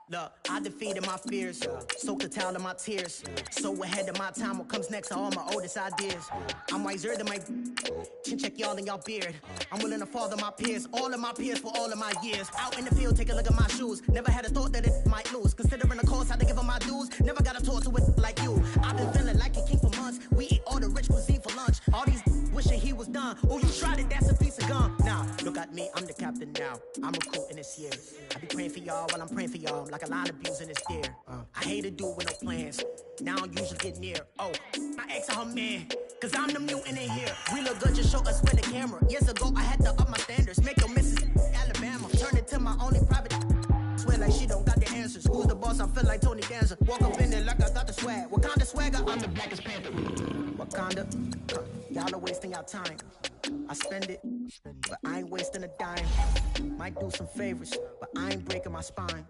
Look, I defeated my fears, soaked a towel in my tears. So ahead of my time, what comes next are all my oldest ideas. I'm wiser than my chin check y'all in y'all beard. I'm willing to father my peers, all of my peers for all of my years. Out in the field, take a look at my shoes. Never had a thought that it might lose. Considering the cost, I had to give them my dues. Never got a talk to it like you. I've been feeling like a king for months. We eat all the rich cuisine for lunch. All these wishing he was done. Oh, you tried it, that's a piece of gum. Nah, look at me, I'm the captain now. I'm recruiting this year. I be praying for y'all while I'm praying for y'all. Like a line of abusing this deer. I hate to do with no plans. Now I usually get near. Oh, my ex and her man. Cause I'm the mutant in here. We look good, just show us with the camera. Years ago, I had to up my standards. Make your missus Alabama. Turn it to my only private. Swear like she don't got the answers. Who's the boss? I feel like Tony Danza. Walk up in there like I got the swag. Wakanda swagger, I'm the blackest panther. Wakanda, y'all are wasting your time. I spend it, but I ain't wasting a dime. Might do some favors, but I ain't breaking my spine.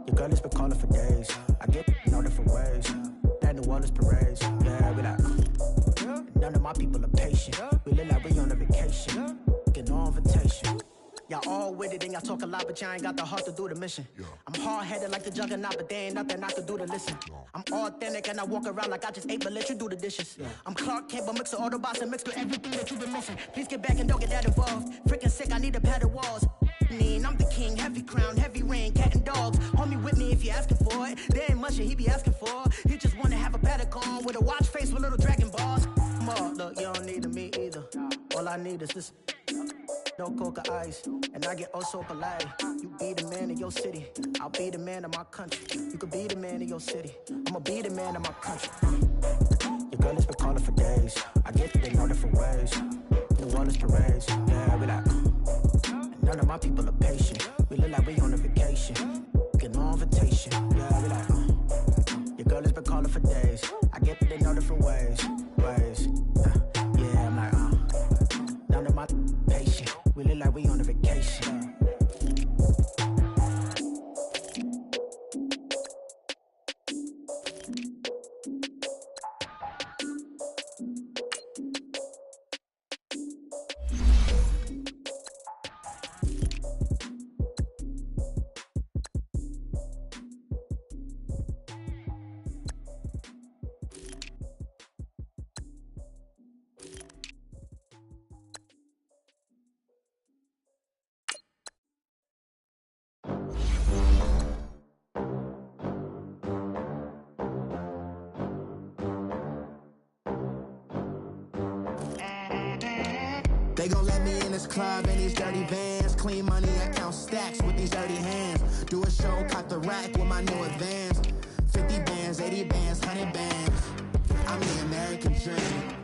Your girl has been calling for days. I get in all different ways. That New Orleans parades. Yeah, we like. None of my people are patient. We look like we on a vacation. Get no invitation. Y'all all with it and y'all talk a lot, but y'all ain't got the heart to do the mission. I'm hard-headed like the juggernaut, but there ain't nothing I can do to listen. I'm authentic and I walk around like I just ate, but let you do the dishes. I'm Clark Kent, but mix the Autobots and mix with everything that you've been missing. Please get back and don't get that involved. Freaking sick, I need a padded walls. I'm the king, heavy crown, heavy rain, cat and dogs. Homie with me if you're asking for it. There ain't much that he be asking for. He just wanna have a paddock on with a watch face with little dragon balls. Look, you don't need me either. All I need is this. No coca ice, and I get oh so polite. You be the man of your city, I'll be the man of my country. You could be the man of your city, I'ma be the man of my country. Your girl has been calling for days. I get it in all different ways. New Orleans parades, yeah, we like. None of my people are patient. We look like we on a vacation. Get no invitation, yeah, we like. Your girl has been calling for days. I get it in all different ways. Yeah, I'm like, none of my patient. We look like we on a vacation. They gon' let me in this club in these dirty vans. Clean money, I count stacks with these dirty hands. Do a show, caught the rack with my new advance. 50 bands, 80 bands, 100 bands. I'm the American dream.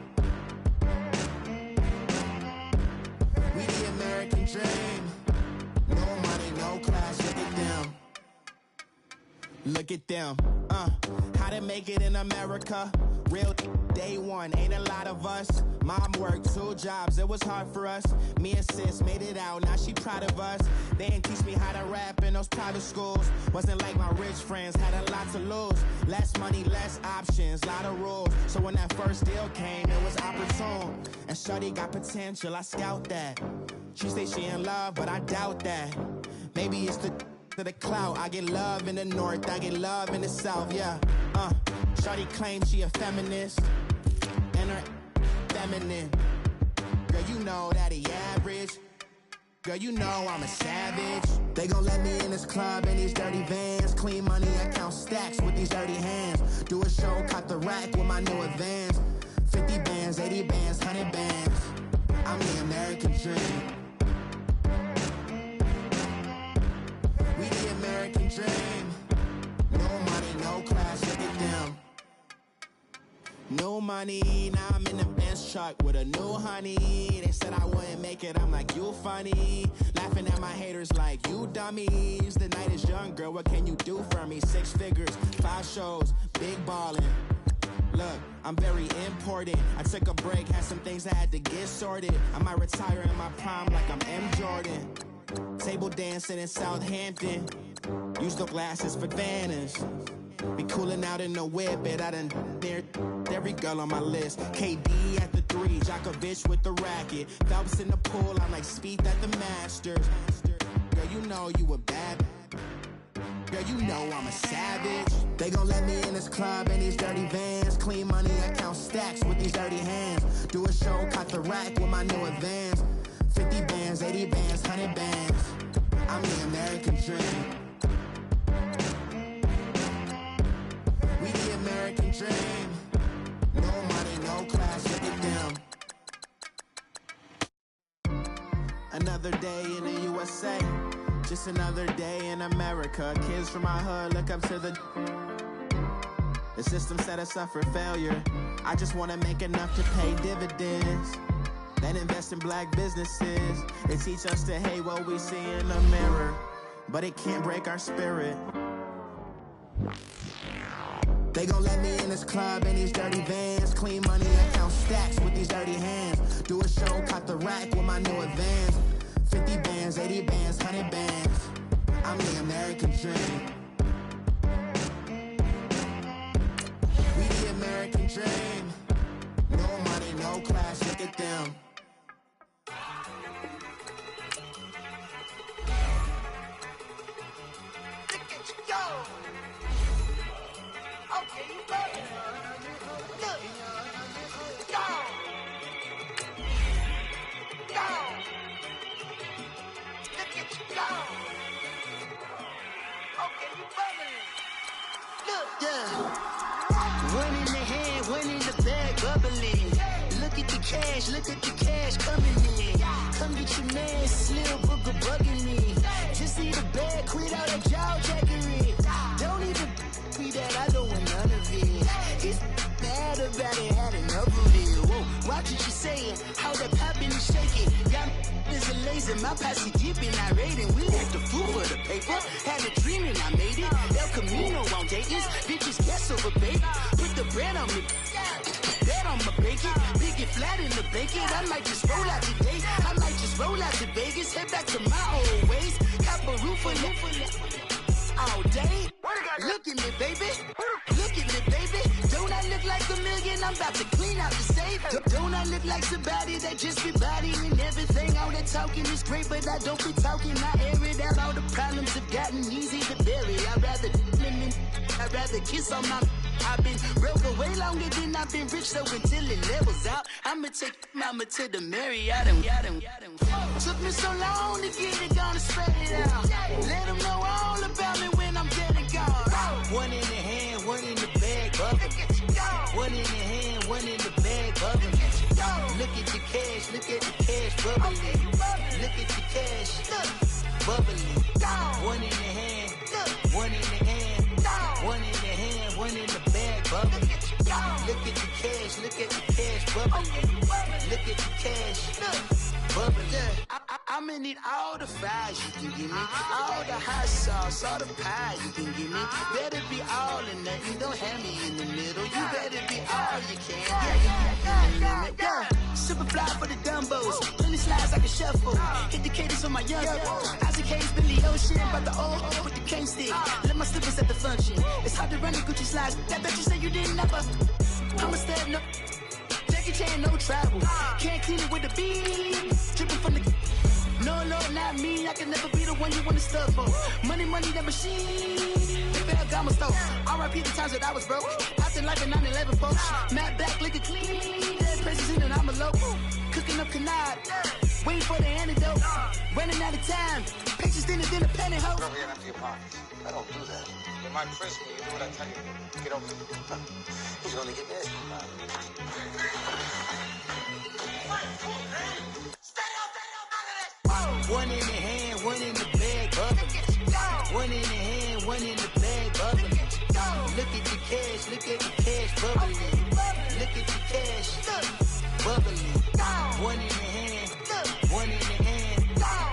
We the American dream. No money, no class, look at them. Look at them, how to make it in America. Real day one, ain't a lot of us. Mom worked 2 jobs, it was hard for us. Me and sis made it out, now she proud of us. They didn't teach me how to rap in those private schools. Wasn't like my rich friends, had a lot to lose. Less money, less options, lot of rules. So when that first deal came, it was opportune. And shorty got potential, I scout that. She say she in love, but I doubt that. Maybe it's to the clout. I get love in the north, I get love in the south, yeah. Shorty claims she a feminist, and her feminine. Girl, you know that he average. Girl, you know I'm a savage. They gon' let me in this club in these dirty vans. Clean money, I count stacks with these dirty hands. Do a show, caught the rack with my new advance. 50 bands, 80 bands, 100 bands. I'm the American dream. We the American dream. No money, no class, look at them. No money, now I'm in the Benz truck with a new honey. They said I wouldn't make it, I'm like, you funny. Laughing at my haters like, you dummies. The night is young, girl, what can you do for me? 6 figures, 5 shows, big ballin'. Look, I'm very important. I took a break, had some things I had to get sorted. I might retire in my prime like I'm M. Jordan. Table dancing in Southampton. Use the glasses for Vannas. Be cooling out in the whip, but I done near every girl on my list. KD at the 3, Djokovic with the racket. Phelps in the pool, I'm like Speed at the Masters. Girl, you know you a bad. Girl, you know I'm a savage. They gon' let me in this club in these dirty vans. Clean money, I count stacks with these dirty hands. Do a show, caught the rack with my new advance. 50 bands, 80 bands, 100 bands. I'm the American dream. We the American dream. No money, no class, look at them. Another day in the USA. Just another day in America. Kids from my hood look up to the system set us up for failure. I just wanna make enough to pay dividends. Then invest in black businesses. They teach us to hate what we see in the mirror, but it can't break our spirit. They gon' let me in this club in these dirty vans. Clean money, I count stacks with these dirty hands. Do a show, caught the rack with my new advance. 50 bands, 80 bands, 100 bands. I'm the American dream. We the American dream. No money, no class, look at them. Okay, you better. Look. Go. Go. Look at you go. Okay, you better. Look. Yeah. One in the hand, one in the bag, bubbling. Look at the cash, look at the cash coming in. Come get your man, Slim Booker bugging me. Just see the bag, quit all that jaw jackery. Don't even be that, I don't want none of it. It's bad about it, had enough of it. Whoa, watch what you saying, how that poppin' and shaking. Y'all is a lazy, my posse dipping, I raiding. We had the food for the paper, had a dream and I made it. El Camino on Dayton's, bitches guess over bait. Put the bread on me, bread on my bacon. Big it flat in the bacon, I might just roll out today. I might just roll out to Vegas, head back to my old ways. Cop a roof for all day. Look at me, baby. Look at me, baby. Don't I look like $1 million? I'm about to clean out the safe. Don't I look like somebody that just be bodying everything? All that talking is great, but I don't be talking. I air it out. All the problems have gotten easy to bury. I'd rather kiss on my. I've been broke way longer than I've been rich, so until it levels out, I'ma take mama to the Marriott and took me so long to get it, gonna spread it out. Let them know all about me when I'm dead and gone. One in the hand, one in the bag, bubbling. One in the hand, one in the bag, bubbling. Look at the cash, bubbling. Look at the cash, bubbling. One in the hand, one in the hand, one in the hand, one in the bag, bubbling. Look at the cash, bubbling. Look at the cash, bubbling. I'ma need all the fries you can give me, all the hot sauce, all the pie you can give me. Better be all or nothing, don't have me in the middle. You better be all you can. Yeah. Super fly for the Dumbos, plenty slides like a shuffle. Hit the cadence on my young Isaac Hayes, Billy Ocean, but the old with the cane stick. Let my slippers at the function. It's hard to run the Gucci slides. That bet you say you didn't never. I'ma step no. Jackie Chan, no travel. Can't clean it with the beat. Dripping from the. No, Lord, not me. I can never be the one you want to stuff for. Money, that machine. The Ferragamo store. R.I.P. the times that I was broke. Acting like a 9/11 folks. Matte back, looking clean. Dead presents in and I'm a local. Cooking up canard. Waiting for the antidote. Running out of time. Pictures thinner than a penny hoe. Don't get empty your pockets. I don't do that. You might press me. You do what I tell you. Get over it. He's gonna get this. One in the hand, one in the bag, bubbling. One in the hand, one in the bag, bubbling. Look at the cash, bubbling. Look at the cash, bubbling. One in the hand, one in the hand,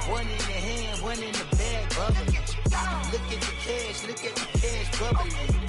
one in the hand, one in the bag, bubbling. Look at the cash, bubbling.